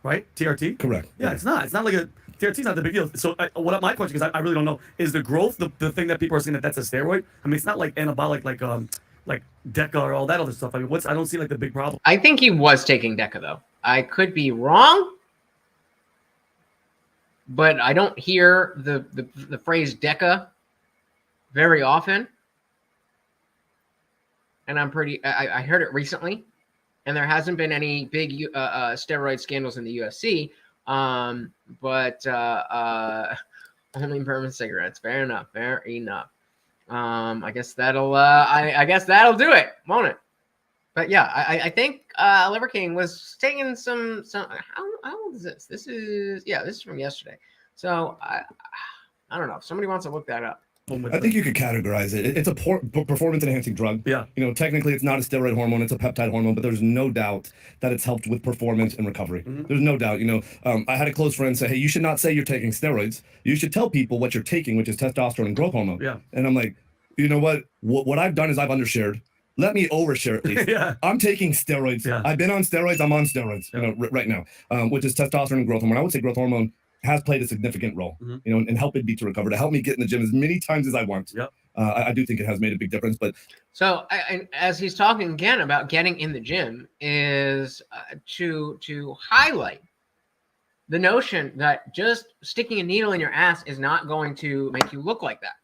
Right? TRT? Correct. Yeah, it's not like TRT's not the big deal. So my question, because I really don't know, is the growth the thing that people are saying that's a steroid? I mean, it's not like anabolic like Deca or all that other stuff. I mean, I don't see like the big problem. I think he was taking Deca though. I could be wrong, but I don't hear the phrase Deca very often. And I heard it recently, and there hasn't been any big steroid scandals in the UFC. But only permanent cigarettes. Fair enough. I guess that'll do it, won't it? But yeah, I think Liver King was taking some. How old is this? This is from yesterday. So I don't know. If somebody wants to look that up. I think you could categorize it. It's a performance-enhancing drug. Yeah. Technically, it's not a steroid hormone; it's a peptide hormone. But there's no doubt that it's helped with performance and recovery. Mm-hmm. There's no doubt. I had a close friend say, "Hey, you should not say you're taking steroids. You should tell people what you're taking, which is testosterone and growth hormone." Yeah. And I'm like, you know what? What I've done is I've undershared. Let me overshare at least. Yeah. I'm taking steroids. Yeah. I've been on steroids. I'm on steroids. Yeah. Right now, which is testosterone and growth hormone. I would say growth hormone has played a significant role, in helping me to recover, to help me get in the gym as many times as I want. Yep. I do think it has made a big difference. But so, as he's talking again about getting in the gym, is to highlight the notion that just sticking a needle in your ass is not going to make you look like that.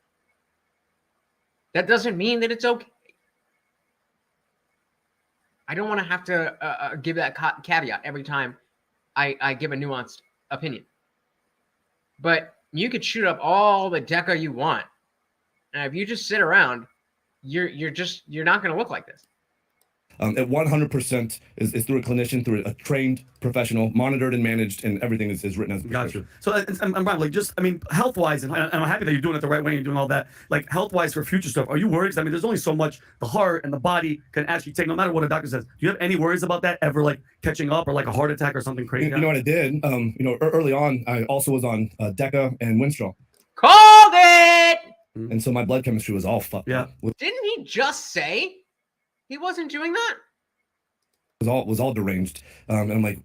That doesn't mean that it's okay. I don't want to have to give that caveat every time I give a nuanced opinion. But you could shoot up all the Deca you want, and if you just sit around, you're not going to look like this. At 100% is through a clinician, through a trained professional, monitored and managed, and everything is written as a Got you. So I'm Brian, like, just, I mean, health-wise, and I'm happy that you're doing it the right way and you're doing all that. Like, health-wise for future stuff, are you worried? 'Cause I mean, there's only so much the heart and the body can actually take, no matter what a doctor says. Do you have any worries about that ever, like catching up or like a heart attack or something crazy? You know what I did? Early on, I also was on Deca and Winstrol. Called it! And so my blood chemistry was all fucked up. Didn't he just say he wasn't doing that? Was all deranged. And I'm like,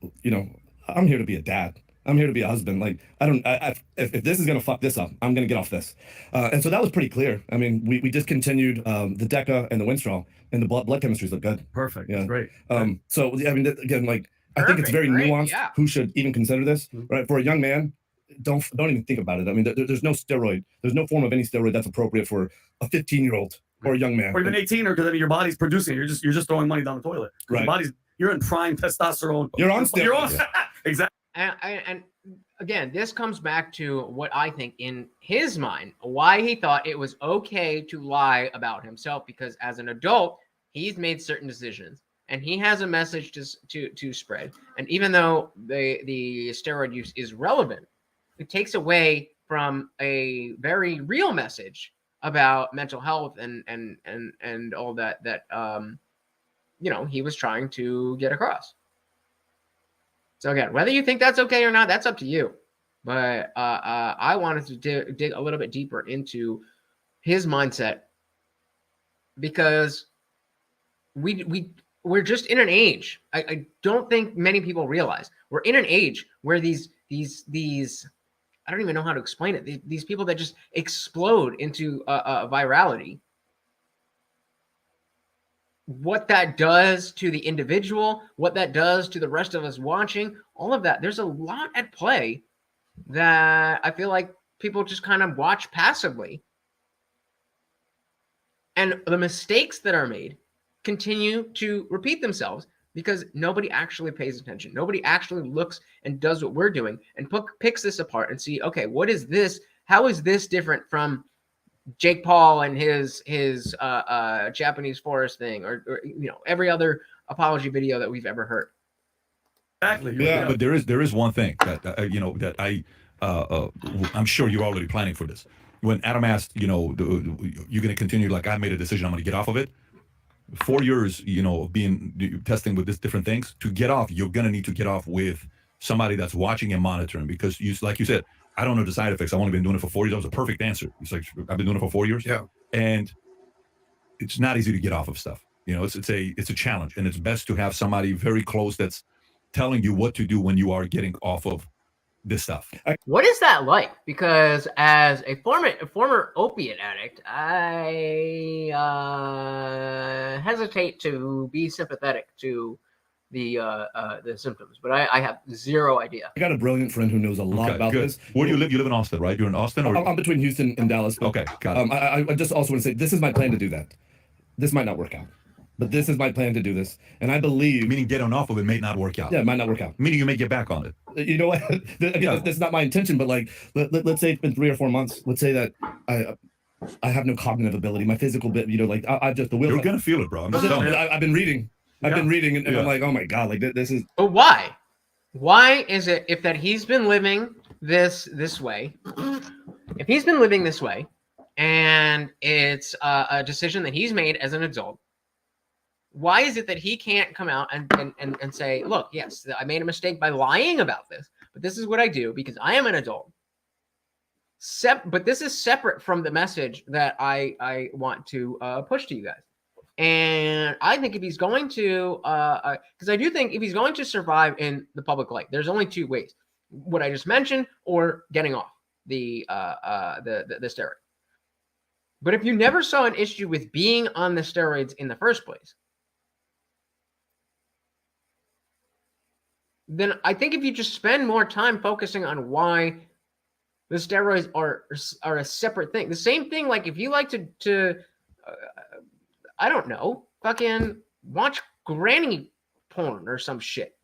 I'm here to be a dad. I'm here to be a husband. Like, if this is going to fuck this up, I'm going to get off this. And so that was pretty clear. I mean, we discontinued the Deca and the Winstrol, and the blood chemistries look good. Perfect. Yeah. Great. So, I mean, again, like, I think it's very nuanced who should even consider this, right? For a young man, don't even think about it. I mean, there's no steroid. There's no form of any steroid that's appropriate for a 15-year-old or a young man, or even 18, or because I mean your body's producing. You're just throwing money down the toilet. Right. You're in prime testosterone. You're on You're on steroids. exactly. And again, this comes back to what I think in his mind, why he thought it was okay to lie about himself, because as an adult, he's made certain decisions and he has a message to spread. And even though the steroid use is relevant, it takes away from a very real message about mental health and all that he was trying to get across. So again, whether you think that's okay or not, that's up to you. But I wanted to dig a little bit deeper into his mindset, because we're just in an age. I don't think many people realize we're in an age where these I don't even know how to explain it. These people that just explode into virality. What that does to the individual, what that does to the rest of us watching, all of that. There's a lot at play that I feel like people just kind of watch passively. And the mistakes that are made continue to repeat themselves because nobody actually pays attention. Nobody actually looks and does what we're doing and picks this apart and see, okay, what is this? How is this different from Jake Paul and his Japanese forest thing, or every other apology video that we've ever heard. Exactly. Yeah, but there is one thing that I'm sure you're already planning for this. When Adam asked, you're going to continue, like I made a decision, I'm going to get off of it. 4 years, of being testing with this different things, to get off, you're going to need to get off with somebody that's watching and monitoring, because like you said, I don't know the side effects. I've only been doing it for 4 years. That was a perfect answer. It's like, I've been doing it for 4 years. Yeah. And it's not easy to get off of stuff. It's a challenge, and it's best to have somebody very close that's telling you what to do when you are getting off of this stuff. What is that like? Because as a former opiate addict, I hesitate to be sympathetic to the symptoms, but I have zero idea. I got a brilliant friend who knows a lot about this. Where do you live? You live in Austin, right? You're in Austin? Or? I'm between Houston and Dallas. Okay, got it. I just also want to say, this is my plan to do that. This might not work out, but this is my plan to do this. And I believe... Meaning getting off of it may not work out. Yeah, it might not work out. Meaning you may get back on it. You know what? That's not my intention, but like, let's say it's been 3 or 4 months. Let's say that I have no cognitive ability. My physical bit, I just... You're going to feel it, bro. I'm just telling you. I've been reading. I've been reading, and I'm like, oh my God, like this is... But why? Why is it if that he's been living this way, if he's been living this way, and it's a decision that he's made as an adult, why is it that he can't come out and say, look, yes, I made a mistake by lying about this, but this is what I do because I am an adult. But this is separate from the message that I want to push to you guys. And I think if he's going to, because I do think if he's going to survive in the public light, there's only 2 ways: what I just mentioned, or getting off the steroid. But if you never saw an issue with being on the steroids in the first place, then I think if you just spend more time focusing on why the steroids are a separate thing, the same thing, like if you like to I don't know, fucking watch granny porn or some shit.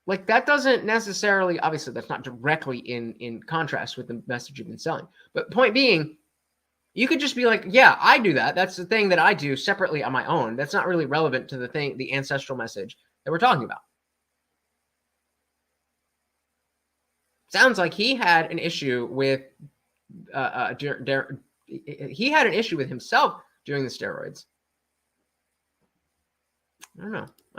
Like that doesn't necessarily, obviously that's not directly in contrast with the message you've been selling. But point being, you could just be like, yeah, I do that. That's the thing that I do separately on my own. That's not really relevant to the ancestral message that we're talking about. Sounds like he had an issue with he had an issue with himself doing the steroids. I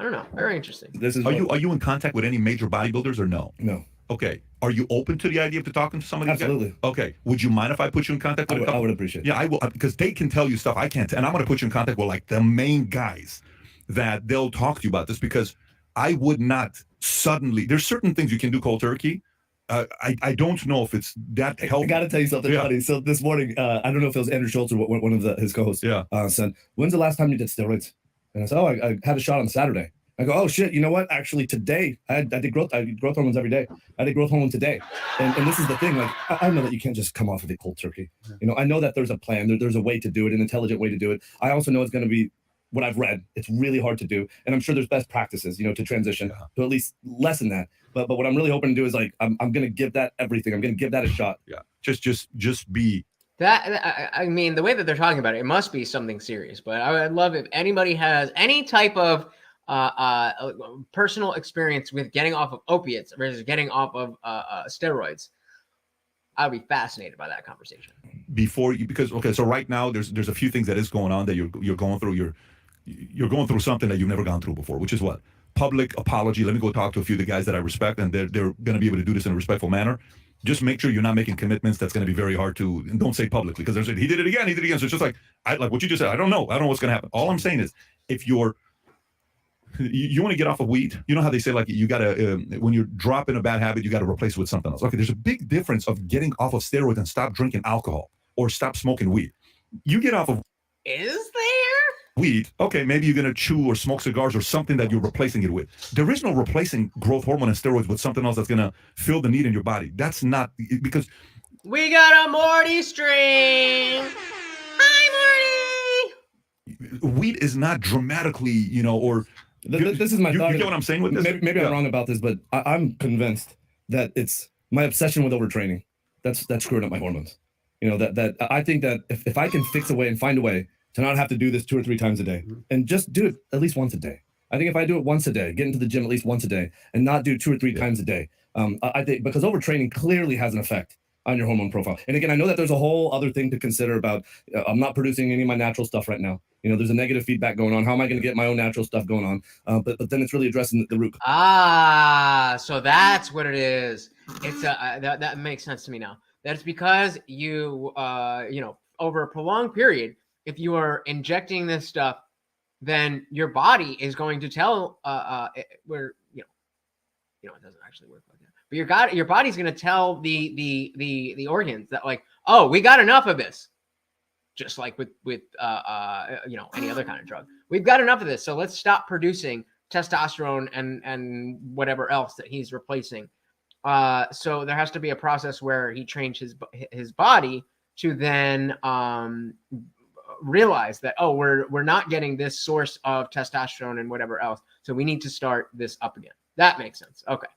don't know. Very interesting. Are you in contact with any major bodybuilders or no? No. Okay. Are you open to the idea of talking to somebody? Absolutely. Okay. Would you mind if I put you in contact with I would appreciate it. Yeah, I will, because they can tell you stuff I can't. And I'm going to put you in contact with like the main guys that they'll talk to you about this, because I would not suddenly, there's certain things you can do cold turkey. I don't know if it's that helpful. I got to tell you something funny. So this morning, I don't know if it was Andrew Schultz or one of his co-hosts said, when's the last time you did steroids? And I said, I had a shot on Saturday. I go, oh shit, you know what? Actually, today I did growth hormones every day. I did growth hormone today, and this is the thing. Like I know that you can't just come off of it cold turkey. You know, I know that there's a plan. There's a way to do it, an intelligent way to do it. I also know it's going to be what I've read. It's really hard to do, and I'm sure there's best practices, you know, to transition to at least lessen that. But what I'm really hoping to do is like I'm going to give that everything. I'm going to give that a shot. Yeah, just be. That I mean, the way that they're talking about it, it must be something serious. But I would love if anybody has any type of personal experience with getting off of opiates versus getting off of steroids. I would be fascinated by that conversation. Before you, because okay, so right now there's a few things that is going on that you're going through. You're going through something that you've never gone through before, which is what? Public apology. Let me go talk to a few of the guys that I respect, and they're going to be able to do this in a respectful manner. Just make sure you're not making commitments that's going to be very hard to, and don't say publicly, because he did it again. So it's just like what you just said. I don't know what's going to happen. All I'm saying is, if you want to get off of weed, you know how they say like you gotta when you're dropping a bad habit, you got to replace it with something else. Okay, there's a big difference of getting off of steroids and stop drinking alcohol or stop smoking weed. You get off of weed, okay, maybe you're gonna chew or smoke cigars or something that you're replacing it with. There is no replacing growth hormone and steroids with something else that's gonna fill the need in your body. That's not, because we got a Morty stream. Hi, Morty. Weed is not dramatically, you know, or this is my thought. You get what I'm saying with this? Maybe I'm wrong about this, but I'm convinced that it's my obsession with overtraining that's screwing up my hormones. You know, that I think that if I can fix a way and find a way to not have to do this 2 or 3 times a day and just do it at least once a day. I think if I do it once a day, get into the gym at least once a day and not do 2 or 3 times a day, I think because overtraining clearly has an effect on your hormone profile. And again, I know that there's a whole other thing to consider about I'm not producing any of my natural stuff right now. You know, there's a negative feedback going on. How am I going to get my own natural stuff going on? But then it's really addressing the root. So that's what it is. It's that makes sense to me now. That's because you know, over a prolonged period, if you are injecting this stuff, then your body is going to tell where you know it doesn't actually work like that. But your body's going to tell the organs that like, oh, we got enough of this. Just like with you know, any other kind of drug, we've got enough of this. So let's stop producing testosterone and whatever else that he's replacing. So there has to be a process where he trains his body to then realize that, oh, we're not getting this source of testosterone and whatever else, so we need to start this up again. That makes sense. Okay.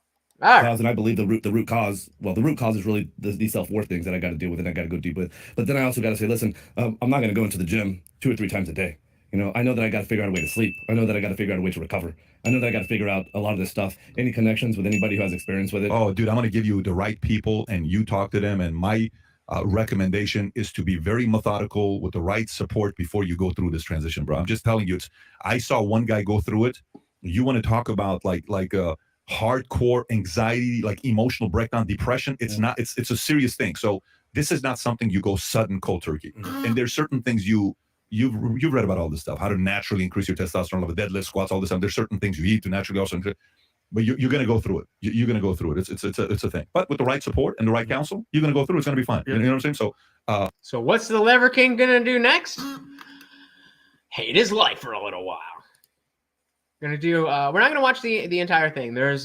All right. And I believe the root cause. Well, the root cause is really these self-worth things that I got to deal with and I got to go deep with. But then I also got to say, listen, I'm not going to go into the gym 2 or 3 times a day. You know, I know that I got to figure out a way to sleep. I know that I got to figure out a way to recover. I know that I got to figure out a lot of this stuff. Any connections with anybody who has experience with it? Oh, dude, I'm going to give you the right people and you talk to them. And my recommendation is to be very methodical with the right support before you go through this transition, bro. I'm just telling you, I saw one guy go through it. You want to talk about like hardcore anxiety, like emotional breakdown, depression. It's not, it's a serious thing. So this is not something you go sudden cold turkey. And there's certain things you've read about all this stuff, how to naturally increase your testosterone level, deadlift, squats, all this stuff. There's certain things you eat to naturally also, but you're going to go through it. You're going to go through it. It's a thing. But with the right support and the right counsel, you're going to go through it. It's going to be fine. You know what I'm saying? So what's the Lever King going to do next? Hate his life for a little while. Gonna do we're not gonna watch the entire thing. There's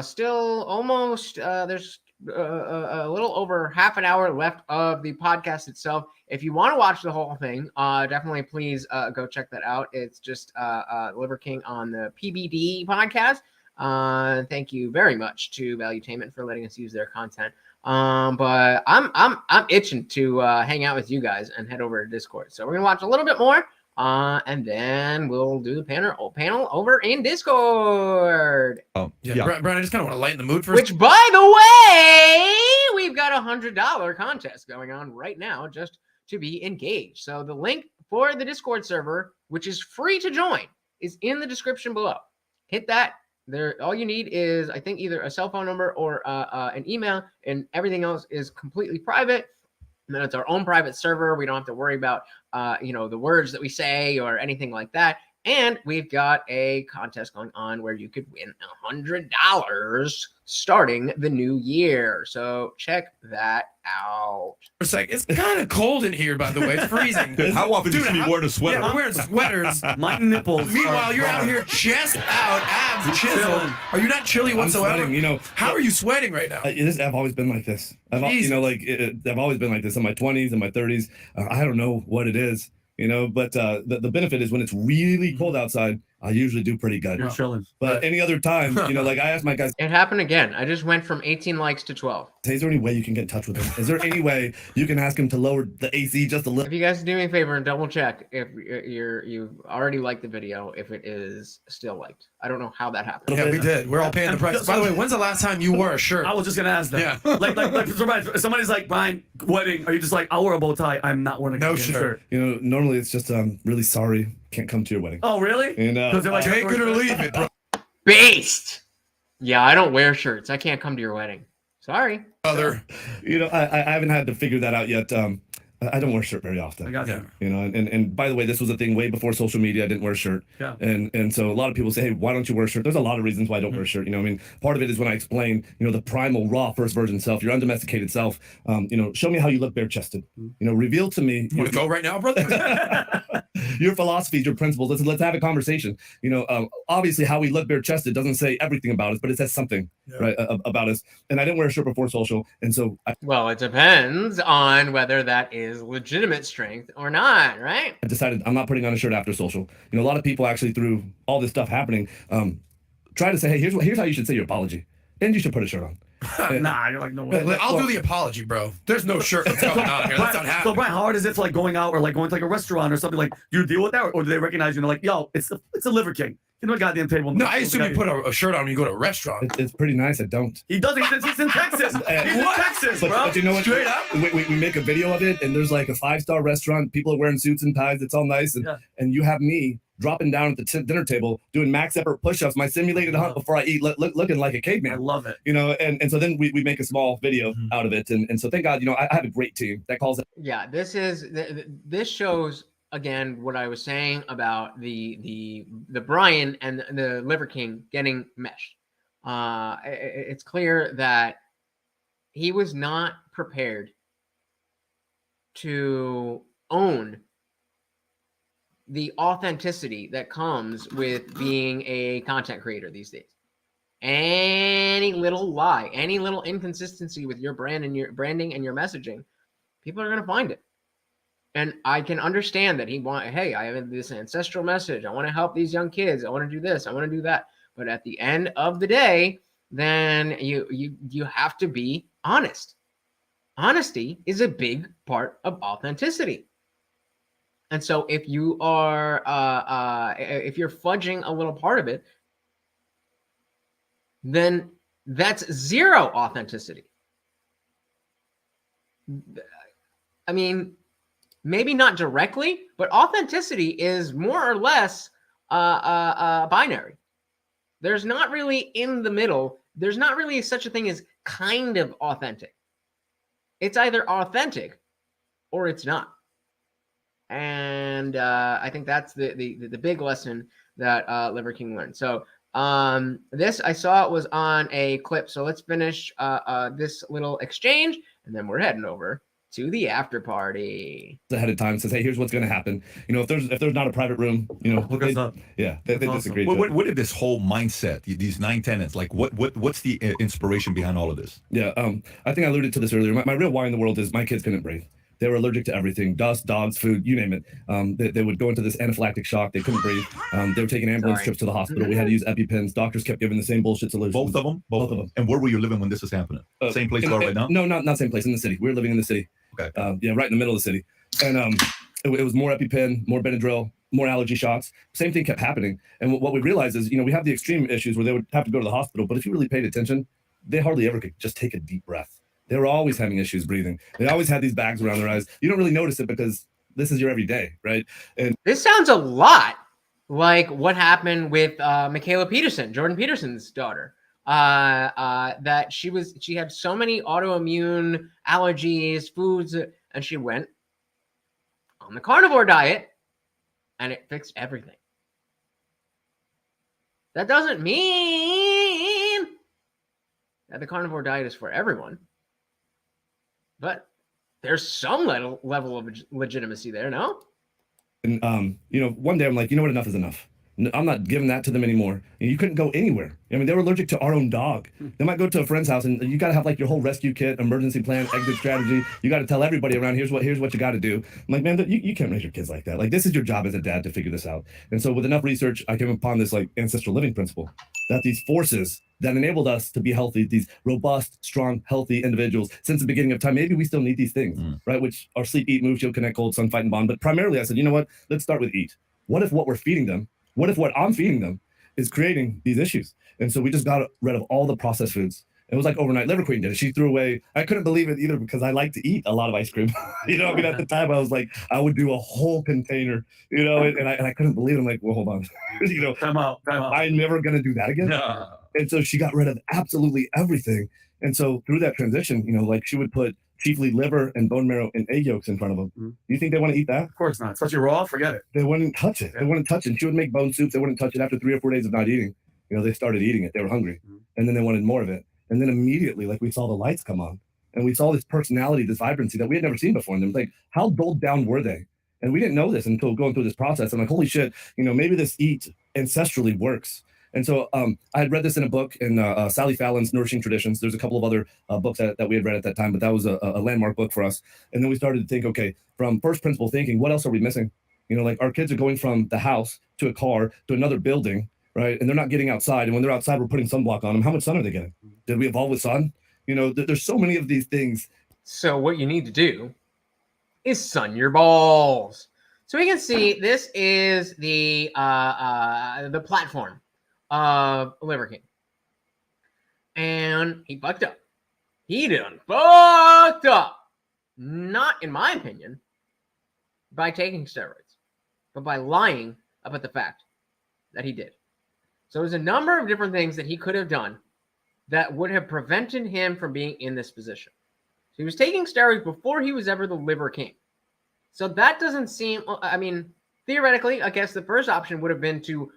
still almost there's a little over half an hour left of the podcast itself. If you want to watch the whole thing, definitely please go check that out. It's just Liver King on the PBD podcast. Thank you very much to Valuetainment for letting us use their content. But I'm itching to hang out with you guys and head over to Discord. So we're gonna watch a little bit more. And then we'll do the panel over in Discord. Yeah. Brian, I just kind of want to lighten the mood for which, by the way, we've got a $100 contest going on right now just to be engaged. So the link for the Discord server, which is free to join, is in the description below. Hit that. There, all you need is, I think, either a cell phone number or an email, and everything else is completely private. And then it's our own private server. We don't have to worry about, the words that we say or anything like that. And we've got a contest going on where you could win $100 starting the new year. So check that out. For a sec, it's kind of cold in here, by the way. It's freezing. How often do you see me wearing a sweater? Yeah, we're wearing sweaters. My nipples. Meanwhile, you're out here chest out, abs chiseled. Are you not chilly I'm whatsoever? sweating, How are you sweating right now? I've always been like this. I've always been like this in my 20s and my 30s. I don't know what it is, but the benefit is when it's really cold outside, I usually do pretty good. You're chilling. But any other time, like I asked my guys, It happened again. I just went from 18 likes to 12. is there any way you can get in touch with him? Is there any way you can ask him to lower the AC just a little? If you guys do me a favor and double check if you've already liked the video, if it is still liked. I don't know how that happened. Yeah, we did. We're all paying the price. By the way, when's the last time you wore a shirt? I was just gonna ask that. Yeah. like somebody's like, Brian, wedding. Are you just like, I'll wear a bow tie? I'm not wearing a No shirt. Normally it's just really sorry, can't come to your wedding. Oh, really? And Take it or leave it, bro. Based. Yeah, I don't wear shirts. I can't come to your wedding. Sorry. Brother. I haven't had to figure that out yet. I don't wear a shirt very often. I got you. And by the way, this was a thing way before social media. I didn't wear a shirt. Yeah. And so a lot of people say, hey, why don't you wear a shirt? There's a lot of reasons why I don't wear a shirt. Part of it is when I explain, the primal, raw, first virgin self, your undomesticated self. Show me how you look bare chested. Reveal to me. You want to go right now, brother? Your philosophies, your principles. Let's have a conversation. Obviously, how we look bare chested doesn't say everything about us, but it says something right about us. And I didn't wear a shirt before social, and so Well, it depends on whether that is legitimate strength or not, right? I decided I'm not putting on a shirt after social. A lot of people actually, through all this stuff happening, try to say, hey, here's how you should say your apology, and you should put a shirt on. Nah, you're like, no way. I'll do the apology, bro. There's no shirt that's going on here. That's not happening. So, Brian, how hard is it to like going out or like going to like a restaurant or something? Like, do you deal with that, or do they recognize you and they're like, yo, it's a Liver King? You know, a goddamn table. No, I assume you put a shirt on when you go to a restaurant. It's pretty nice. I don't. He doesn't. He's in Texas. He's in Texas, bro. But you know what? Straight up. We make a video of it, and there's like a 5-star restaurant. People are wearing suits and ties. It's all nice, and you have me dropping down at the dinner table doing max effort push-ups, my simulated hunt before I eat, looking like a caveman. I love it. And so then we make a small video out of it, and so thank God, I have a great team that calls it. Yeah, this shows again what I was saying about the Brian and the Liver King getting meshed. It's clear that he was not prepared to own the authenticity that comes with being a content creator these days. Any little lie, any little inconsistency with your brand and your branding and your messaging, people are going to find it. And I can understand that hey, I have this ancestral message. I want to help these young kids. I want to do this. I want to do that. But at the end of the day, then you have to be honest. Honesty is a big part of authenticity. And so if you are if you're fudging a little part of it, then that's zero authenticity. I mean, maybe not directly, but authenticity is more or less binary. There's not really in the middle. There's not really such a thing as kind of authentic. It's either authentic or it's not. And I think that's the big lesson that Liver King learned. So this I saw it was on a clip. So let's finish this little exchange, and then we're heading over to the after party. Ahead of time says, hey, here's what's going to happen. If there's not a private room, look us up. Yeah, they disagree. What did this whole mindset, these 9 tenets, like what's the inspiration behind all of this? Yeah, I think I alluded to this earlier. My real why in the world is my kids couldn't breathe. They were allergic to everything: dust, dogs, food, you name it. They would go into this anaphylactic shock. They couldn't breathe. They were taking ambulance trips to the hospital. We had to use EpiPens. Doctors kept giving the same bullshit solutions. Both of them. And where were you living when this is happening? Same place you are right now? No, not same place. In the city. We were living in the city. Okay. Yeah, right in the middle of the city. And it was more EpiPen, more Benadryl, more allergy shots. Same thing kept happening. And what we realized is, we have the extreme issues where they would have to go to the hospital. But if you really paid attention, they hardly ever could just take a deep breath. They were always having issues breathing. They always had these bags around their eyes. You don't really notice it because this is your everyday, right? And this sounds a lot like what happened with Michaela Peterson, Jordan Peterson's daughter. That she had so many autoimmune allergies, foods, and she went on the carnivore diet, and it fixed everything. That doesn't mean that the carnivore diet is for everyone, but there's some level of legitimacy there, no? And one day I'm like, you know what, enough is enough. I'm not giving that to them anymore. And you couldn't go anywhere. I mean, they were allergic to our own dog. They might go to a friend's house, and you got to have like your whole rescue kit, emergency plan, exit strategy. You got to tell everybody around, here's what you got to do. I'm like, man, you can't raise your kids like that. Like, this is your job as a dad to figure this out. And so with enough research, I came upon this like ancestral living principle, that these forces that enabled us to be healthy, these robust, strong, healthy individuals since the beginning of time, maybe we still need these things, right? Which are sleep, eat, move, shield, connect, cold, sun, fight, and bond. But primarily I said, you know what? Let's start with eat. What if what we're feeding them, what if what I'm feeding them is creating these issues? And so we just got rid of all the processed foods. It was like overnight. Liver Queen did it. She threw away, I couldn't believe it either because I like to eat a lot of ice cream. I mean, at the time I was like, I would do a whole container, and I couldn't believe it. I'm like, well, hold on. Time out. I'm never going to do that again. No. And so she got rid of absolutely everything. And so through that transition, like she would put chiefly liver and bone marrow and egg yolks in front of them. Do you think they want to eat that? Of course not. Especially raw, forget it. They wouldn't touch it. They wouldn't touch it. And she would make bone soups. They wouldn't touch it. After 3 or 4 days of not eating, they started eating it. They were hungry. And then they wanted more of it. And then immediately, like, we saw the lights come on. And we saw this personality, this vibrancy that we had never seen before. And it was like, how dulled down were they? And we didn't know this until going through this process. I'm like, holy shit, maybe this eat ancestrally works. And so I had read this in a book in Sally Fallon's Nourishing Traditions. There's a couple of other books that we had read at that time, but that was a landmark book for us. And then we started to think, okay, from first principle thinking, what else are we missing? Like our kids are going from the house to a car to another building, right? And they're not getting outside. And when they're outside, we're putting sunblock on them. How much sun are they getting? Did we evolve with sun? There's so many of these things. So what you need to do is sun your balls. So we can see this is the platform of Liver King. And he fucked up. He done fucked up. Not, in my opinion, by taking steroids, but by lying about the fact that he did. So there's a number of different things that he could have done that would have prevented him from being in this position. So he was taking steroids before he was ever the Liver King. So that doesn't seem, I mean, theoretically, I guess the first option would have been to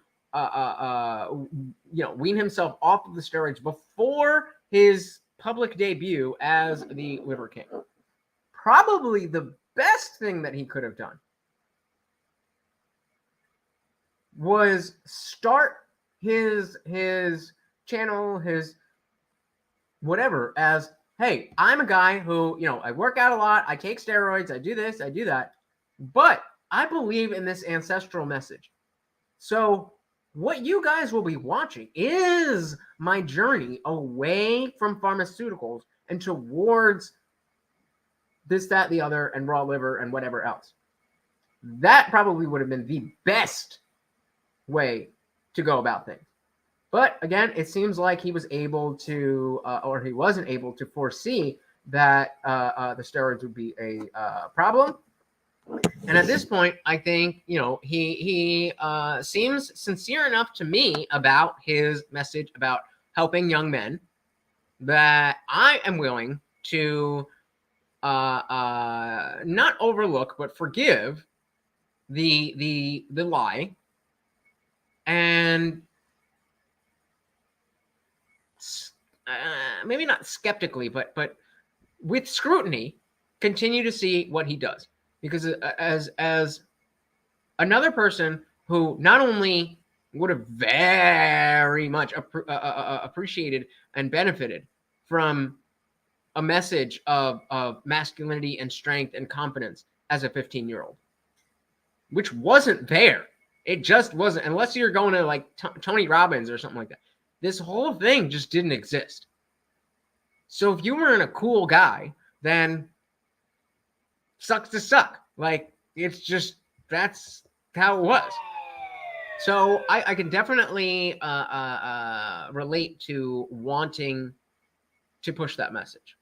wean himself off of the steroids before his public debut as the Liver King. Probably the best thing that he could have done was start his channel, his whatever, as, hey, I'm a guy who, I work out a lot, I take steroids, I do this, I do that, but I believe in this ancestral message. So what you guys will be watching is my journey away from pharmaceuticals and towards this, that, the other, and raw liver and whatever else. That probably would have been the best way to go about things. But again, it seems like he was able to, or he wasn't able to foresee that the steroids would be a problem. And at this point, I think, he seems sincere enough to me about his message about helping young men that I am willing to not overlook, but forgive the lie, and maybe not skeptically, but with scrutiny, continue to see what he does. Because as another person who not only would have very much appreciated and benefited from a message of masculinity and strength and confidence as a 15-year-old, which wasn't there. It just wasn't, unless you're going to like Tony Robbins or something like that. This whole thing just didn't exist. So if you weren't a cool guy, then sucks to suck. Like, it's just, that's how it was. So I can definitely relate to wanting to push that message.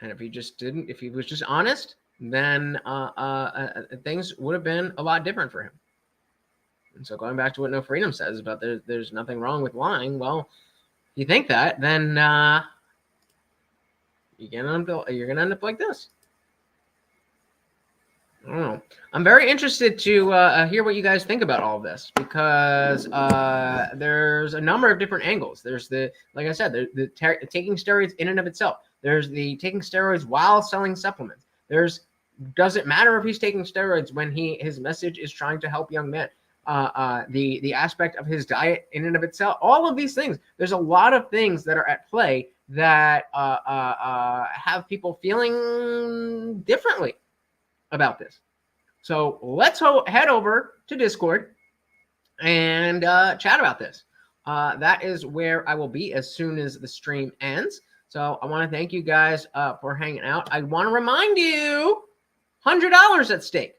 And if he just didn't, if he was just honest, then things would have been a lot different for him. And so going back to what No Freedom says about there's nothing wrong with lying. Well, if you think that, then you're gonna end up like this. I don't know. I'm very interested to hear what you guys think about all of this because there's a number of different angles. There's like I said, the taking steroids in and of itself. There's the taking steroids while selling supplements. Does it matter if he's taking steroids when his message is trying to help young men? The aspect of his diet in and of itself. All of these things. There's a lot of things that are at play that have people feeling differently about this. So let's head over to Discord and chat about this. That is where I will be as soon as the stream ends. So I want to thank you guys for hanging out. I want to remind you, $100 at stake.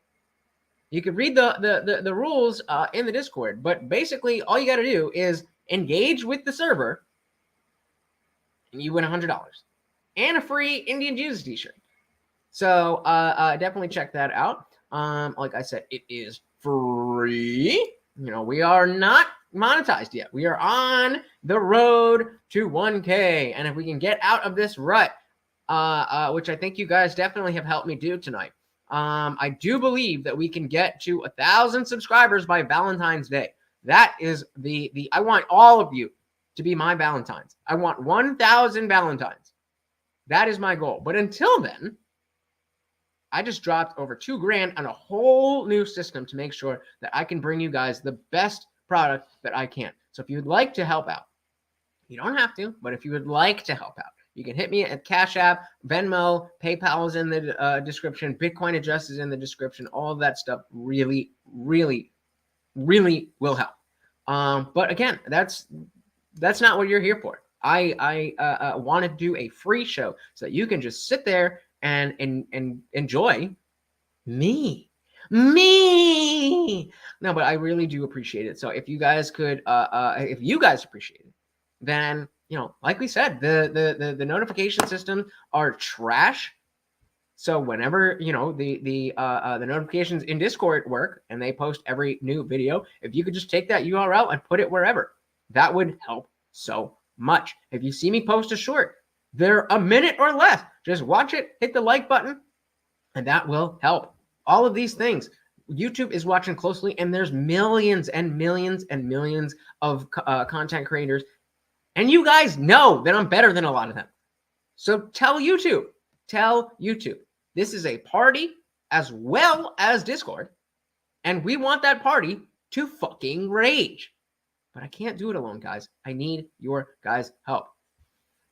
You can read the rules in the Discord, but basically all you got to do is engage with the server, and you win $100 and a free IndianJesus t-shirt. So definitely check that out. Like I said, it is free. You know, we are not monetized yet. We are on the road to 1K. And if we can get out of this rut, which I think you guys definitely have helped me do tonight, I do believe that we can get to 1,000 subscribers by Valentine's Day. That is I want all of you to be my Valentines. I want 1,000 Valentines. That is my goal. But until then, I just dropped over $2,000 on a whole new system to make sure that I can bring you guys the best product that I can. So if you would like to help out, you don't have to, but if you would like to help out, you can hit me at CashApp, Venmo, PayPal is in the description, Bitcoin address is in the description. All of that stuff really, really, really will help. But again, that's not what you're here for. I want to do a free show so that you can just sit there and enjoy me. No, but I really do appreciate it. So if you guys could, if you guys appreciate it, then, you know, like we said, the notification systems are trash. So whenever, you know, the notifications in Discord work and they post every new video, if you could just take that URL and put it wherever, that would help so much. If you see me post a short, they're a minute or less. Just watch it, hit the like button, and that will help. All of these things. YouTube is watching closely, and there's millions and millions and millions of content creators. And you guys know that I'm better than a lot of them. So tell YouTube. This is a party as well as Discord, and we want that party to fucking rage. But I can't do it alone, guys. I need your guys' help.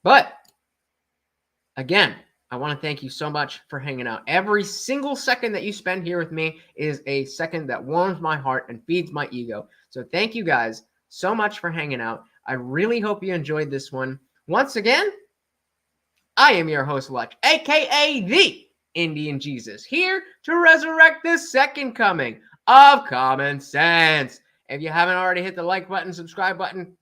But again, I want to thank you so much for hanging out. Every single second that you spend here with me is a second that warms my heart and feeds my ego. So thank you guys so much for hanging out. I really hope you enjoyed this one. Once again, I am your host, Lutch, aka the IndianJesus, here to resurrect the second coming of common sense. If you haven't already hit the like button, subscribe button,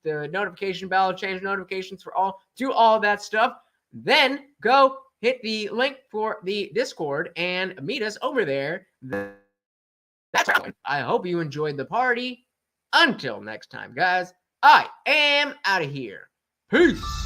the notification bell, change notifications for all, do all that stuff, then go hit the link for the Discord and meet us over there. That's right. I hope you enjoyed the party. Until next time, guys, I am out of here. Peace.